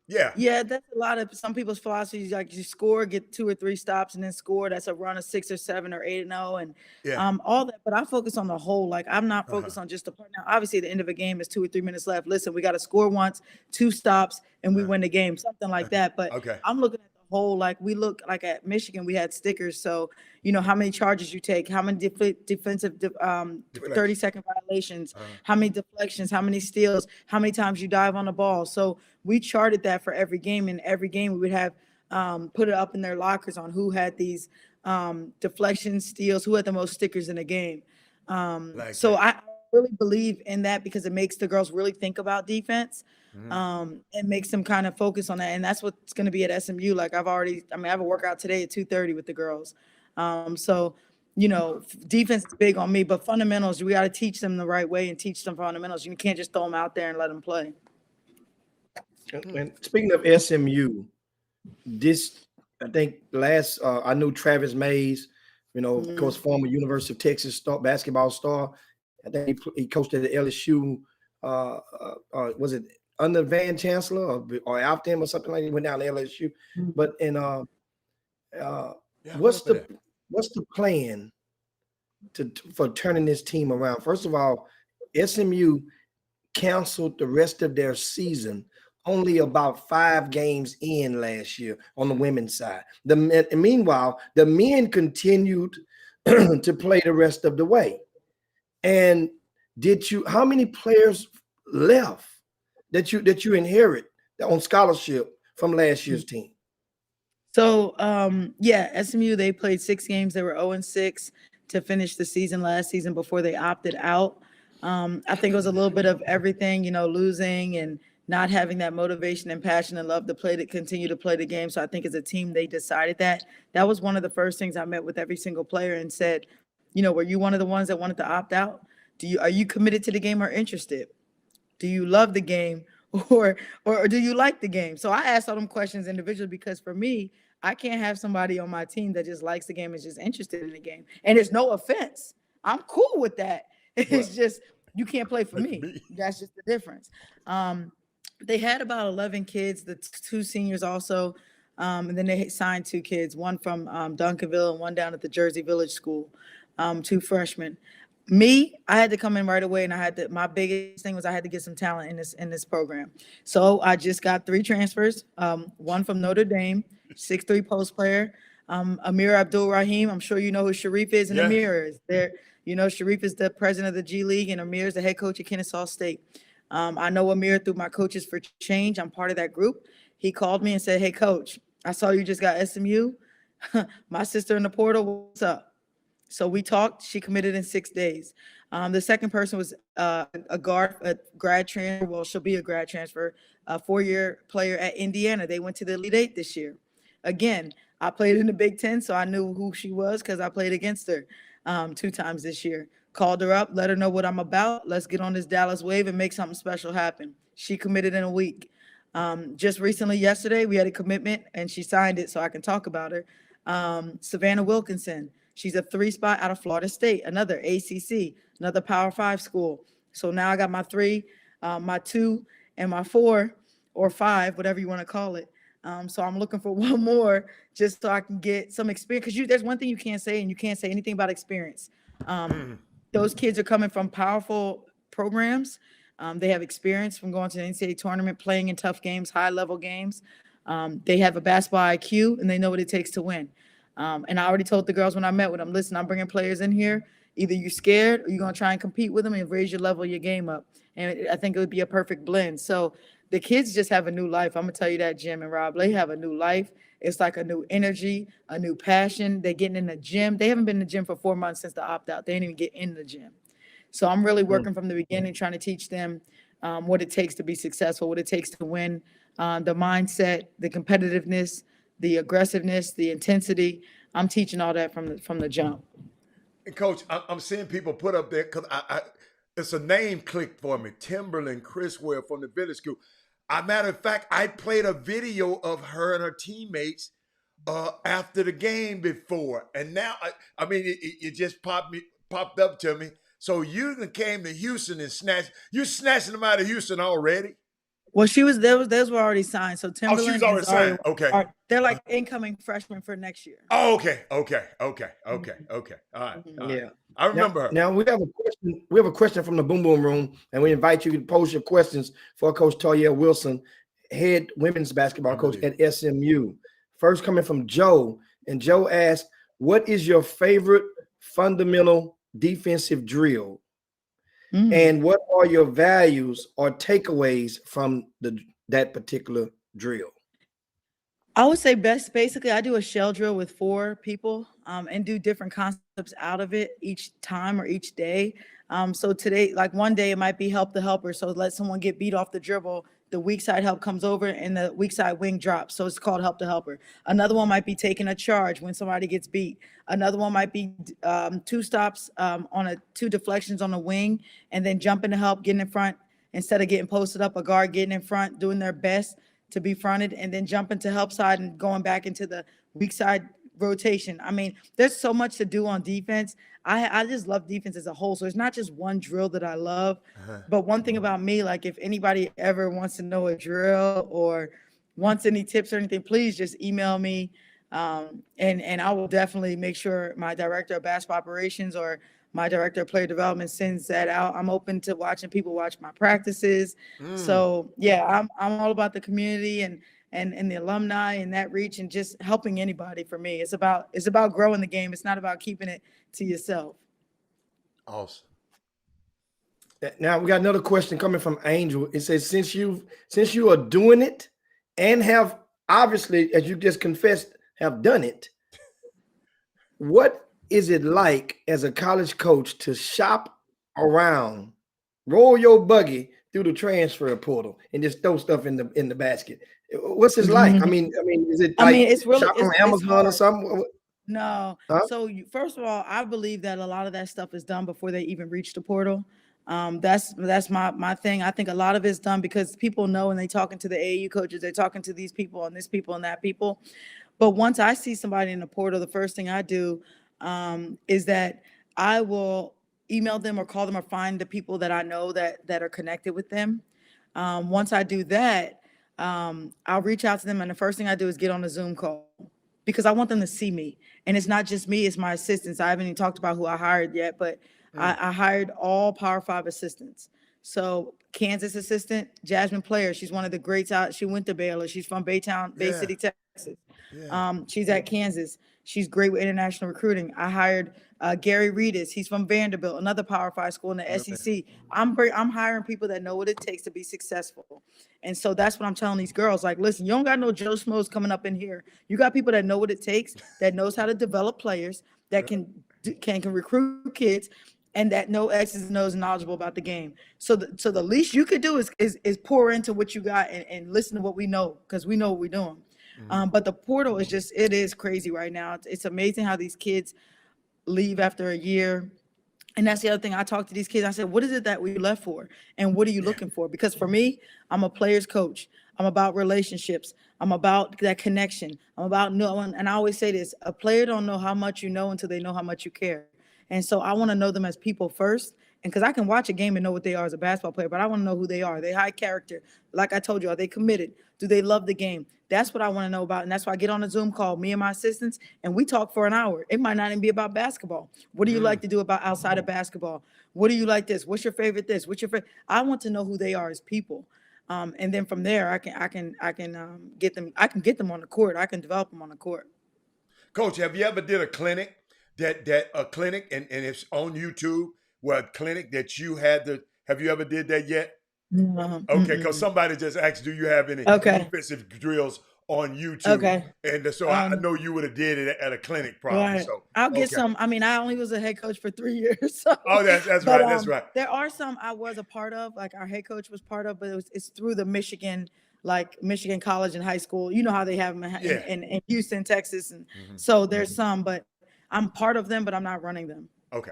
yeah. That's a lot of some people's philosophies. Like you score, get 2 or 3 stops, and then score. That's a run of 6 or 7 or 8-0, and all that. But I focus on the whole. Like I'm not focused on just the part. Now, obviously, at the end of a game is 2 or 3 minutes left. Listen, we got to score once, 2 stops, and we win the game. Something like that. But I'm looking at the whole. Like we look like at Michigan, we had stickers. So you know how many charges you take, how many defensive 30-second violations, how many deflections, how many steals, how many times you dive on the ball. So we charted that for every game, and every game we would have put it up in their lockers on who had these deflections, steals, who had the most stickers in the game. So I really believe in that because it makes the girls really think about defense. It makes them kind of focus on that, and that's what's going to be at SMU. Like I have a workout today at 2:30 with the girls. So, you know, defense is big on me, but fundamentals, we got to teach them the right way and teach them fundamentals. You can't just throw them out there and let them play. And speaking of SMU, I think I knew Travis Mays, you know, of course, former University of Texas basketball star. I think he coached at the LSU. Was it under Van Chancellor or after him or something like that? He went down to LSU. But what's the plan for turning this team around? First of all, SMU canceled the rest of their season only about 5 games in last year on the women's side. Meanwhile, the men continued to play the rest of the way. And how many players left that you inherit on scholarship from last year's team? So, SMU, they played 6 games. They were 0-6 to finish the season last season before they opted out. I think it was a little bit of everything, you know, losing and not having that motivation and passion and love to continue to play the game. So I think as a team, they decided that. That was one of the first things I met with every single player and said, you know, were you one of the ones that wanted to opt out? Are you committed to the game or interested? Do you love the game? Or do you like the game? So I asked all them questions individually because for me, I can't have somebody on my team that just likes the game and is just interested in the game. And there's no offense. I'm cool with that. It's just you can't play for me. That's just the difference. They had about 11 kids, the 2 seniors also, and then they signed 2 kids, one from Duncanville and one down at the Jersey Village School, 2 freshmen. Me, I had to come in right away, and my biggest thing was I had to get some talent in this program. So I just got 3 transfers, one from Notre Dame, 6'3" post player, Amir Abdul-Rahim. I'm sure you know who Sharif is, and Amir is there. You know, Sharif is the president of the G League, and Amir is the head coach at Kennesaw State. I know Amir through my Coaches for Change. I'm part of that group. He called me and said, "Hey, coach, I saw you just got SMU. My sister in the portal, what's up?" So we talked. She committed in 6 days. The second person was a grad transfer. Well, she'll be a grad transfer, a 4-year player at Indiana. They went to the Elite 8 this year. Again, I played in the Big Ten, so I knew who she was because I played against her 2 times this year. Called her up, let her know what I'm about. Let's get on this Dallas wave and make something special happen. She committed in a week. Just recently, yesterday, we had a commitment and she signed it, so I can talk about her. Savannah Wilkinson, she's a 3 spot out of Florida State, another ACC, another Power 5 school. So now I got my 3, my 2, and my 4 or 5, whatever you want to call it. So I'm looking for one more just so I can get some experience. Because there's one thing you can't say, and you can't say anything about experience. Those kids are coming from powerful programs. They have experience from going to the NCAA tournament, playing in tough games, high-level games. They have a basketball IQ, and they know what it takes to win. And I already told the girls when I met with them, listen, I'm bringing players in here. Either you're scared or you're going to try and compete with them and raise your level of your game up. And I think it would be a perfect blend. So the kids just have a new life. I'm going to tell you that, Jim and Rob. They have a new life. It's like a new energy, a new passion. They're getting in the gym. They haven't been in the gym for 4 months since the opt-out. They didn't even get in the gym. So I'm really working from the beginning, trying to teach them what it takes to be successful, what it takes to win, the mindset, the competitiveness, the aggressiveness, the intensity. I'm teaching all that from the jump. And Coach, I'm seeing people put up there because it's a name click for me. Timberland Criswell from the Village School. Matter of fact, I played a video of her and her teammates after the game before, and now it just popped up to me. So you came to Houston and snatching them out of Houston already? Well, those were already signed. So Timberland. Oh, she was already signed. Okay. They're like incoming freshmen for next year. Oh, okay. All right. Yeah. I remember her. Now we have a question. We have a question from the Boom Boom Room, and we invite you to pose your questions for Coach Toya Wilson, head women's basketball coach at SMU. First, coming from Joe, and Joe asked, "What is your favorite fundamental defensive drill, and what are your values or takeaways from that particular drill?" I would say basically I do a shell drill with 4 people and do different concepts out of it each time or each day. So today, like one day it might be help the helper. So let someone get beat off the dribble. The weak side help comes over and the weak side wing drops. So it's called help the helper. Another one might be taking a charge when somebody gets beat. Another one might be 2 stops on 2 deflections on the wing and then jumping to help, getting in front instead of getting posted up, a guard getting in front, doing their best to be fronted and then jumping to help side and going back into the weak side rotation. I mean, there's so much to do on defense. I just love defense as a whole. So it's not just one drill that I love. But one thing about me, like if anybody ever wants to know a drill or wants any tips or anything, please just email me. And I will definitely make sure my director of basketball operations or my director of player development sends that out. I'm open to watching people watch my practices. So yeah, I'm all about the community and the alumni and that reach and just helping anybody. For me, it's about growing the game. It's not about keeping it to yourself. Awesome. Now we got another question coming from Angel. It says, since you are doing it and have obviously, as you just confessed, have done it, what is it like as a college coach to shop around, roll your buggy through the transfer portal and just throw stuff in the basket? What's it like? I mean, is it like it's really shop on Amazon or something? No. Huh? So first of all, I believe that a lot of that stuff is done before they even reach the portal. That's my thing. I think a lot of it's done because people know and they talking to the AAU coaches, they're talking to these people and this people and that people. But once I see somebody in the portal, the first thing I do is that I will email them or call them or find the people that I know that are connected with them. Once I do that, I'll reach out to them. And the first thing I do is get on a Zoom call because I want them to see me. And it's not just me, it's my assistants. I haven't even talked about who I hired yet, but I hired all Power 5 assistants. So Kansas assistant, Jasmine Player, she's one of the greats out. She went to Baylor. She's from Bay City, Texas. She's at Kansas. She's great with international recruiting. I hired Gary Reedus. He's from Vanderbilt, another Power 5 school in the SEC. I'm hiring people that know what it takes to be successful. And so that's what I'm telling these girls. Like, listen, you don't got no Joe Schmoes coming up in here. You got people that know what it takes, that knows how to develop players, that can recruit kids, and that know X's and O's knowledgeable about the game. So the least you could do is pour into what you got and listen to what we know, because we know what we're doing. But the portal it is crazy right now. It's amazing how these kids leave after a year And that's the other thing. I talk to these kids. I said, what is it that we left for? And what are you looking for? Because for me, I'm a player's coach. I'm about relationships. I'm about that connection. I'm about knowing. And I always say this, a player don't know how much you know until they know how much you care. And so I want to know them as people first. And because I can watch a game and know what they are as a basketball player, but I want to know who they are. Are they high character? Like I told you, are they committed? Do they love the game? That's what I want to know about. And that's why I get on a Zoom call, me and my assistants, and we talk for an hour. It might not even be about basketball. What do you like to do about outside of basketball? What do you like this? What's your favorite this? What's your favorite? I want to know who they are as people. And then from there, I can get them. I can get them on the court. I can develop them on the court. Coach, have you ever did a clinic and it's on YouTube, where a clinic that you had to, have you ever did that yet? No. Okay, because somebody just asked, do you have any defensive drills on YouTube? Okay. And so I know you would have did it at a clinic probably. Right. So I'll get some. I mean, I only was a head coach for 3 years. So, that's but, right. That's right. There are some I was a part of, like our head coach was part of, but it's through the Michigan College and high school. You know how they have them in Houston, Texas. And so there's some, but I'm part of them, but I'm not running them. Okay.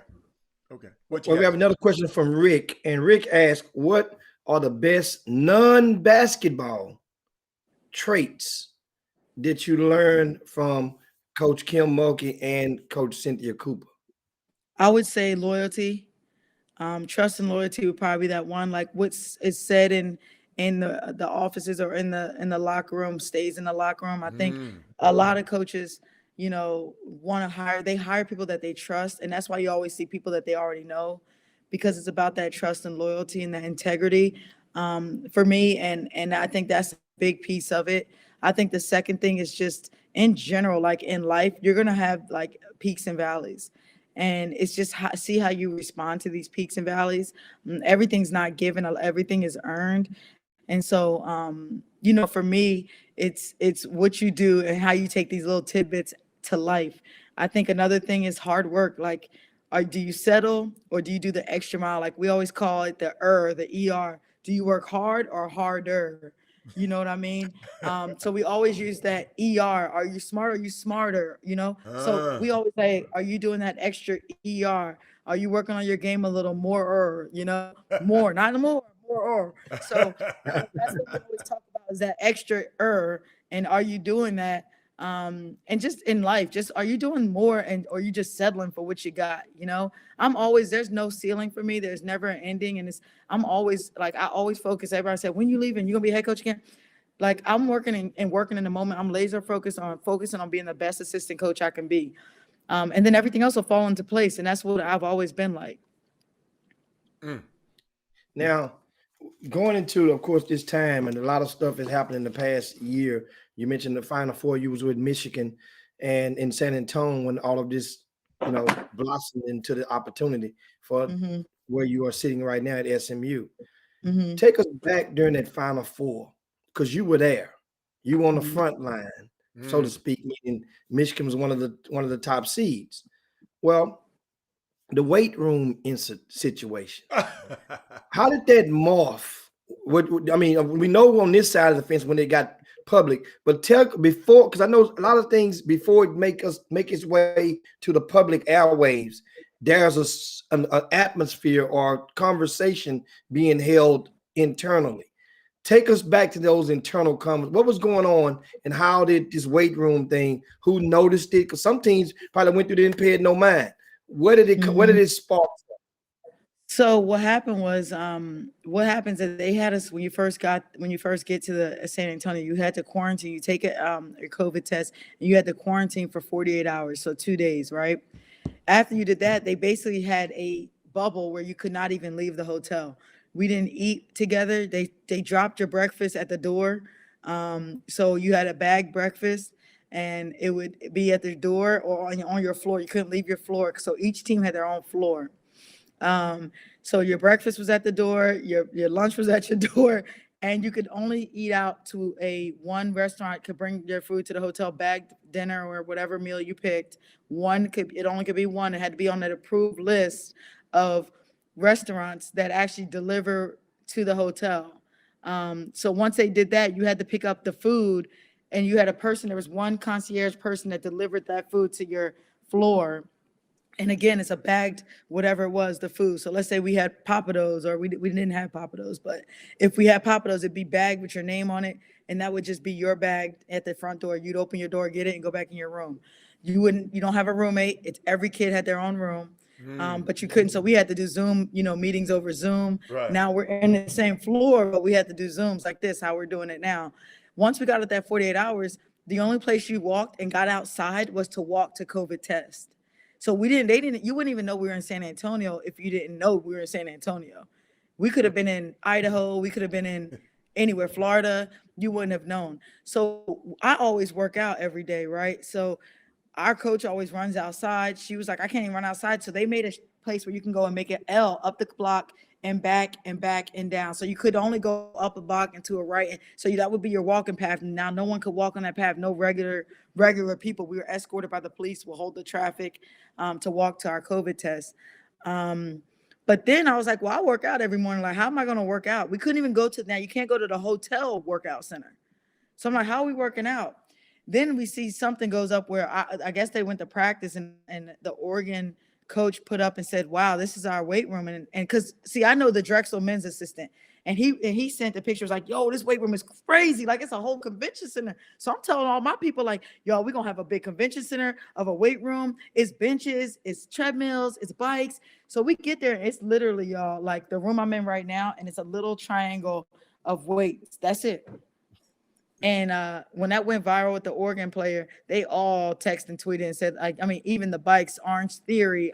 Well, we have another question from Rick. And Rick asked, what are the best non-basketball traits that you learned from Coach Kim Mulkey and Coach Cynthia Cooper? I would say loyalty. Trust and loyalty would probably be that one. Like what's is said in the offices or in the locker room stays in the locker room. I think a lot of coaches, want to hire people that they trust. And that's why you always see people that they already know, because it's about that trust and loyalty and that integrity for me. And I think that's a big piece of it. I think the second thing is just in general, like in life, you're going to have like peaks and valleys. And it's just see how you respond to these peaks and valleys. Everything's not given, everything is earned. And so, for me, it's what you do and how you take these little tidbits to life. I think another thing is hard work. Like, do you settle or do you do the extra mile? Like we always call it the ER. Do you work hard or harder? You know what I mean? So we always use that ER. Are you smart or are you smarter? So we always say, are you doing that extra ER? Are you working on your game a little more? More, not more. So that's what we always talk about is that extra and are you doing that? And just in life, just are you doing more or are you just settling for what you got? There's no ceiling for me. There's never an ending. And I'm always like, I always focus. Everybody said, when you leaving, you're gonna be a head coach again. Like I'm working in the moment. I'm laser focusing on being the best assistant coach I can be. And then everything else will fall into place. And that's what I've always been like. Now, going into, of course, this time, and a lot of stuff has happened in the past year. You mentioned the Final Four. You was with Michigan and in San Antonio when all of this, blossomed into the opportunity for where you are sitting right now at SMU. Take us back during that Final Four, because you were there. You were on the front line, so to speak. Meaning Michigan was one of the top seeds. Well, the weight room situation. How did that morph? We know on this side of the fence when it got public, but because I know a lot of things before it make its way to the public airwaves, there's an atmosphere or conversation being held internally. Take us back to those internal comments. What was going on, and how did this weight room thing? Who noticed it? Because some teams probably went through it and paid no mind. Where did it spark? So what happened was, what happens is they had us when you first get to the San Antonio, you had to quarantine. You take a COVID test, and you had to quarantine for 48 hours, so 2 days, right? After you did that, they basically had a bubble where you could not even leave the hotel. We didn't eat together. They dropped your breakfast at the door, so you had a bag breakfast, and it would be at the door or on your floor. You couldn't leave your floor, so each team had their own floor. So your breakfast was at the door, your lunch was at your door, and you could only eat out to one restaurant could bring your food to the hotel, bagged dinner or whatever meal you picked. It only could be one. It had to be on that approved list of restaurants that actually deliver to the hotel. So once they did that, you had to pick up the food, and you had there was one concierge person that delivered that food to your floor. And again, it's a bagged whatever it was, the food. So let's say we had Papados, or we didn't have Papados, but if we had Papados, it'd be bagged with your name on it, and that would just be your bag at the front door. You'd open your door, get it, and go back in your room. You don't have a roommate. It's every kid had their own room, but you couldn't. So we had to do Zoom, meetings over Zoom. Right. Now we're in the same floor, but we had to do Zooms like this, how we're doing it now. Once we got at that 48 hours, the only place you walked and got outside was to walk to COVID test. So you wouldn't even know we were in San Antonio if you didn't know we were in San Antonio. We could have been in Idaho. We could have been in anywhere, Florida. You wouldn't have known. So I always work out every day, right? So our coach always runs outside. She was like, I can't even run outside. So they made a place where you can go and make an L up the block and back and down. So you could only go up a block and to a right. So that would be your walking path. Now no one could walk on that path. No regular people. We were escorted by the police. We'll hold the traffic to walk to our COVID test. But then I was like, well, I work out every morning. Like, how am I going to work out? We couldn't even now you can't go to the hotel workout center. So I'm like, how are we working out? Then we see something goes up where I guess they went to practice and the Oregon coach put up and said, wow, this is our weight room. And because, see, I know the Drexel men's assistant, and he sent the pictures like, yo, this weight room is crazy. Like, it's a whole convention center. So I'm telling all my people, like, yo, we're going to have a big convention center of a weight room. It's benches, it's treadmills, it's bikes. So we get there, and it's literally, y'all, like the room I'm in right now, and it's a little triangle of weights. That's it. And when that went viral with the Oregon player, they all texted and tweeted and said, even the bikes, Orange Theory,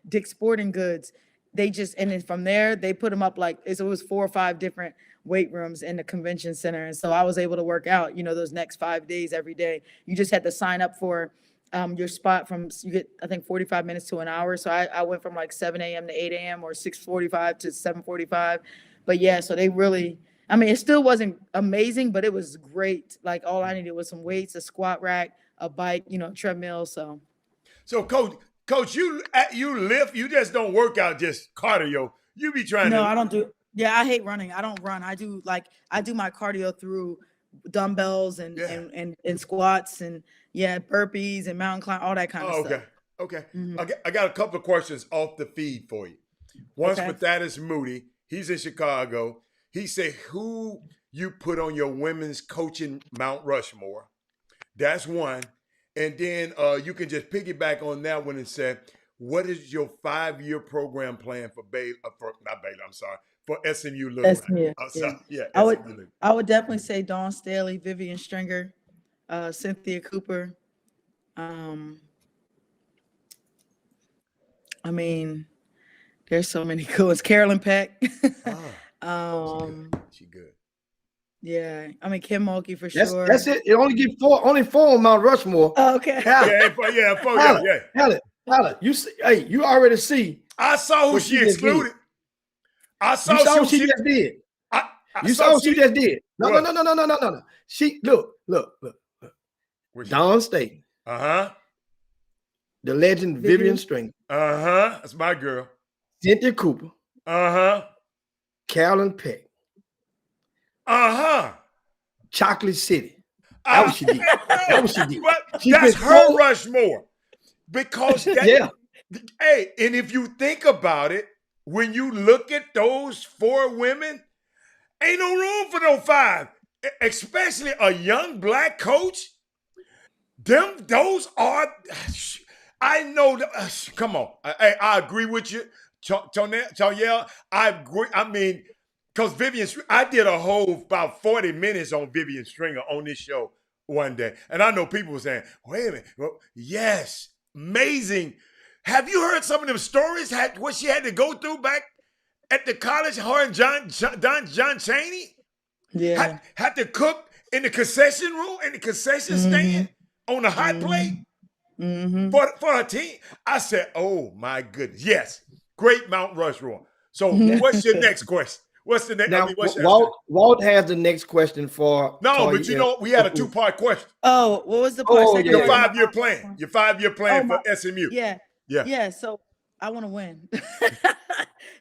Dick's Sporting Goods, and then from there, they put them up like, it was 4 or 5 different weight rooms in the convention center. And so I was able to work out, those next 5 days every day. You just had to sign up for your spot you get, I think, 45 minutes to an hour. So I went from like 7 a.m. to 8 a.m. or 6:45 to 7:45. But yeah, so they really, it still wasn't amazing, but it was great. Like, all I needed was some weights, a squat rack, a bike, treadmill. So coach, you lift, you just don't work out, just cardio. You be trying to. No, I don't do. Yeah, I hate running. I don't run. I do my cardio through dumbbells and squats and burpees and mountain climb, all that kind of stuff. Okay. Mm-hmm. I got a couple of questions off the feed for you. One's with Thaddeus Moody. He's in Chicago. He said, who you put on your women's coaching Mount Rushmore? That's one. And then you can just piggyback on that one and say, what is your 5-year program plan for for SMU Little? SMU, I would definitely say Dawn Staley, Vivian Stringer, Cynthia Cooper. There's so many cool ones. Carolyn Peck. She good. Yeah, Kim Mulkey for sure. That's it. It only give four on Mount Rushmore. Oh, okay. Helen, you see, you already see. I saw who she excluded. I saw what she just did. You saw what she just did. No. She look. Dawn Staley. The legend Vivian Stringer. That's my girl. Cynthia Cooper. Carolyn Peck. Chocolate City. That what she did. That's her Rushmore. Because hey, and if you think about it, when you look at those 4 women, ain't no room for no 5, especially a young black coach. Those are. I know. Come on, I agree with you, Tonyel. I agree. Because Vivian, I did a whole about 40 minutes on Vivian Stringer on this show one day. And I know people were saying, wait a minute. Well, yes, amazing. Have you heard some of them stories, what she had to go through back at the college, her and John Chaney? Yeah. Had to cook in the concession room, in the concession stand, on the hot plate for her team. I said, oh, my goodness. Yes, great Mount Rushmore. So what's your next question? What's the next? Now, Walt has the next question for. No, but we had a 2-part question. Oh, what was the part? Your 5-year plan. Your 5-year plan for SMU. Yeah. So I want to win.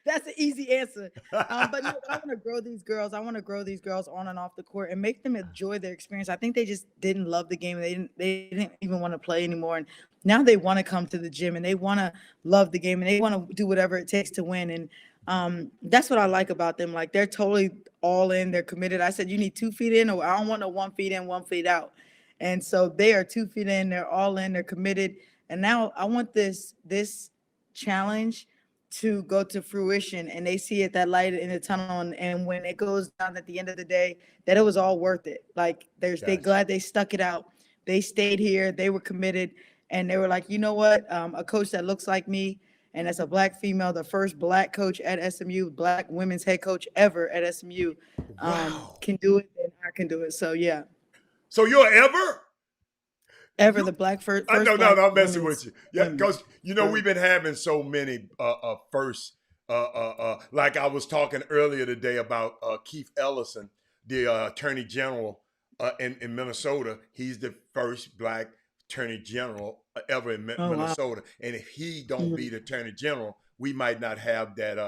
That's an easy answer. But no, I want to grow these girls. I want to grow these girls on and off the court and make them enjoy their experience. I think they just didn't love the game. They didn't even want to play anymore. And now they want to come to the gym and they want to love the game and they want to do whatever it takes to win. And that's what I like about them. Like, they're totally all in. They're committed. I said, you need 2 feet in, or I don't want no 1 feet in, 1 feet out. And so they are 2 feet in. They're all in. They're committed. And now I want this challenge to go to fruition, and they see it, that light in the tunnel, and when it goes down at the end of the day, that it was all worth it. Like, they glad they stuck it out. They stayed here. They were committed, and they were like, you know what? A coach that looks like me, and as a Black female, the first Black coach at SMU, Black women's head coach ever at SMU, can do it, and I can do it. So yeah. So you're ever the Black first. No, I'm messing with you. Yeah, because we've been having so many first. Like I was talking earlier today about Keith Ellison, the Attorney General in Minnesota. He's the first Black Attorney General ever in Minnesota. Wow. And if he don't be the Attorney General, we might not have that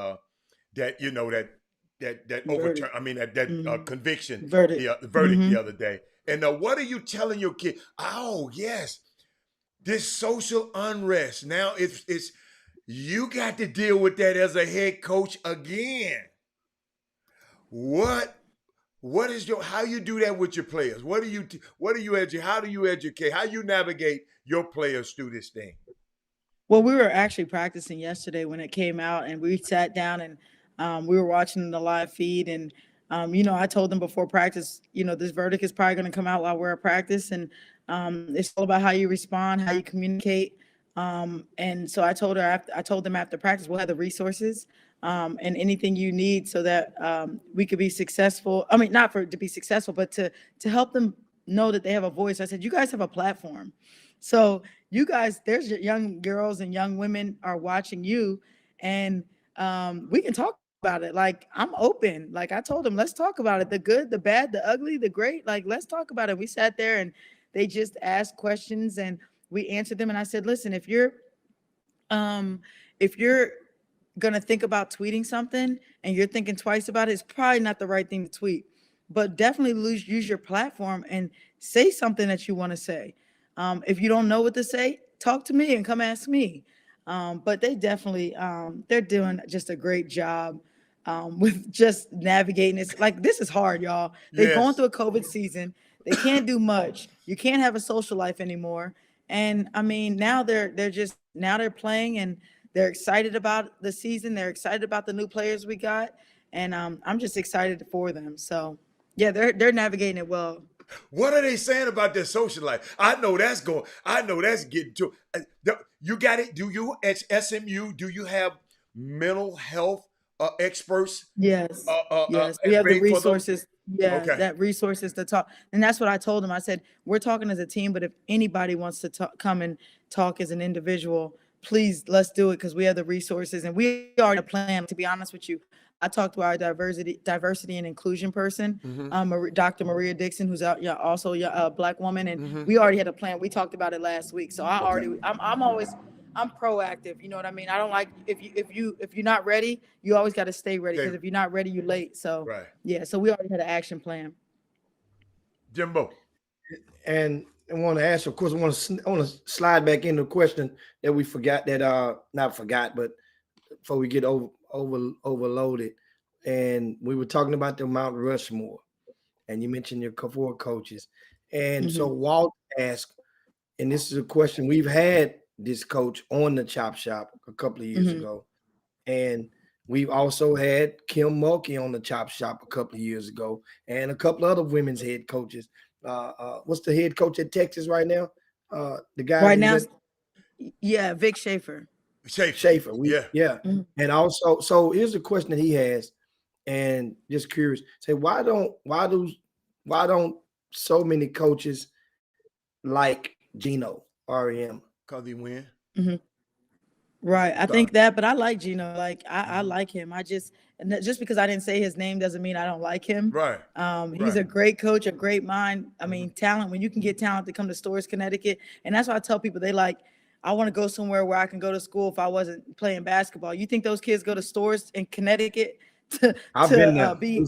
overturn. I mean that conviction verdict the other day. And what are you telling your kid? Oh, yes, this social unrest. Now it's you got to deal with that as a head coach again. How you do that with your players? How do you educate? How you navigate your players through this thing? Well, we were actually practicing yesterday when it came out, and we sat down and we were watching the live feed, and I told them before practice, this verdict is probably going to come out while we're at practice. And it's all about how you respond, how you communicate. And so I told them after practice, we'll have the resources and anything you need so that we could be successful. I mean, not to be successful, but to help them know that they have a voice. I said, you guys have a platform. So you guys, there's young girls and young women are watching you, and we can talk about it. Like, I'm open. Like, I told them, let's talk about it. The good, the bad, the ugly, the great. Like, let's talk about it. We sat there and they just asked questions and we answered them. And I said, listen, if you're gonna think about tweeting something and you're thinking twice about it, it's probably not the right thing to tweet. But definitely use your platform and say something that you want to say. If you don't know what to say, talk to me and come ask me. But they definitely they're doing just a great job with just navigating this. Like, this is hard, y'all. They're going through a COVID season. They can't do much. You can't have a social life anymore. And I mean, now they're playing and they're excited about the season. They're excited about the new players we got. And I'm just excited for them. So yeah, they're navigating it well. What are they saying about their social life? I know that's getting to. You got it. Do you at SMU? Do you have mental health experts? Yes. Yes. We have the resources. Yeah, okay. That resources to talk. And that's what I told them. I said, we're talking as a team, but if anybody wants to come and talk as an individual, please, let's do it, because we have the resources and we already plan. To be honest with you, I talked to our diversity and inclusion person, Dr. Maria Dixon, who's also a Black woman, and we already had a plan. We talked about it last week, so I'm proactive. You know what I mean? I don't like if you're not ready, you always got to stay ready, because if you're not ready, you're late. So yeah, so we already had an action plan. Jimbo, and I want to ask, of course, I want to slide back into a question that we forgot, but before we get overloaded, and we were talking about the Mount Rushmore, and you mentioned your four coaches, and so Walt asked, and this is a question we've had this coach on the Chop Shop a couple of years ago, and we've also had Kim Mulkey on the Chop Shop a couple of years ago, and a couple of other women's head coaches. What's the head coach at Texas right now? The guy right now, Vic Schaefer. Schaefer. Yeah. And also, so here's a question that he has, and just curious. Say, why don't so many coaches like Gino Auriemma? Because he win. Right. I think that, but I like Gino. Like, I like him. Just because I didn't say his name doesn't mean I don't like him. Right. He's a great coach, a great mind. I mean, talent, when you can get talent to come to Storrs, Connecticut. And that's why I tell people, they like, I want to go somewhere where I can go to school if I wasn't playing basketball. You think those kids go to stores in Connecticut I've been there. be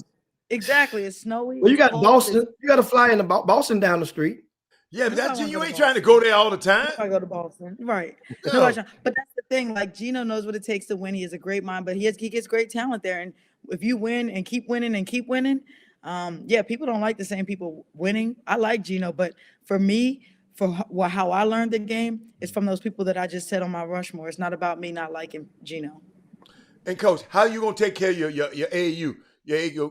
exactly? It's snowy. Well, you it's got cold, Boston. You got to fly into Boston down the street. Yeah, but Nobody wanna you go to ain't trying to go there all the time. I go to Boston, right? No. Nobody trying- But that's the thing. Like Gino knows what it takes to win. He has a great mind, but he gets great talent there. And if you win and keep winning and keep winning, yeah, people don't like the same people winning. I like Gino, but for me, how I learned the game is from those people that I just said on my Rushmore. It's not about me not liking Gino. And Coach, how are you gonna take care of your AAU?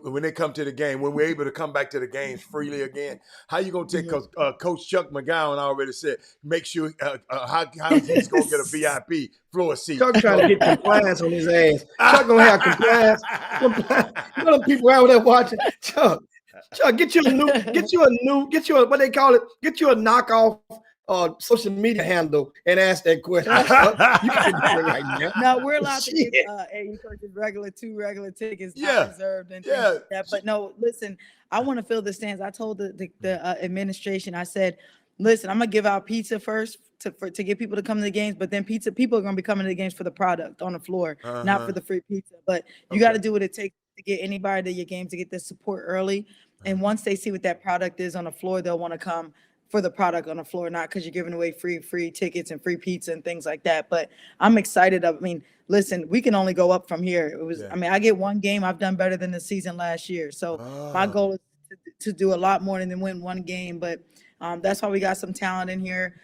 When they come to the game, when we're able to come back to the games freely again, how you gonna take? Because Coach Chuck McGowan already said, make sure how he's gonna get a VIP floor seat. Chuck trying to get compliance on his ass. Chuck gonna have compliance. You know, people out there watching. Chuck, get you a what they call it? Get you a knockoff social media handle and ask that question. You can do it right now. No, we're allowed to give AU coaches two regular tickets, not reserved and things like that. But no, listen, I want to fill the stands. I told the administration, I said, listen, I'm gonna give out pizza first to get people to come to the games, but then people are gonna be coming to the games for the product on the floor, not for the free pizza. But you got to do what it takes to get anybody to your game to get the support early. And once they see what that product is on the floor, they'll want to come for the product on the floor, not because you're giving away free tickets and free pizza and things like that. But I'm excited. I mean, listen, we can only go up from here. I mean, I get one game. I've done better than the season last year. So my goal is to do a lot more than win one game. But that's why we got some talent in here,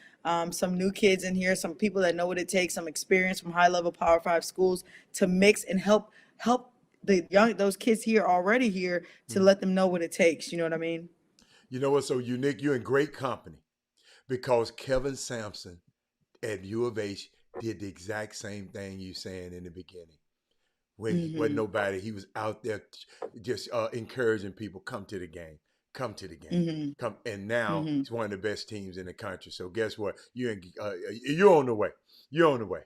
some new kids in here, some people that know what it takes, some experience from high-level Power 5 schools to mix and help those kids here already here to let them know what it takes. You know what I mean? You know what's so unique? You're in great company because Kevin Sampson at U of H did the exact same thing you saying in the beginning. When he wasn't nobody, he was out there just encouraging people, come to the game, come to the game, come. And now he's one of the best teams in the country. So guess what? You're on the way. You're on the way.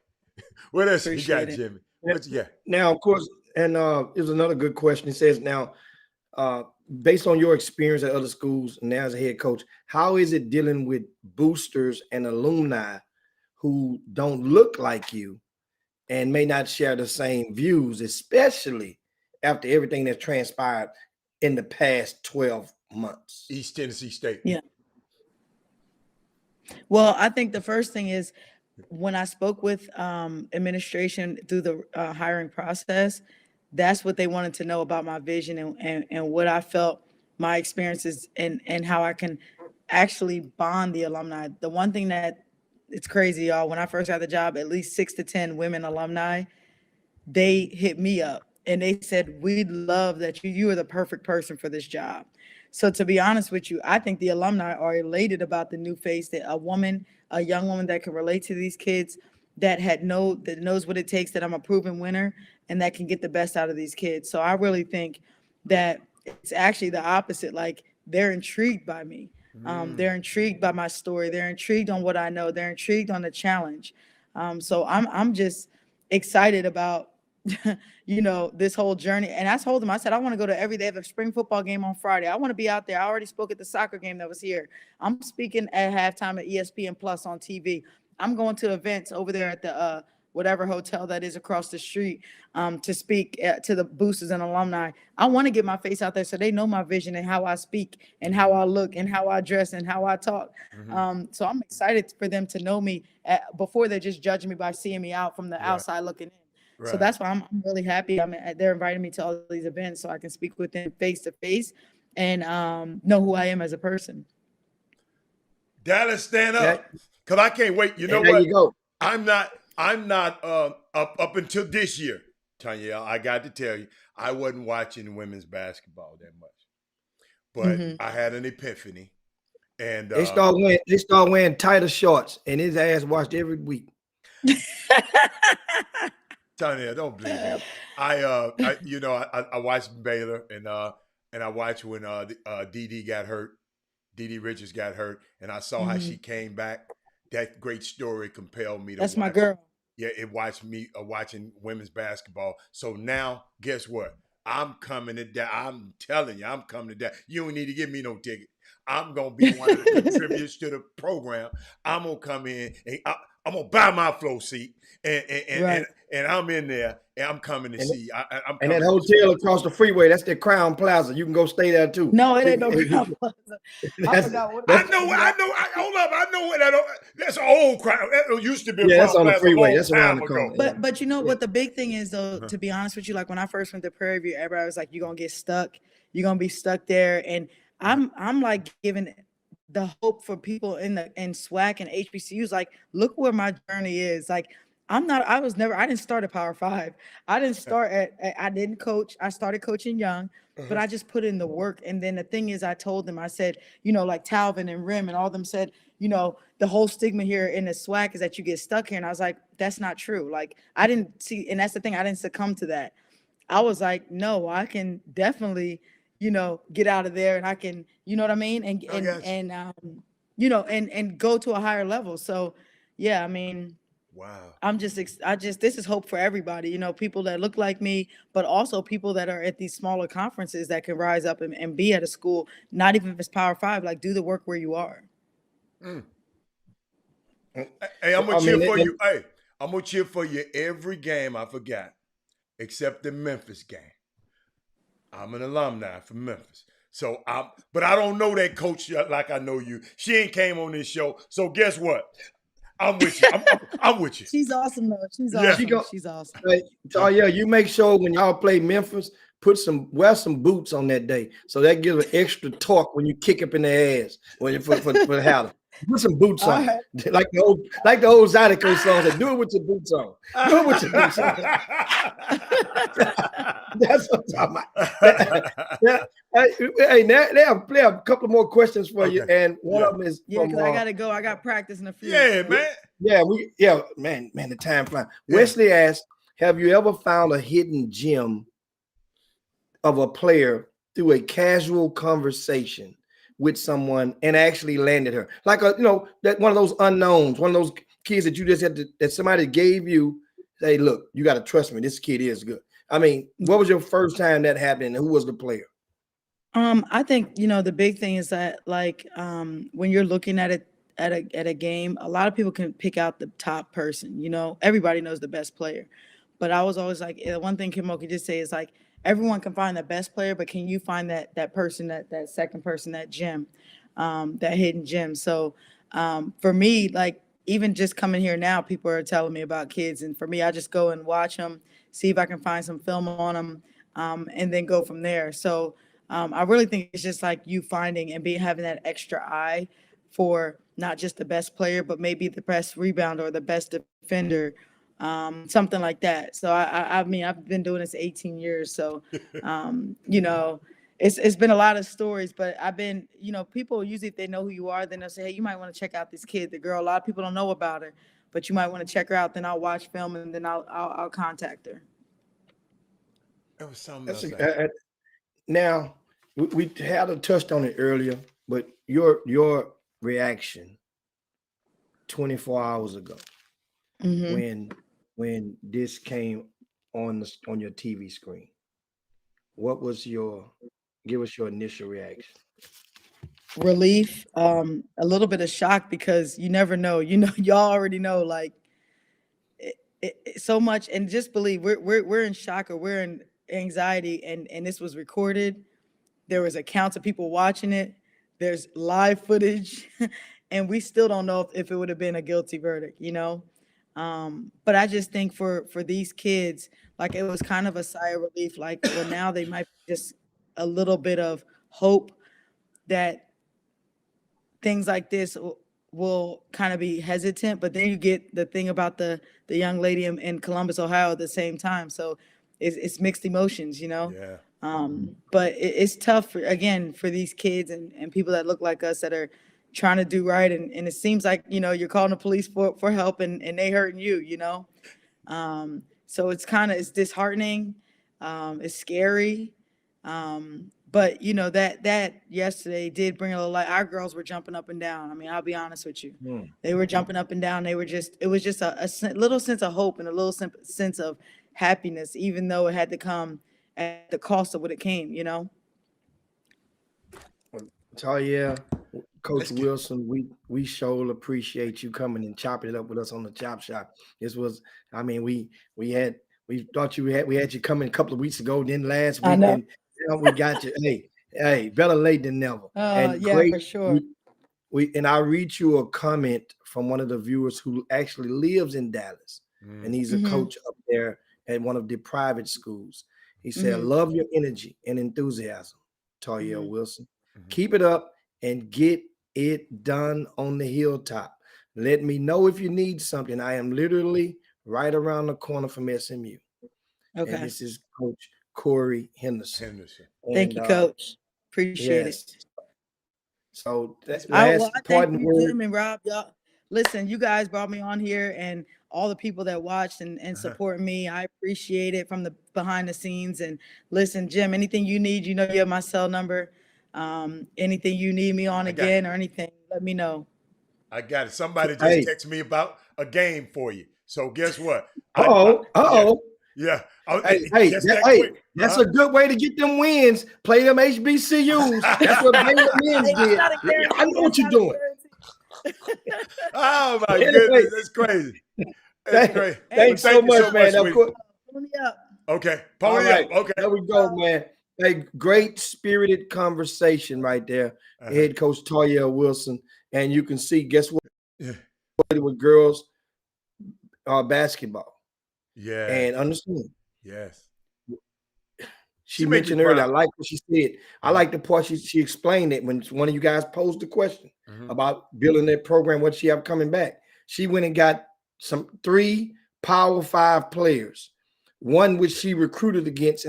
What else you got, Jimmy? What you got? Now, of course, and there's another good question. It says now, based on your experience at other schools now as a head coach, how is it dealing with boosters and alumni who don't look like you and may not share the same views, especially after everything that's transpired in the past 12 months? East Tennessee State. Yeah. Well, I think the first thing is when I spoke with administration through the hiring process, that's what they wanted to know about my vision and what I felt my experiences and how I can actually bond the alumni. The one thing that it's crazy, y'all, when I first got the job, at least 6 to 10 women alumni, they hit me up and they said, we'd love that you are the perfect person for this job. So to be honest with you, I think the alumni are elated about the new face, that a young woman that can relate to these kids, that knows what it takes, that I'm a proven winner and that can get the best out of these kids. So I really think that it's actually the opposite. Like, they're intrigued by me. They're intrigued by my story. They're intrigued on what I know. They're intrigued on the challenge. So I'm just excited about, this whole journey. And I told them, I said, I want to go to they have a spring football game on Friday. I want to be out there. I already spoke at the soccer game that was here. I'm speaking at halftime at ESPN Plus on TV. I'm going to events over there at the whatever hotel that is across the street to speak to the boosters and alumni. I want to get my face out there so they know my vision and how I speak and how I look and how I dress and how I talk. So I'm excited for them to know me before they're just judging me by seeing me out from the outside looking in. Right. So that's why I'm really happy. They're inviting me to all these events so I can speak with them face to face and know who I am as a person. Dallas, stand up, because I can't wait. You know what? You go. I'm not up until this year, Tanya. I got to tell you, I wasn't watching women's basketball that much, but I had an epiphany, and they start wearing tighter shorts, and his ass washed every week. Tanya, don't believe me. I watched Baylor, and I watched when Dee got hurt. Dee Richards got hurt, and I saw how she came back. That great story compelled me to That's my girl. Yeah, it watched me watching women's basketball. So now, guess what? I'm coming to that. I'm telling you, I'm coming to that. You don't need to give me no ticket. I'm going to be one of the contributors to the program. I'm going to come in, and I'm gonna buy my flow seat, and Right. and I'm in there, and I'm coming to see. I'm And that coming to hotel across the freeway, that's the Crown Plaza. You can go stay there too. No, it ain't no Crown Plaza. I That's, forgot what. I know. Hold up. I know what that. That's an old Crown. That used to be a yeah, Crown that's on the Plaza a freeway. long That's around time the ago. corner. But you know what the big thing is though, to be honest with you, like when I first went to Prairie View, everybody was like, "You're gonna get stuck. You're gonna be stuck there." And I'm like giving the hope for people in SWAC and HBCUs. Like, look where my journey is. Like, I didn't start at Power 5. I didn't start I didn't coach. I started coaching young, but I just put in the work. And then the thing is, I told them, I said, like Talvin and Rim and all of them said, the whole stigma here in the SWAC is that you get stuck here. And I was like, that's not true. Like, I didn't see, and that's the thing, I didn't succumb to that. I was like, no, I can definitely, get out of there, and I can, you know what I mean? And go to a higher level. So yeah, I mean, wow. this is hope for everybody, people that look like me, but also people that are at these smaller conferences that can rise up and be at a school, not even if it's Power 5, like do the work where you are. Hey, I'm gonna cheer for you. Hey, I'm gonna cheer for you every game. I forgot, except the Memphis game. I'm an alumni from Memphis. So but I don't know that coach like I know you. She ain't came on this show. So guess what? I'm with you. I'm with you. She's awesome though. She's Yeah. awesome. She's awesome. Oh yeah, you make sure when y'all play Memphis, wear some boots on that day. So that gives an extra torque when you kick up in the ass for the Howler. Put some boots on. Right. Like the old Zydeco song said, do it with your boots on. Do it with your boots on. That's what I'm talking about. Hey, now I have a couple more questions for you, and one of them is because I gotta go. I got practice in a few. Yeah, man. Man, the time flies. Yeah. Wesley asked, have you ever found a hidden gem of a player through a casual conversation with someone and actually landed her? Like that one of those unknowns, one of those kids that you just had that somebody gave you, say, look, you got to trust me, this kid is good. I mean, what was your first time that happened, and who was the player? I think the big thing is that when you're looking at it at a game, a lot of people can pick out the top person. Everybody knows the best player, but I was always like, the one thing Kimo could just say is like, everyone can find the best player, but can you find that person, that second person, that gem, that hidden gem? So for me, like even just coming here now, people are telling me about kids, and for me, I just go and watch them, see if I can find some film on them, and then go from there. So I really think it's just like you finding and having that extra eye for not just the best player, but maybe the best rebounder or the best defender, something like that. So I mean, I've been doing this 18 years. So, it's been a lot of stories, but I've been, people usually, if they know who you are, then they'll say, hey, you might want to check out this kid, the girl. A lot of people don't know about her, but you might want to check her out. Then I'll watch film and then I'll contact her. That was something else. Now we had touched on it earlier, but your reaction 24 hours ago when this came on your TV screen, what was give us your initial reaction? Relief, a little bit of shock, because you never know, y'all already know, like it so much, and just believe we're in shock, or we're in anxiety, and this was recorded. There was accounts of people watching it. There's live footage, and we still don't know if it would have been a guilty verdict, but I just think for these kids, like, it was kind of a sigh of relief, like, well, now they might just a little bit of hope that things like this will kind of be hesitant. But then you get the thing about the young lady in Columbus, Ohio at the same time. So it's mixed emotions, Yeah. But it's tough for these kids and people that look like us that are trying to do right. And it seems like, you're calling the police for help and they hurting you, so it's disheartening. It's scary. But that yesterday did bring a little light. Our girls were jumping up and down. I mean, I'll be honest with you. They were jumping up and down. It was just a little sense of hope and a little sense of happiness, even though it had to come at the cost of what it came, Talia, Coach Wilson, we sure appreciate you coming and chopping it up with us on the Chop Shop. This was, I mean, we thought we had you coming a couple of weeks ago, then last week, and now we got you. Hey, better late than never. And yeah, great, for sure. And I read you a comment from one of the viewers who actually lives in Dallas, and he's a coach up there at one of the private schools. He said, "Love your energy and enthusiasm, Tayel Wilson. Keep it up and get it done on the hilltop. Let me know if you need something. I am literally right around the corner from SMU." Okay. And this is Coach Corey Henderson. Thank you, Coach. Appreciate it. So that's I thank you, Jim and Rob. Y'all, listen, you guys brought me on here, and all the people that watched and support me. I appreciate it from the behind the scenes. And listen, Jim, anything you need, you know, you have my cell number. Anything you need me on again or anything, let me know. I got it. Somebody just texted me about a game for you. So guess what? Yeah. That's a good way to get them wins. Play them HBCUs. That's what Baylor men's did. I know what you're doing. Oh my goodness, that's crazy. That's great. Thanks so much, man. Pony up. Okay, pony up. Okay, there we go, man. Hey, great spirited conversation right there. Head coach Tayel Wilson, and you can see. Guess what? With girls basketball. Yeah. And understand. Yes. She mentioned earlier, I like what she said. I like the part she explained it when one of you guys posed the question about building that program, what she have coming back. She went and got 3 Power 5 players, one which she recruited against,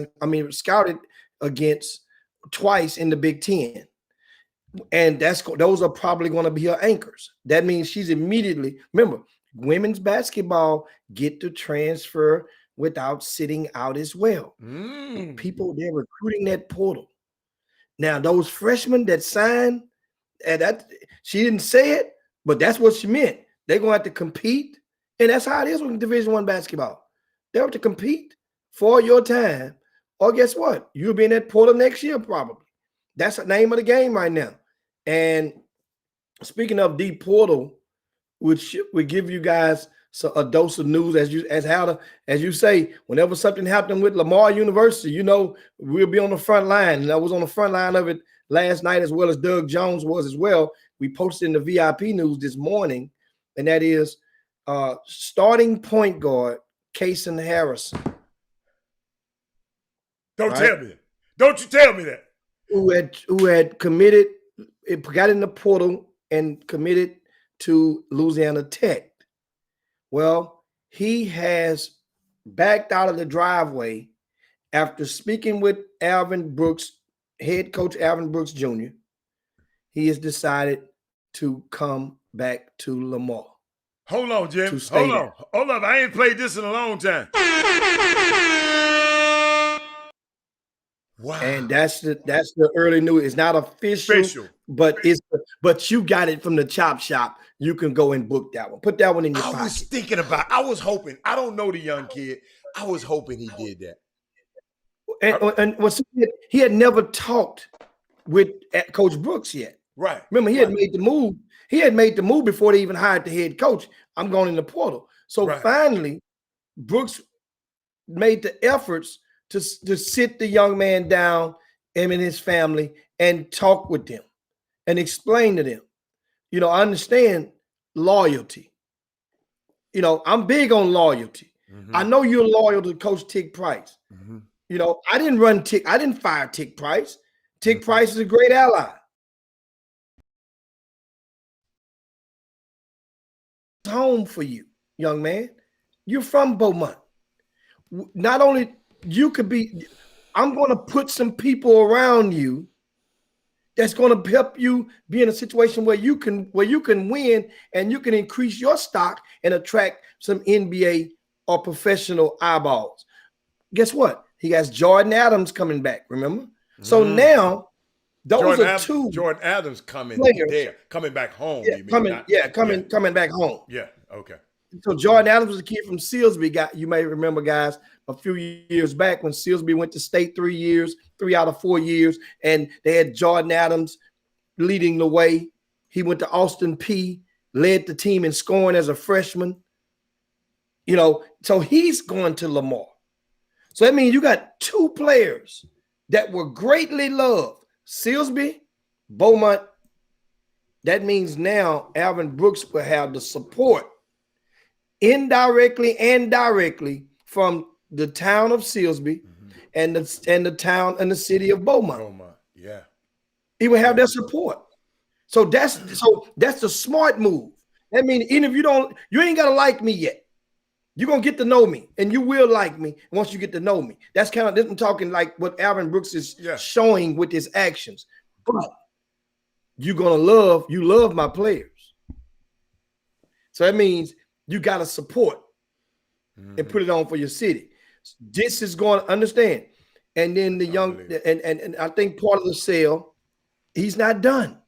scouted against twice in the Big Ten. And those are probably going to be her anchors. That means she's immediately, remember, women's basketball get to transfer without sitting out as well. People, they're recruiting that portal. Now, those freshmen that signed, and that she didn't say it, but that's what she meant. They're going to have to compete. And that's how it is with Division I basketball. They have to compete for your time. Or guess what? You'll be in that portal next year, probably. That's the name of the game right now. And speaking of the portal, which would give you guys a dose of news, as you say, whenever something happened with Lamar University, you know, we'll be on the front line. And I was on the front line of it last night, as well as Doug Jones was as well. We posted in the VIP news this morning, and that is starting point guard Kason Harrison. Don't tell me that. Don't you tell me that. Who had committed, got in the portal and committed to Louisiana Tech. Well, he has backed out of the driveway after speaking with Alvin Brooks, head coach Alvin Brooks Jr. He has decided to come back to Lamar. Hold on, Jim. Hold on. I ain't played this in a long time. Wow. And that's the early news. It's not official. But you got it from the Chop Shop. You can go and book that one. Put that one in your pocket. I was hoping. I don't know the young kid. I was hoping he did that. And he had never talked with Coach Brooks yet. Right. Remember, he had made the move. He had made the move before they even hired the head coach. I'm going in the portal. So finally, Brooks made the efforts to sit the young man down, him and his family, and talk with them and explain to them. You know, I understand loyalty. You know, I'm big on loyalty. I know you're loyal to Coach Tick Price. You know, I didn't fire Tick Price. Tick Price is a great ally. Home for you, young man. You're from Beaumont. Not only you could be, I'm going to put some people around you that's going to help you be in a situation where you can win and you can increase your stock and attract some NBA or professional eyeballs. Guess what? He has Jordan Adams coming back, remember? So now those are two. Jordan Adams coming back home. Coming back home. Yeah, okay. So Jordan Adams was a kid from Silsbee. You may remember, guys, a few years back when Silsbee went to state 3 years, 3 out of 4 years, and they had Jordan Adams leading the way. He went to Austin P, led the team in scoring as a freshman. You know, so he's going to Lamar. So that means you got two players that were greatly loved. Silsby, Beaumont. That means now Alvin Brooks will have the support indirectly and directly from the town of Silsby and the town and the city of Beaumont. Yeah. He will have their support. So that's the smart move. That means even if you ain't gotta like me yet. You're gonna get to know me, and you will like me once you get to know me. That's kind of I'm talking like what Alvin Brooks is showing with his actions. But you're gonna love my players. So that means you gotta support and put it on for your city. This is going to understand. And then the young and I think part of the sale, he's not done.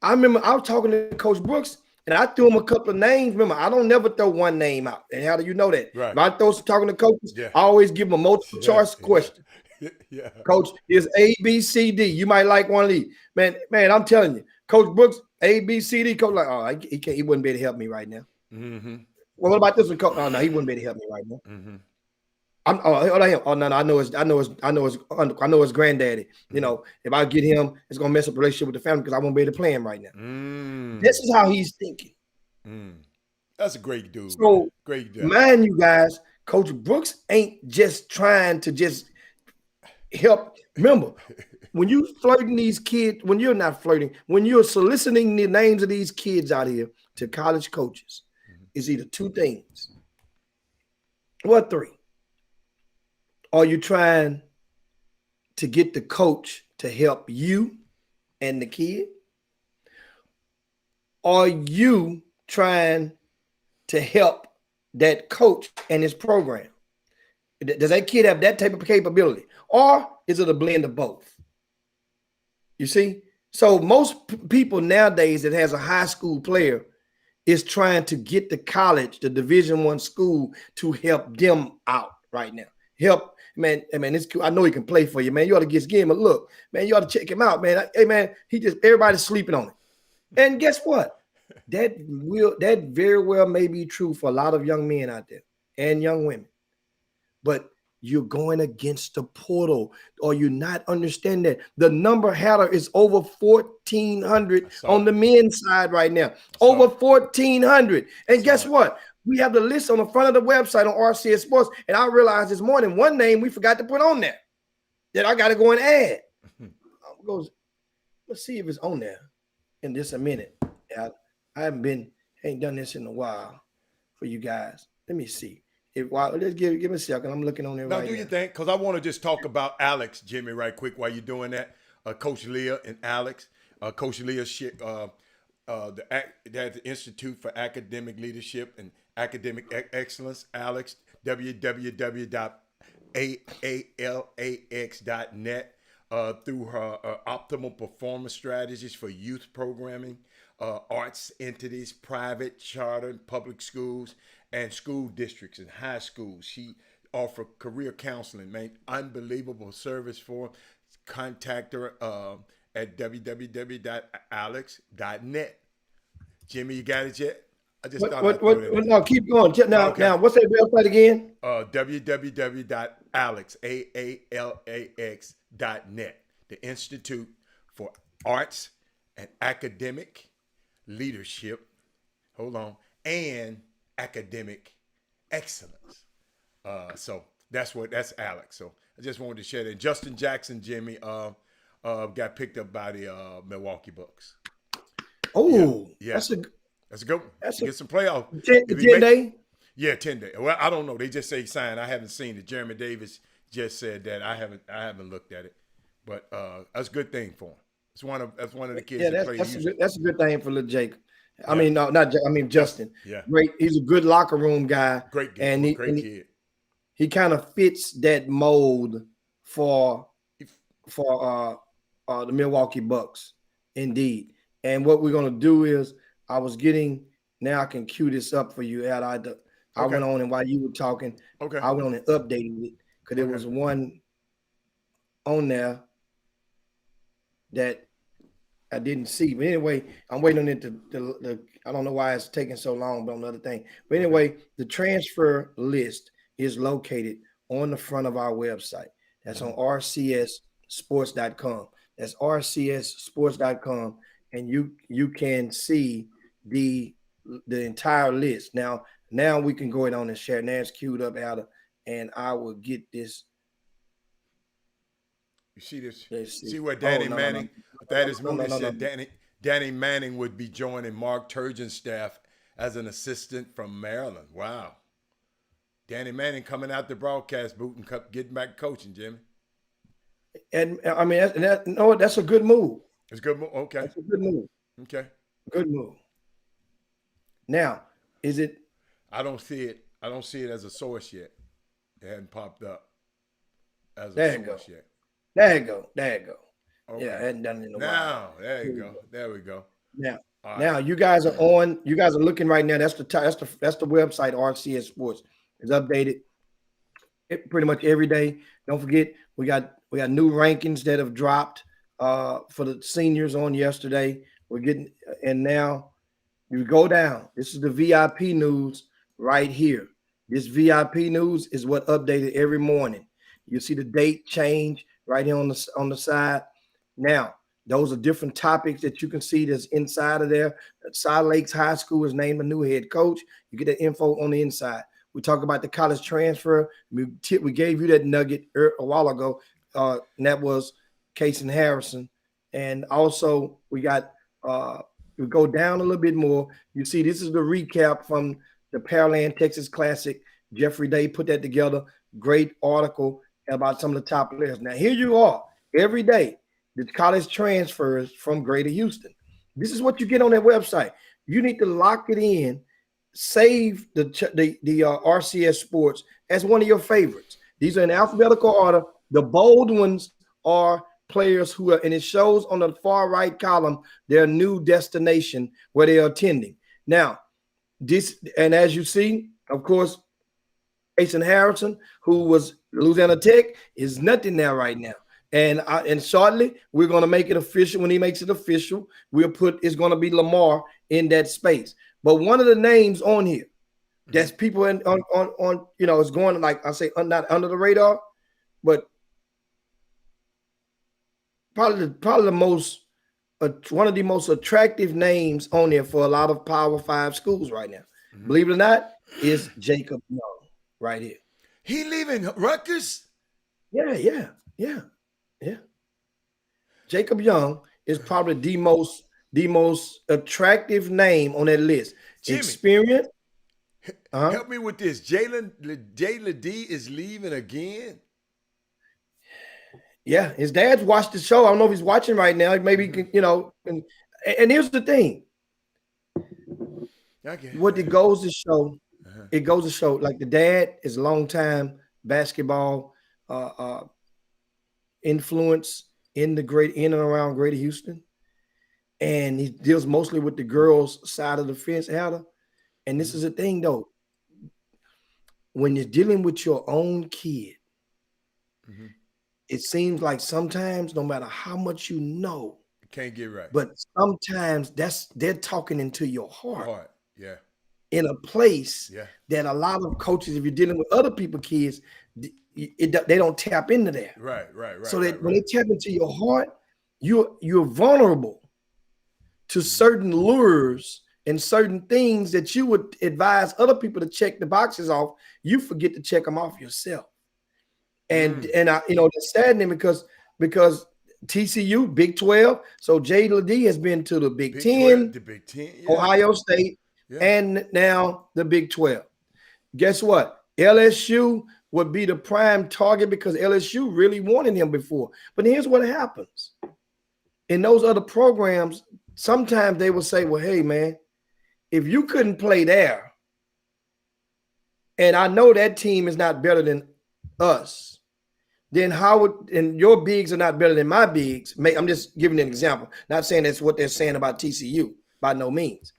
I remember I was talking to Coach Brooks. And I threw him a couple of names. Remember, I don't never throw one name out. And how do you know that? Right. If I throw talking to coaches, I always give them a multiple choice question. Coach, here's A, B, C, D. You might like one of these. Man, I'm telling you, Coach Brooks, A, B, C, D. Coach, like, oh, he wouldn't be able to help me right now. Well, what about this one, Coach? Oh, no, he wouldn't be able to help me right now. I know his granddaddy. You know, if I get him, it's gonna mess up the relationship with the family because I won't be able to play him right now. This is how he's thinking. That's a great dude. So, great dude. Mind you guys, Coach Brooks ain't just trying to just help. Remember, when you flirting these kids, when you're not flirting, when you're soliciting the names of these kids out here to college coaches, it's either two things or three. Are you trying to get the coach to help you and the kid? Are you trying to help that coach and his program? Does that kid have that type of capability? Or is it a blend of both? You see? So most people nowadays that has a high school player is trying to get the college, the Division I school, to help them out right now. Help. Man, it's cool. I know he can play for you, man. You ought to give him a look, man. You ought to check him out, man. Hey, man, everybody's sleeping on him. And guess what? That very well may be true for a lot of young men out there and young women. But you're going against the portal, or you not understand that the number header is over 1,400 on the men's side right now. Over 1,400. And guess what? We have the list on the front of the website on RCS Sports, and I realized this morning one name we forgot to put on there that I got to go and add. Let's see if it's on there in just a minute. I ain't done this in a while for you guys. Let me see. Let's give me a second. I'm looking on there right now. Now, do you think? Because I want to just talk about Alex, Jimmy, right quick while you're doing that. Coach Leah and Alex. Coach Leah, the Institute for Academic Leadership and Academic Excellence, Alex, www.aalax.net, through her optimal performance strategies for youth programming, arts entities, private, charter, and public schools, and school districts and high schools. She offers career counseling, man. Unbelievable service for them. Contact her at www.alex.net. Jimmy, you got it yet? I just no, keep going. Now, what's that website again? www.alex.net, the Institute for Arts and Academic Leadership. Hold on, and Academic Excellence. So that's Alex. So I just wanted to share that. Justin Jackson, Jimmy, got picked up by the Milwaukee Bucks. Oh, yeah. That's a good one. Get some playoff. 10 day? Yeah, 10 day. Well, I don't know. They just say he signed. I haven't seen it. Jeremy Davis just said that. I haven't looked at it. But that's a good thing for him. That's one of the kids that play. That's a good thing for little Jake. I mean, Justin. Yeah. Great. He's a good locker room guy. Great kid. And great kid. He kind of fits that mold for the Milwaukee Bucks, indeed. And what we're gonna do is, now I can cue this up for you, Al. I went on, and while you were talking, I went on and updated it because there was one on there that I didn't see. But anyway, I'm waiting on it to I don't know why it's taking so long, but on another thing. But anyway, the transfer list is located on the front of our website. That's on rcssports.com. That's rcssports.com, and you can see the entire list. Now we can go ahead on and share. Now it's queued up, Ada, and I will get this. You see this? See. See what Danny Manning? That is Moody said. No. Danny Manning would be joining Mark Turgeon's staff as an assistant from Maryland. Wow. Danny Manning coming out the broadcast booth and getting back coaching, Jimmy. And I mean, that's a good move. It's a good move. Okay. That's a good move. Okay. Good move. Now, is it? I don't see it. I don't see it as a source yet. It hadn't popped up as There a you source go. yet. There you go. Okay. Yeah, I hadn't done it in a while. Now, there you go. There we go. Now, All now right. you guys are on. You guys are looking right now. That's the website. RCS Sports is updated pretty much every day. Don't forget, we got new rankings that have dropped for the seniors on yesterday. We're getting, and now you go down. This is the VIP news right here. This VIP news is what updated every morning. You see the date change right here on the side. Now, those are different topics that you can see that's inside of there. Side Lakes High School has named a new head coach. You get that info on the inside. We talk about the college transfer. We gave you that nugget a while ago, and that was Kason Harrison. And also, we got we go down a little bit more. You see, this is the recap from the Pearland Texas Classic. Jeffrey Day put that together. Great article about some of the top players. Now, here you are every day. The college transfers from Greater Houston. This is what you get on that website. You need to lock it in. Save the RCS Sports as one of your favorites. These are in alphabetical order. The bold ones are players who are, and it shows on the far right column their new destination where they are attending. Now, this, and as you see, of course, Kason Harrison, who was Louisiana Tech, is nothing there right now. And shortly, we're going to make it official. When he makes it official, it's going to be Lamar in that space. But one of the names on here, that's people on it's going, like I say, not under the radar, but probably the most one of the most attractive names on there for a lot of Power 5 schools right now. Mm-hmm. Believe it or not, is Jacob Young right here. He leaving Rutgers? Yeah. Jacob Young is probably the most attractive name on that list. Jimmy, experience. Help me with this. Jalen D is leaving again. Yeah, his dad's watched the show. I don't know if he's watching right now. Maybe he can, and here's the thing. Okay. What it goes to show, it goes to show, like the dad is a long time basketball influence in and around Greater Houston. And he deals mostly with the girls' side of the fence, Ada. And this is the thing, though. When you're dealing with your own kid, it seems like sometimes, no matter how much you know, you can't get right. But sometimes they're talking into your heart. Yeah. In a place that a lot of coaches, if you're dealing with other people's kids, they don't tap into that. Right. So that when they tap into your heart, you're vulnerable to certain lures and certain things that you would advise other people to check the boxes off. You forget to check them off yourself. And I, it's saddening because TCU, Big 12, so Jay Ledee has been to the Big 10, the Big 10, Ohio State, and now the Big 12. Guess what? LSU would be the prime target because LSU really wanted him before. But here's what happens. In those other programs, sometimes they will say, well, hey, man, if you couldn't play there, and I know that team is not better than us, then and your bigs are not better than my bigs. I'm just giving an example. Not saying that's what they're saying about TCU, by no means.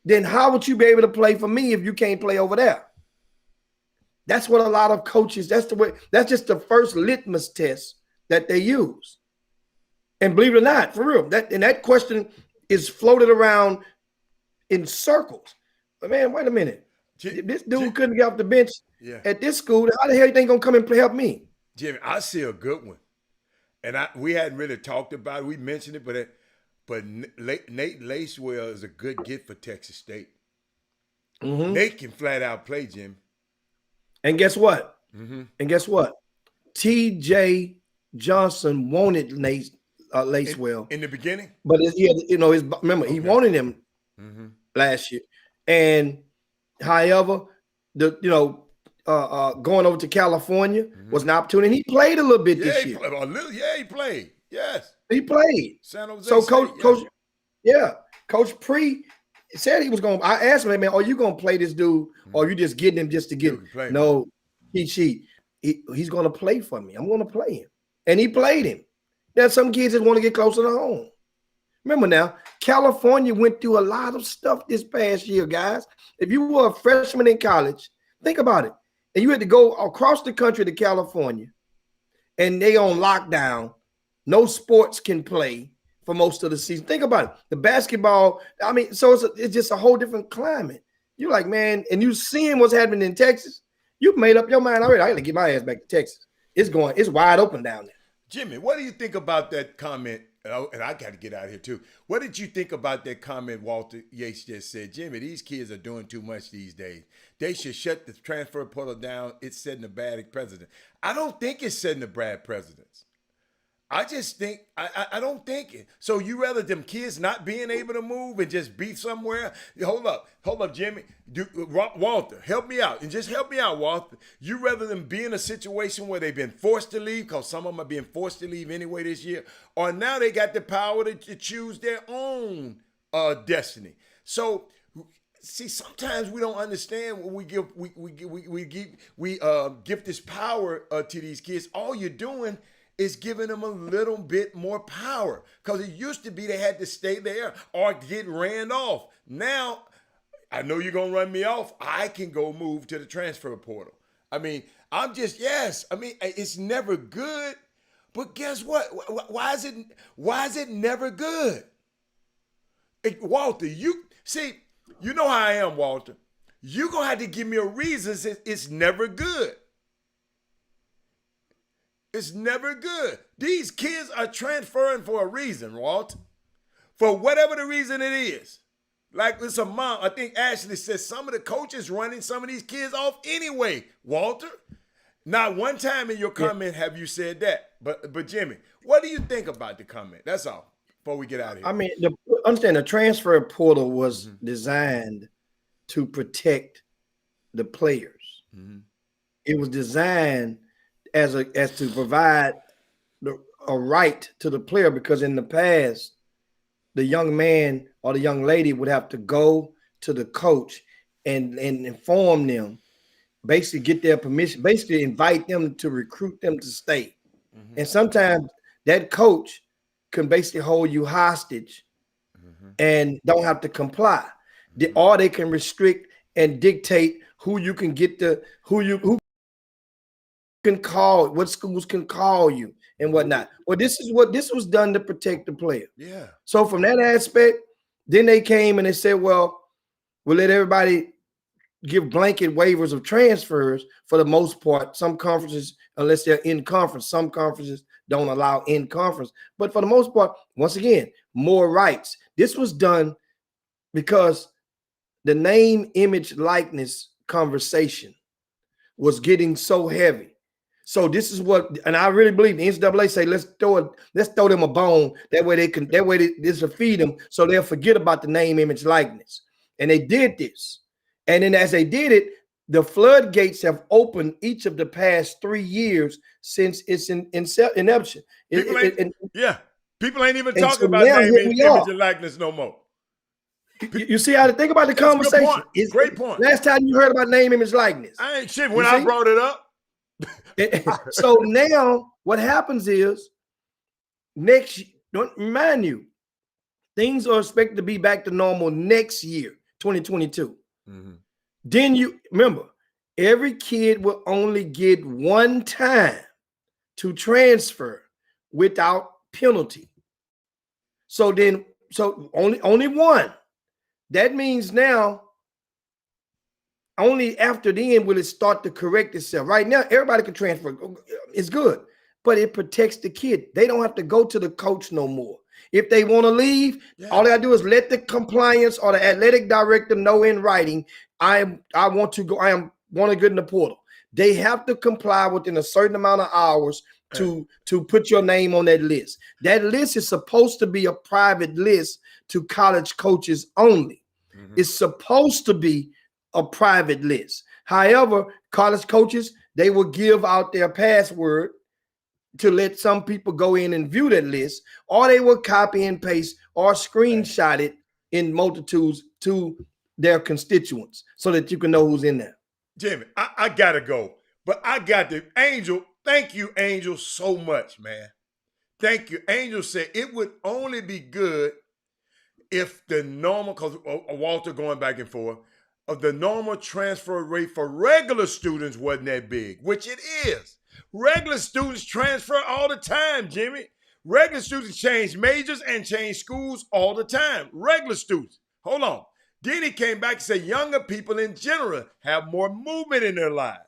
Then how would you be able to play for me if you can't play over there? That's what a lot of coaches, that's just the first litmus test that they use. And believe it or not, for real, that question is floated around in circles. But man, wait a minute. This dude couldn't get off the bench at this school. How the hell you think gonna come and help me? Jimmy, I see a good one. And we hadn't really talked about it. We mentioned it, but Nate Lacewell is a good get for Texas State. Mm-hmm. Nate can flat out play, Jimmy. And guess what? Mm-hmm. And guess what? T.J. Johnson wanted Nate Lacewell in the beginning, but remember he wanted him last year, and however, going over to California was an opportunity. He played a little bit this year. He played. Yes, he played. San Jose so State, Coach Pre said he was going. I asked him, man, are you going to play this dude, or are you just getting him just to get him? No, he's going to play for me. I'm going to play him, and he played him. There's some kids that want to get closer to home. Remember now, California went through a lot of stuff this past year, guys. If you were a freshman in college, think about it. And you had to go across the country to California, and they on lockdown. No sports can play for most of the season. Think about it. The basketball, I mean, so it's just a whole different climate. You're like, man, and you seeing what's happening in Texas, you've made up your mind already. I got to get my ass back to Texas. It's wide open down there. Jimmy, what do you think about that comment? And I got to get out of here too. What did you think about that comment Walter Yates just said? Jimmy, these kids are doing too much these days. They should shut the transfer portal down. It's setting a bad precedent. I don't think it's setting a bad precedent. I just think, I don't think it. So you rather them kids not being able to move and just be somewhere? Hold up, Jimmy. Walter, help me out. And just help me out, Walter. You rather them be in a situation where they've been forced to leave, because some of them are being forced to leave anyway this year, or now they got the power to choose their own destiny. So, see, sometimes we don't understand when we give this power to these kids. All you're doing is giving them a little bit more power, because it used to be they had to stay there or get ran off. Now, I know you're going to run me off. I can go move to the transfer portal. I mean, it's never good, but guess what? Why is it never good? Walter, you know how I am, Walter. You're going to have to give me a reason it's never good. It's never good. These kids are transferring for a reason, Walt. For whatever the reason it is. Like it's a mom. I think Ashley says some of the coaches running some of these kids off anyway, Walter. Not one time in your comment have you said that. But Jimmy, what do you think about the comment? That's all. Before we get out of here. I mean, understand the transfer portal was designed to protect the players. Mm-hmm. It was designed as to provide a right to the player, because in the past, the young man or the young lady would have to go to the coach and inform them, basically get their permission, basically invite them to recruit them to stay. Mm-hmm. And sometimes that coach can basically hold you hostage and don't have to comply. Or they can restrict and dictate who you can get who can call, what schools can call you and whatnot. Well, this was done to protect the player. Yeah. So from that aspect, then they came and they said, well, we'll let everybody give blanket waivers of transfers for the most part. Some conferences, unless they're in conference, some conferences don't allow in conference. But for the most part, once again, more rights. This was done because the name, image, likeness conversation was getting so heavy. So this is what, and I really believe the NCAA say, let's throw them a bone. That way this will feed them, so they'll forget about the name, image, likeness. And they did this. And then as they did it, the floodgates have opened each of the past 3 years since its inception. People ain't even talking about name, image, and likeness no more. You see how to think about the conversation. Great point. Last time you heard about name, image, likeness. I ain't shit when I brought it up. So now what happens is don't remind you, things are expected to be back to normal next year, 2022. Mm-hmm. Then you remember, every kid will only get one time to transfer without penalty. So only one. That means now only after then will it start to correct itself. Right now, everybody can transfer. It's good, but it protects the kid. They don't have to go to the coach no more. If they want to leave, all they gotta do is let the compliance or the athletic director know in writing, I want to get in the portal. They have to comply within a certain amount of hours to put your name on that list. That list is supposed to be a private list to college coaches only. Mm-hmm. It's supposed to be a private list. However, college coaches, they will give out their password to let some people go in and view that list, or they will copy and paste or screenshot it in multitudes to their constituents so that you can know who's in there. Jimmy, I gotta go, but I got the Angel. Thank you, Angel, so much, man. Thank you. Angel said it would only be good if the normal, because Walter going back and forth, of the normal transfer rate for regular students wasn't that big, which it is. Regular students transfer all the time, Jimmy. Regular students change majors and change schools all the time. Regular students. Hold on. Then he came back and said younger people in general have more movement in their lives.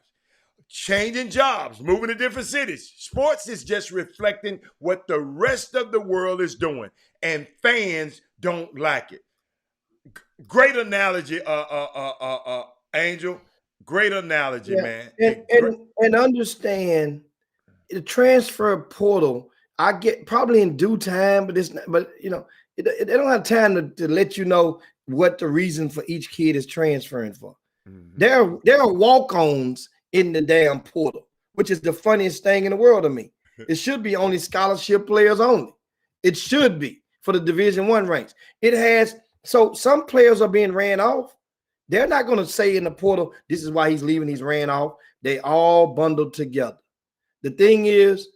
Changing jobs, moving to different cities. Sports is just reflecting what the rest of the world is doing, and fans don't like it. Great analogy, Angel. Great analogy, man. And understand the transfer portal. I get probably in due time, but they don't have time to let you know what the reason for each kid is transferring for. Mm-hmm. There are walk-ons in the damn portal, which is the funniest thing in the world to me. It should be only scholarship players only. It should be for the Division I ranks. It has, so some players are being ran off. They're not going to say in the portal, this is why he's leaving, he's ran off. They all bundled together. The thing is,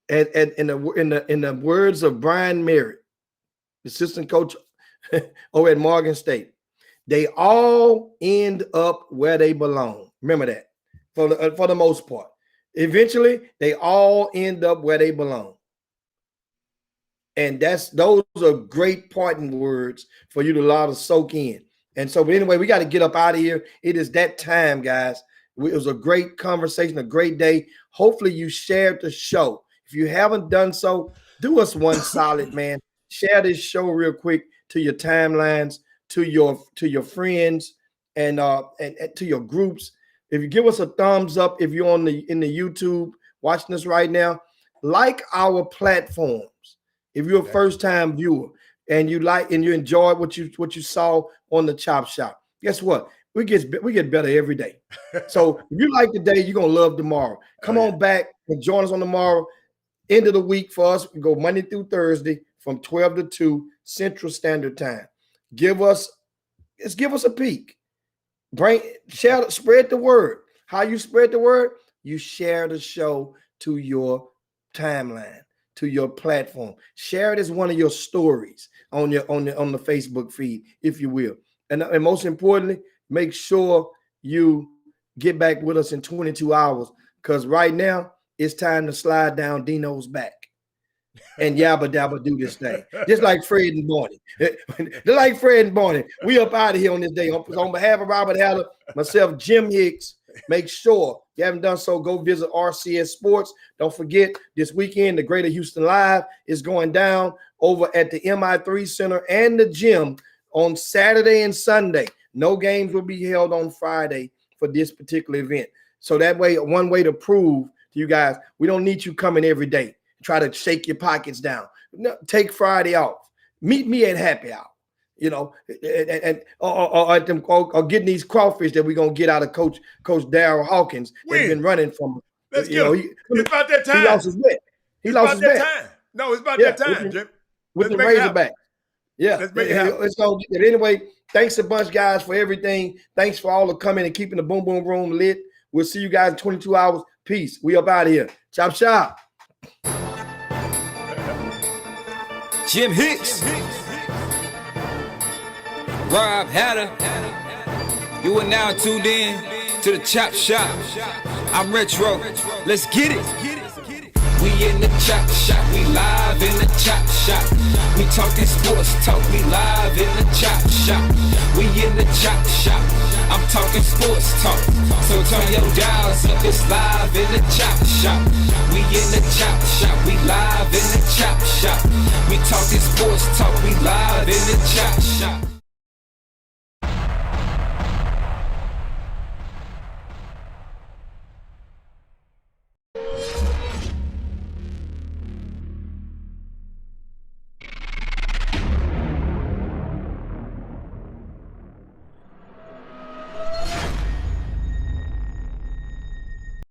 and in the words of Brian Merritt, assistant coach over at Morgan State, they all end up where they belong. Remember that for the most part. Eventually, they all end up where they belong. And those are great parting words for you to allow to soak in. And so, but anyway, we got to get up out of here. It is that time, guys. It was a great conversation, a great day. Hopefully you shared the show. If you haven't done so, do us one solid, man. Share this show real quick to your timelines, to your friends, and to your groups. If you give us a thumbs up, if you're in the YouTube watching us right now, like our platforms. If you're a first-time viewer and you enjoy what you saw on the Chop Shop, guess what? We get better every day. So if you like today, you're gonna love tomorrow. Come on back and join us on tomorrow. End of the week for us. We go Monday through Thursday from 12 to 2 Central Standard Time. Give us a peek. Spread the word. How you spread the word? You share the show to your timeline, to your platform. Share it as one of your stories on the Facebook feed, if you will. And most importantly, make sure you get back with us in 22 hours, because right now it's time to slide down Dino's back and yabba dabba do this thing. Just like Fred and Barney. We up out of here on this day. On behalf of Robert Haller, myself, Jim Hicks, make sure you haven't done so, go visit RCS Sports. Don't forget, this weekend, the Greater Houston Live is going down over at the MI3 Center and the gym on Saturday and Sunday. No games will be held on Friday for this particular event. So that way, one way to prove to you guys, we don't need you coming every day. Try to shake your pockets down. No, take Friday off. Meet me at happy hour, or getting these crawfish that we're gonna get out of Coach Darryl Hawkins that's been running from. Let's get him. It's about that time. He lost his bet. No, it's about that time, Jim. With the Razorback. Yeah. Let's make it happen. Anyway, thanks a bunch, guys, for everything. Thanks for all the coming and keeping the Boom Boom Room lit. We'll see you guys in 22 hours. Peace. We up out of here. Chop shop. Jim Hicks, Rob Hatter, you are now tuned in to the Chop Shop. I'm Retro. Let's get it. We in the chop shop, we live in the chop shop. We talking sports talk, we live in the chop shop. We in the chop shop, I'm talking sports talk. So turn your dials up, it's live in the chop shop. We in the chop shop, we live in the chop shop. We talking sports talk, we live in the chop shop.